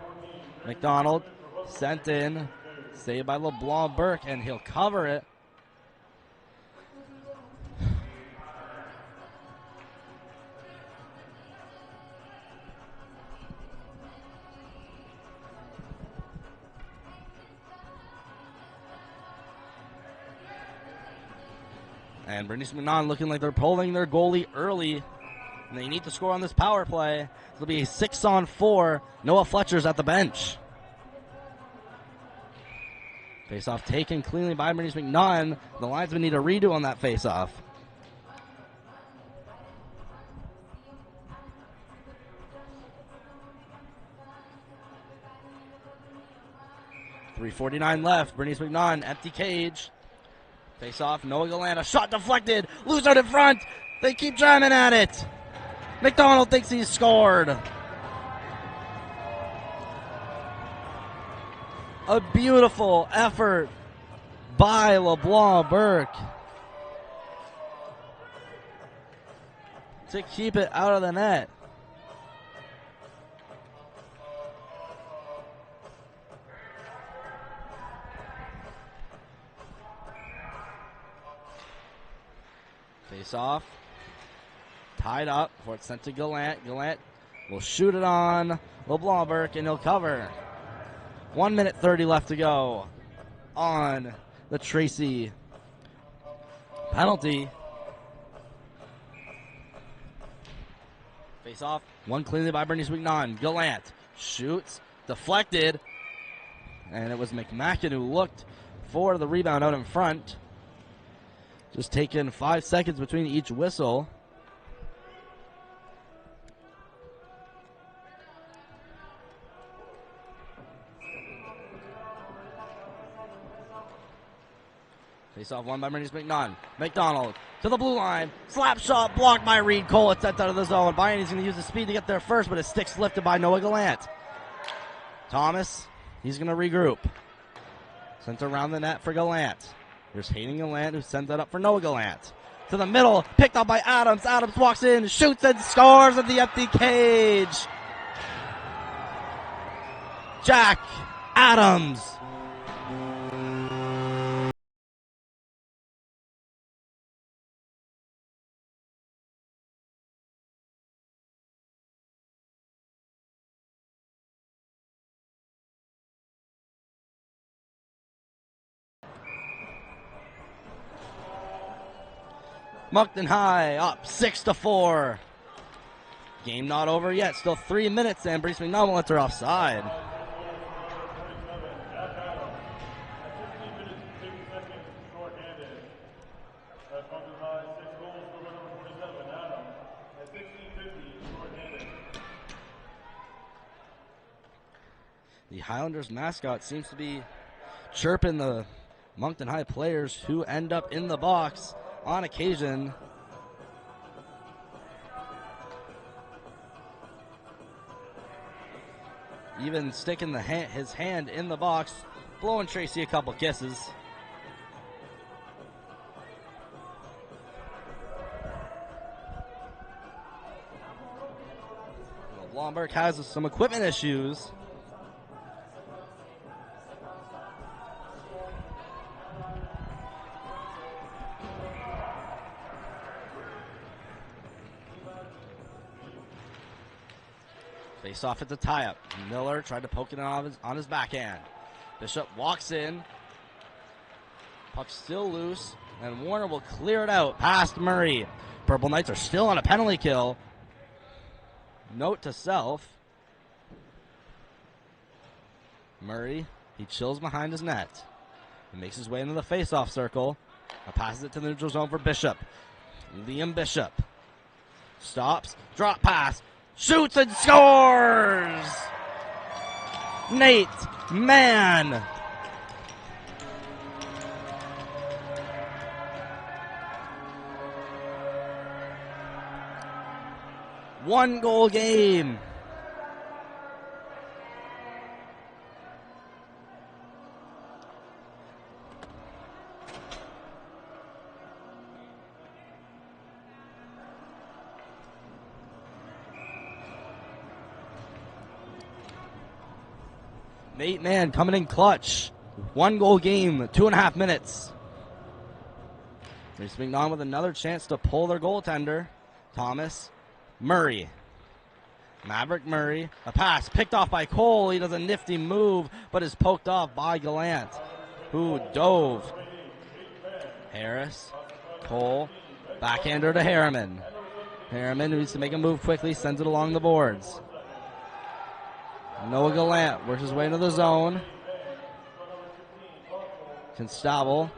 McDonald sent in. Saved by LeBlanc Burke. And he'll cover it. And Bernice McNaughton looking like they're pulling their goalie early. And they need to score on this power play. It'll be a 6-on-4. Noah Fletcher's at the bench. Face-off taken cleanly by Bernice McNaughton. The linesmen need a redo on that face-off. .349 left. Bernice McNaughton, empty cage. Face off, Noah Gallant, a shot deflected, loose out in front, they keep jamming at it. McDonald thinks he's scored. A beautiful effort by LeBlanc Burke to keep it out of the net. Face off. Tied up before it's sent to Gallant. Gallant will shoot it on LeBlanc Burke and he'll cover. 1 minute 30 left to go on the Tracy penalty. Face off. One cleanly by Bernice McNaughton. Gallant shoots. Deflected. And it was McMacken who looked for the rebound out in front. Just taking 5 seconds between each whistle. Face off one by Bernice McNaughton. McDonald to the blue line. Slap shot blocked by Reed Cole. It's sent out of the zone. Bryany's going to use the speed to get there first, but his stick's lifted by Noah Gallant. Thomas, he's going to regroup. Sent around the net for Gallant. There's Hayden Gallant who sends that up for Noah Gallant. To the middle, picked up by Adams. Adams walks in, shoots and scores at the empty cage. Jack Adams. Moncton High up 6-4. Game not over yet. Still 3 minutes, and Bernice McNaughton lets her offside. The Highlanders mascot seems to be chirping the Moncton High players who end up in the box on occasion. Even sticking his hand in the box, blowing Tracy a couple kisses. LeBlanc Burke has some equipment issues. Face off at the tie-up. Miller tried to poke it on his backhand. Bishop walks in. Puck still loose, and Warner will clear it out past Murray. Purple Knights are still on a penalty kill. Note to self. Murray, he chills behind his net. He makes his way into the face-off circle. Passes it to the neutral zone for Bishop. Liam Bishop stops, drop pass, shoots and scores! Nate Mann. One goal game. Nate Mann coming in clutch. One goal game, 2.5 minutes. Reese McNaughton with another chance to pull their goaltender. Thomas Murray. Maverick Murray. A pass picked off by Cole. He does a nifty move, but is poked off by Gallant, who dove. Harris. Cole. Backhander to Harriman. Harriman needs to make a move quickly, sends it along the boards. Noah Gallant works his way into the zone. Constable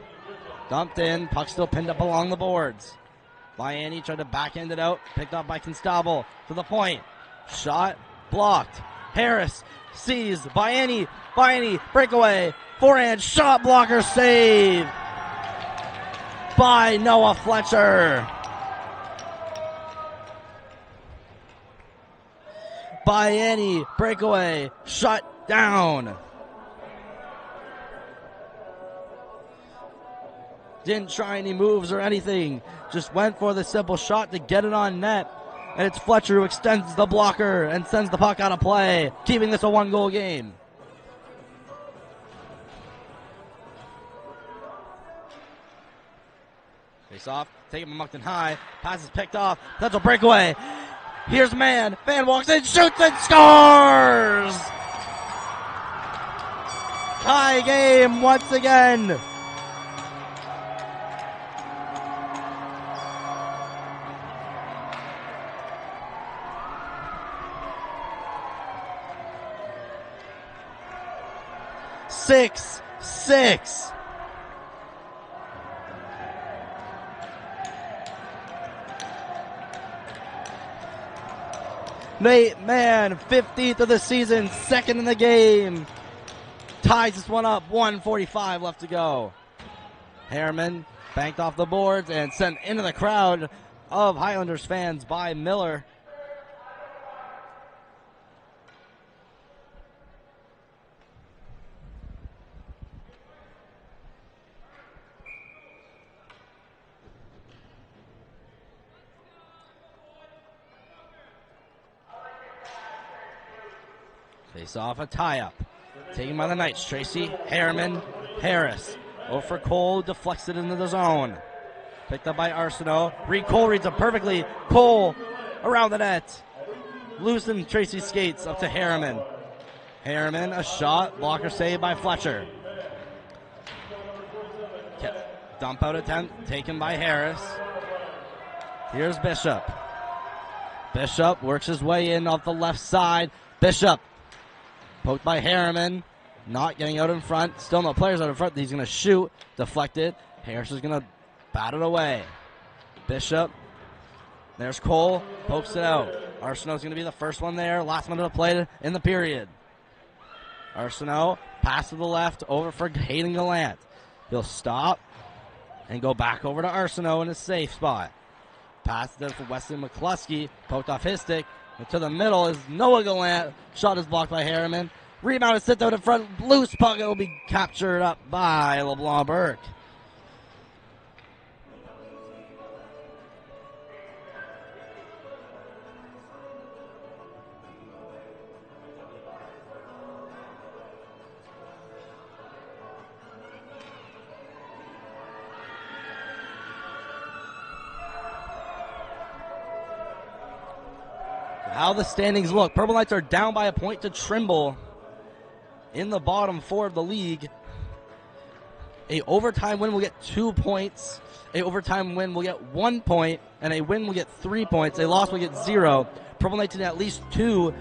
dumped in. Puck still pinned up along the boards. Vianney tried to backhand it out. Picked up by Constable to the point. Shot blocked. Harris sees Vianney. Vianney breakaway. Forehand shot blocker save by Noah Fletcher. Vianney breakaway shut down. Didn't try any moves or anything. Just went for the simple shot to get it on net. And it's Fletcher who extends the blocker and sends the puck out of play, keeping this a one-goal game. Face off, taken by Moncton High. Pass is picked off. That's a breakaway. Here's Mann. Mann walks in, shoots, and scores! Tie game once again. Six. Nate Mann, 15th of the season, second in the game. Ties this one up, 1:45 left to go. Harriman banked off the boards and sent into the crowd of Highlanders fans by Miller. Face off a tie-up. Taken by the Knights. Tracy, Harriman, Harris. Over for Cole, deflects it into the zone. Picked up by Arsenault. Cole reads it perfectly. Cole around the net. Loosened Tracy's skates up to Harriman. Harriman, a shot. Blocker saved by Fletcher. Dump out attempt taken by Harris. Here's Bishop. Bishop works his way in off the left side. Bishop poked by Harriman, not getting out in front. Still no players out in front. He's going to shoot. Deflected. Harris is going to bat it away. Bishop. There's Cole. Pokes it out. Arsenault's going to be the first one there. Last minute of play in the period. Arsenault. Pass to the left. Over for Hayden Gallant. He'll stop and go back over to Arsenault in a safe spot. Pass there for Wesley McCluskey. Poked off his stick. And to the middle is Noah Gallant. Shot is blocked by Harriman. Rebound is sent out in front. Loose puck. It will be captured up by LeBlanc Burke. how the standings look. Purple Knights are down by a point to Trimble in the bottom 4 of the league. A overtime win will get 2 points. A overtime win will get 1 point, and a win will get 3 points. A loss will get 0. Purple Knights need at least 2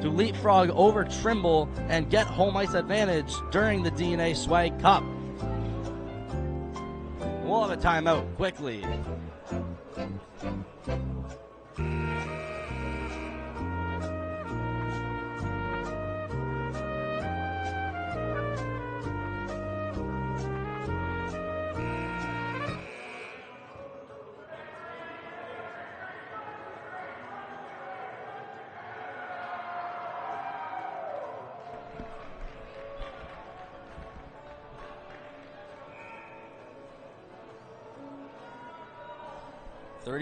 to leapfrog over Trimble and get home ice advantage during the DNA Swag Cup. We'll have a timeout quickly.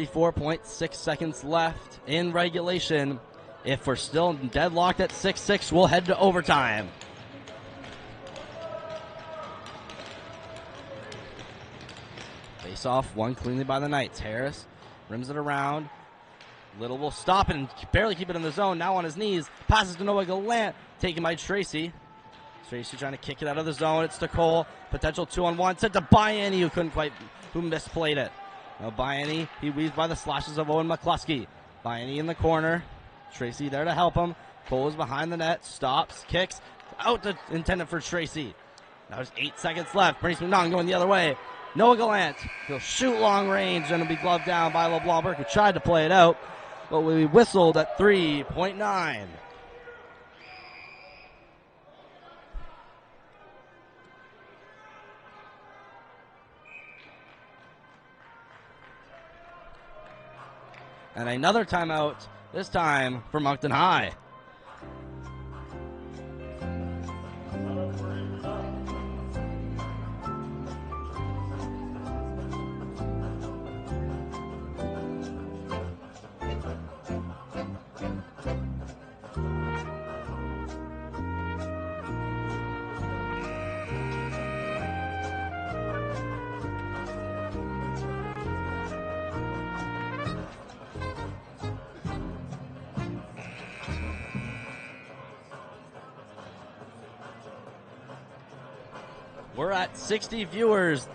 .6 seconds left in regulation. If we're still deadlocked at 6-6, we'll head to overtime. Face off, won cleanly by the Knights. Harris rims it around. Little will stop it and barely keep it in the zone. Now on his knees. Passes to Noah Gallant. Taken by Tracy. Tracy trying to kick it out of the zone. It's to Cole. Potential 2-on-1. Sent to Biani, who misplayed it. Now Biani, he weaves by the slashes of Owen McCluskey. Biani in the corner. Tracy there to help him. Cole is behind the net. Stops, kicks. Out to intended for Tracy. Now there's 8 seconds left. Bernice McNaughton going the other way. Noah Gallant. He'll shoot long range and it'll be gloved down by LeBlanc, who tried to play it out, but we whistled at 3.9. And another timeout, this time for Moncton High. We're at 60 viewers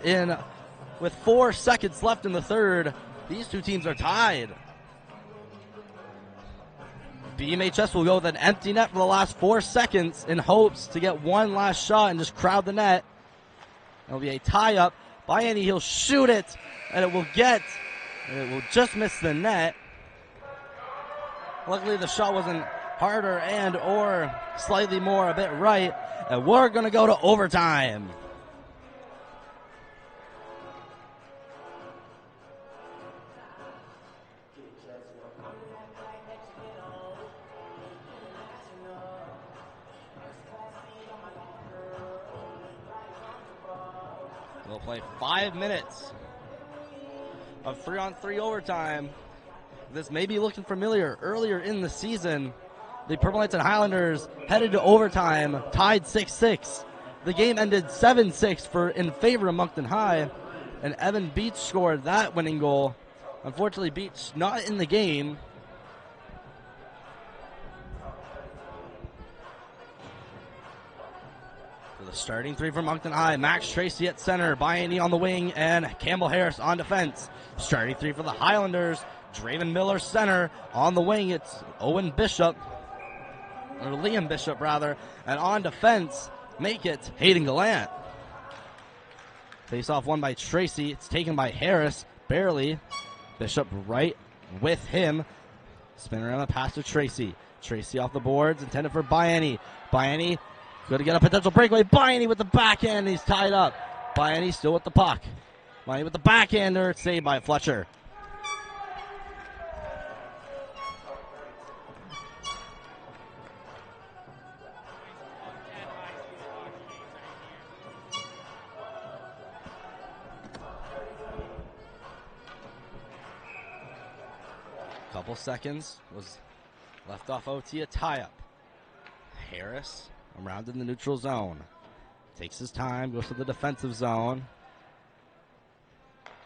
with 4 seconds left in the third. These two teams are tied. BMHS will go with an empty net for the last 4 seconds in hopes to get one last shot and just crowd the net. It'll be a tie-up. Biani, he'll shoot it, and it will just miss the net. Luckily, the shot wasn't harder and or slightly more a bit right, and we're going to go to overtime. We'll play 5 minutes of 3-on-3 overtime. This may be looking familiar. Earlier in the season, the Purple Knights and Highlanders headed to overtime, tied 6-6. The game ended 7-6 in favor of Moncton High, and Evan Beach scored that winning goal. Unfortunately, Beach not in the game. For the starting 3 for Moncton High, Max Tracy at center, Biani on the wing, and Campbell Harris on defense. Starting 3 for the Highlanders, Draven Miller center. On the wing, it's Liam Bishop rather, and on defense, make it Hayden Gallant. Face off won by Tracy. It's taken by Harris, barely. Bishop right with him. Spin around the pass to Tracy. Tracy off the boards, intended for Biani. Biani going to get a potential breakaway. Biani with the backhand, he's tied up. Biani still with the puck. Biani with the backhander, it's saved by Fletcher. Couple seconds was left off OT, a tie-up. Harris around in the neutral zone. Takes his time, goes to the defensive zone.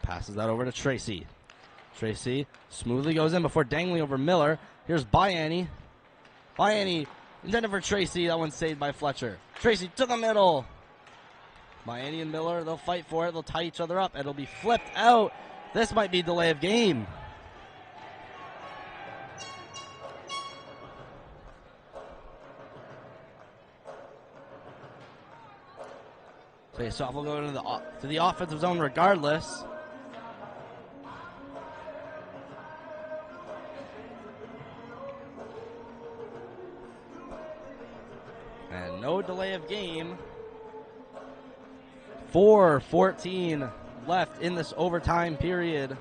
Passes that over to Tracy. Tracy smoothly goes in before dangling over Miller. Here's Bayani. Bayani intended for Tracy. That one's saved by Fletcher. Tracy to the middle. Bayani and Miller, they'll fight for it. They'll tie each other up. It'll be flipped out. This might be delay of game. Face-off will go to the offensive zone regardless. And no delay of game. 4:14 left in this overtime period.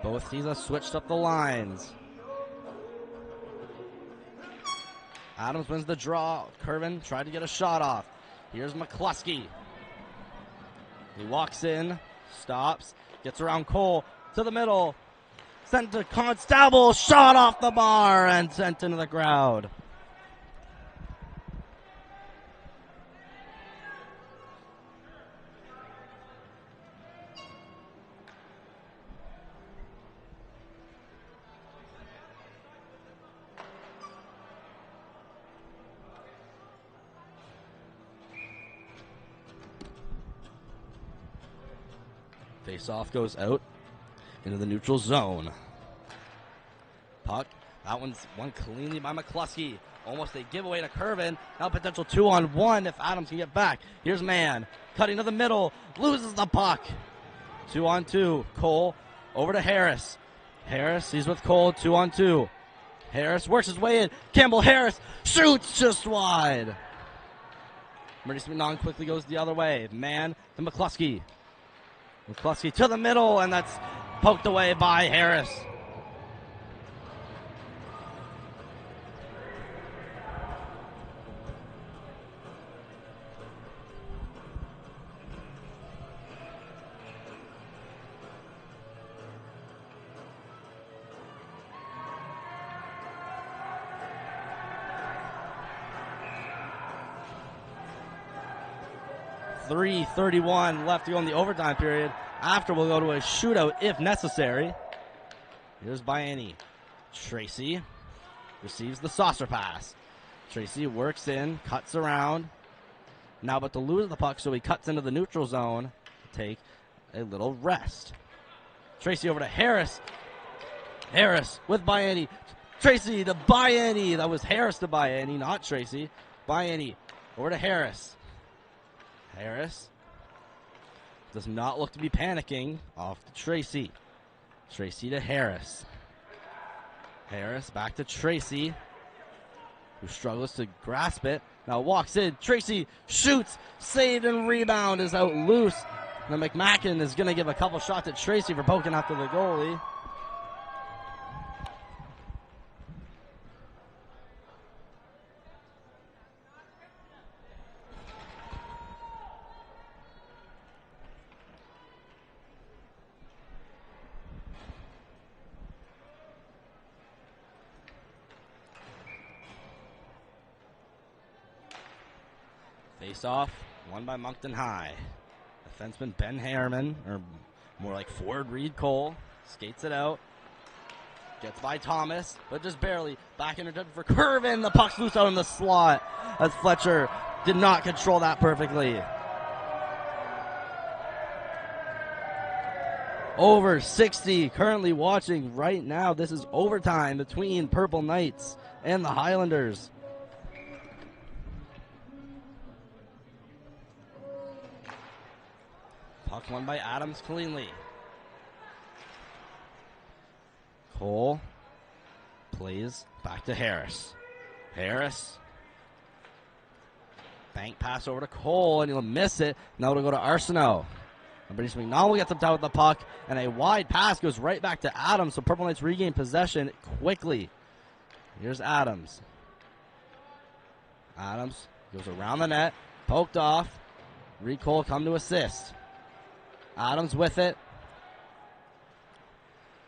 Both teams have switched up the lines. Adams wins the draw. Curvin tried to get a shot off. Here's McCluskey. He walks in, stops, gets around Cole to the middle. Sent to Constable, shot off the bar and sent into the crowd. Face-off goes out into the neutral zone. Puck. That one's won cleanly by McCluskey. Almost a giveaway to Curvin. Now potential 2-on-1 if Adams can get back. Here's Mann. Cutting to the middle. Loses the puck. 2-on-2. Cole over to Harris. Harris, he's with Cole. 2-on-2. Harris works his way in. Campbell Harris shoots just wide. Maurice McNaughton quickly goes the other way. Mann to McCluskey. McCluskey to the middle, and that's poked away by Harris. .3:31 left to go in the overtime period. After, we'll go to a shootout if necessary. Here's Bayani. Tracy receives the saucer pass. Tracy works in, cuts around. Now about to lose the puck, so he cuts into the neutral zone to take a little rest. Tracy over to Harris. Harris with Bayani. Tracy to Bayani. That was Harris to Bayani, not Tracy. Bayani over to Harris. Harris does not look to be panicking. Off to Tracy. Tracy to Harris. Harris back to Tracy, who struggles to grasp it. Now walks in. Tracy shoots. Saved and rebound is out loose. Now McMacken is going to give a couple shots at Tracy for poking after the goalie. Face-off, won by Moncton High. Defenseman Ben Harriman, or more like Ford Reed Cole, skates it out. Gets by Thomas, but just barely. Back intercepted for Curvin. The puck's loose out in the slot as Fletcher did not control that perfectly. Over 60 currently watching right now. This is overtime between Purple Knights and the Highlanders. Puck won by Adams cleanly. Cole plays back to Harris. Harris. Bank pass over to Cole, and he'll miss it. Now it'll go to Arsenault. And British McNaughton gets up down with the puck, and a wide pass goes right back to Adams, so Purple Knights regain possession quickly. Here's Adams. Adams goes around the net, poked off. Reed Cole come to assist. Adams with it.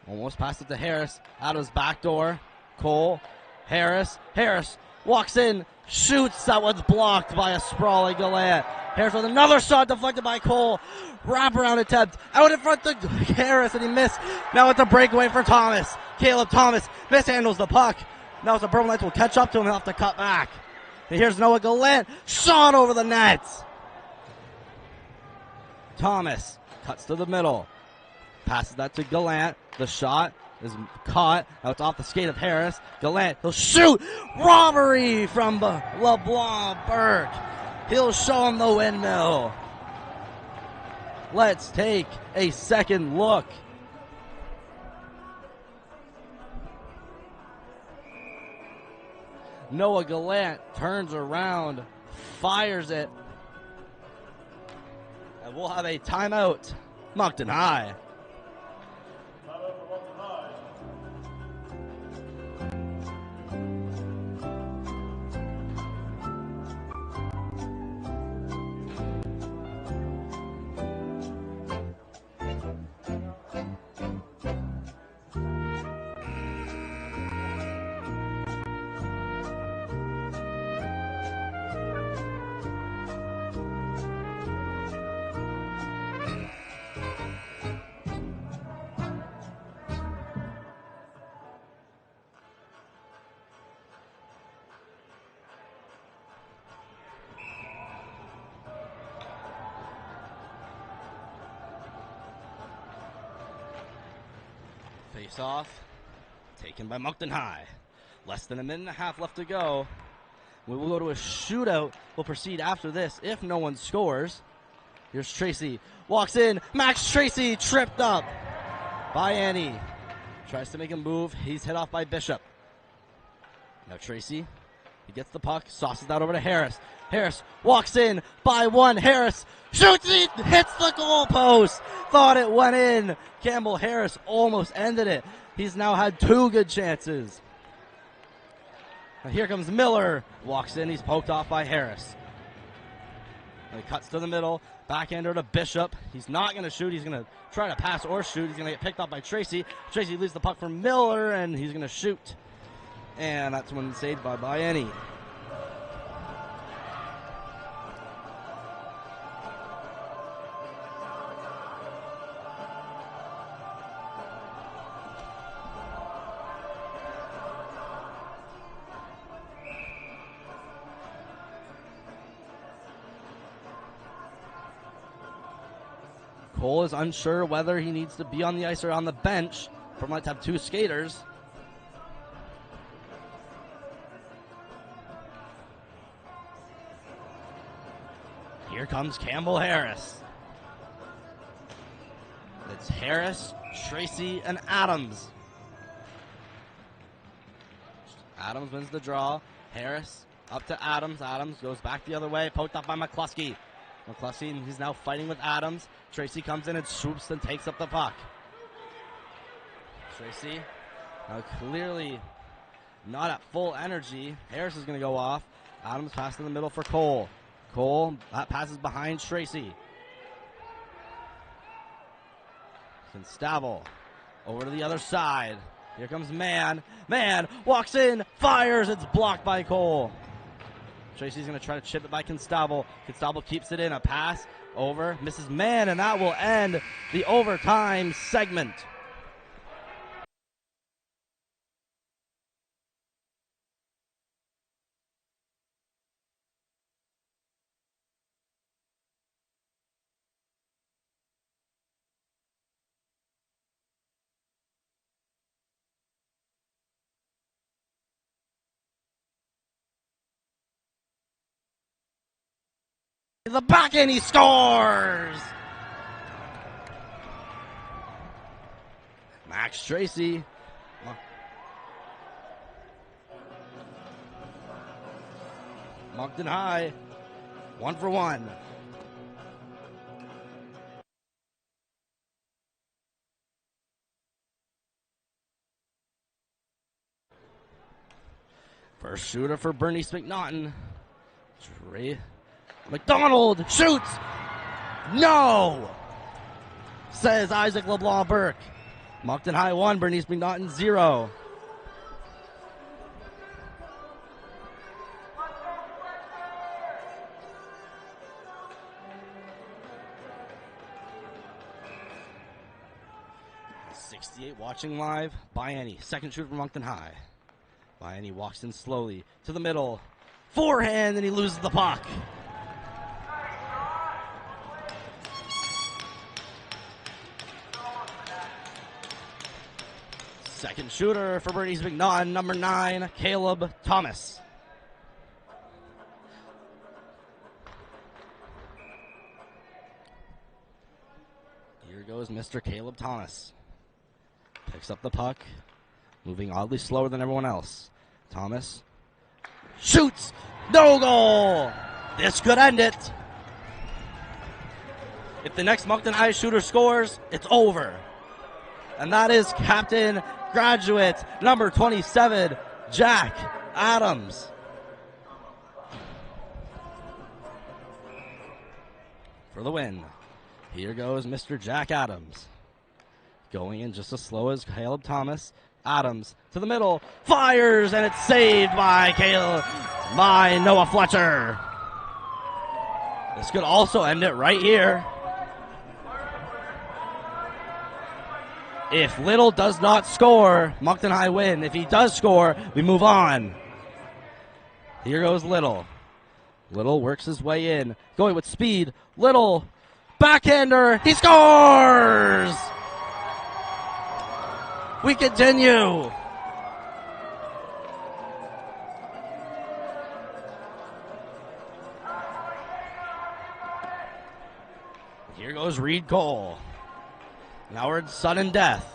Almost passed it to Harris. Adams backdoor. Cole. Harris. Harris walks in, shoots. That one's blocked by a sprawling Gallant. Harris with another shot deflected by Cole. Wraparound attempt out in front to Harris, and he missed. Now it's a breakaway for Thomas. Caleb Thomas mishandles the puck. Now it's a Berlin Knights will catch up to him. He'll have to cut back. And here's Noah Gallant. Shot over the nets. Thomas cuts to the middle. Passes that to Gallant. The shot is caught. Now it's off the skate of Harris. Gallant, he'll shoot. Robbery from LeBlanc Burke. He'll show him the windmill. Let's take a second look. Noah Gallant turns around, fires it, and we'll have a timeout. Moncton High. Face off, taken by Moncton High. Less than a minute and a half left to go. We will go to a shootout. We'll proceed after this if no one scores. Here's Tracy. Walks in. Max Tracy tripped up by Annie. Tries to make a move. He's hit off by Bishop. Now Tracy. He gets the puck. Sauces that over to Harris. Harris walks in by one. Harris shoots it. Hits the goalpost. Thought it went in. Campbell Harris almost ended it. He's now had two good chances. Now here comes Miller. Walks in. He's poked off by Harris. And he cuts to the middle. Backhander to Bishop. He's not going to shoot. He's going to try to pass or shoot. He's going to get picked up by Tracy. Tracy leaves the puck for Miller, and he's going to shoot. And that's when saved by Bayani. Cole is unsure whether he needs to be on the ice or on the bench. From might have two skaters. Here comes Campbell Harris. It's Harris, Tracy, and Adams. Adams wins the draw. Harris up to Adams. Adams goes back the other way. Poked up by McCluskey. McCluskey, he's now fighting with Adams. Tracy comes in and swoops and takes up the puck. Tracy, now clearly not at full energy. Harris is going to go off. Adams passed in the middle for Cole. Cole, that passes behind Tracy. Constable over to the other side. Here comes Mann. Mann walks in, fires. It's blocked by Cole. Tracy's going to try to chip it by Constable. Constable keeps it in. A pass over. Misses Mann, and that will end the overtime segment. The back end, he scores! Max Tracy. Moncton High, 1-for-1. First shooter for Bernice McNaughton. McDonald shoots. No, says Isaac LeBlanc Burke. Moncton High 1, Bernice McNaughton 0. 68 watching live. Bianni, second shooter from Moncton High. Bianni walks in slowly to the middle. Forehand, and he loses the puck. Second shooter for Bernice McNaughton, number 9, Caleb Thomas. Here goes Mr. Caleb Thomas. Picks up the puck, moving oddly slower than everyone else. Thomas shoots, no goal! This could end it. If the next Moncton High shooter scores, it's over. And that is Captain Graduate, number 27, Jack Adams. For the win. Here goes Mr. Jack Adams. Going in just as slow as Caleb Thomas. Adams to the middle, fires, and it's saved by Noah Fletcher. This could also end it right here. If Little does not score, Moncton High win. If he does score, we move on. Here goes Little. Little works his way in, going with speed. Little, backhander, he scores! We continue. Here goes Reed Cole. Now we're in sudden death.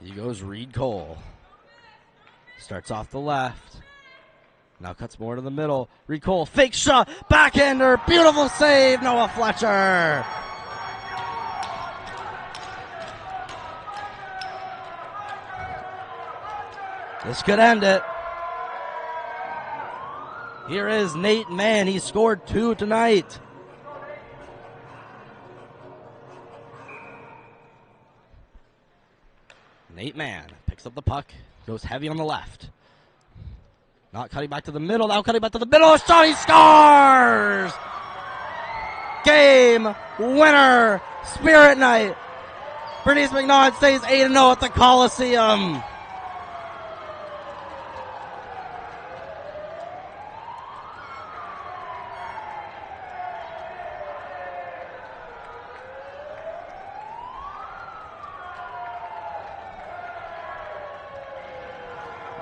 Here goes Reed Cole. Starts off the left. Now cuts more to the middle. Reed Cole, fake shot, backhander, beautiful save, Noah Fletcher. This could end it. Here is Nate Mann. He scored 2 tonight. Nate Mann picks up the puck, goes heavy on the left. Not cutting back to the middle, now cutting back to the middle. Shot, he scores! Game winner, Spirit Night. Bernice McNaughton stays 8-0 at the Coliseum.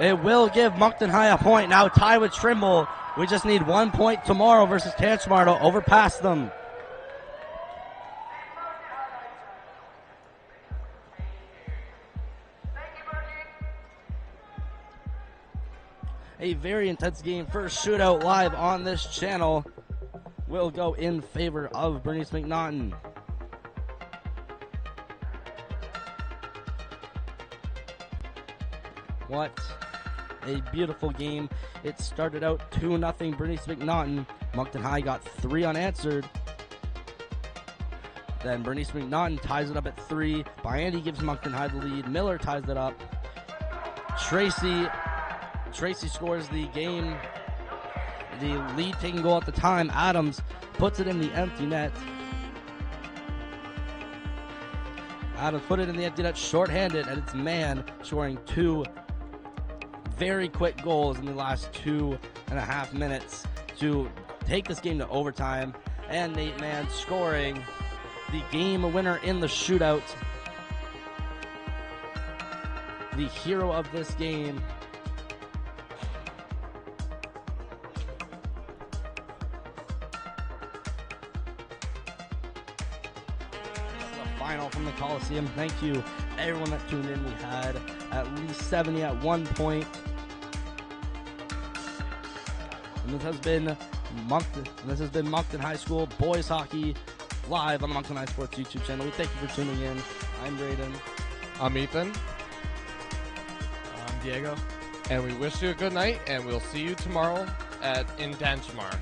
It will give Moncton High a point. Now tied with Trimble. We just need 1 point tomorrow versus Tanchmar to overpass them. A very intense game. First shootout live on this channel will go in favor of Bernice McNaughton. What a beautiful game. It started out 2-0 Bernice McNaughton. Moncton High got 3 unanswered. Then Bernice McNaughton ties it up at 3. Bianni gives Moncton High the lead. Miller ties it up. Tracy scores the game. The lead taking goal at the time. Adams puts it in the empty net. Adams put it in the empty net shorthanded, and it's Mann scoring 2 very quick goals in the last 2.5 minutes to take this game to overtime. And Nate Mann scoring the game winner in the shootout. The hero of this game. Final from the Coliseum. Thank you everyone that tuned in. We had at least 70 at one point. And this has been Moncton High School Boys Hockey live on the Moncton High Sports YouTube channel. We thank you for tuning in. I'm Braden. I'm Ethan. I'm Diego. And we wish you a good night, and we'll see you tomorrow in Tanchmar.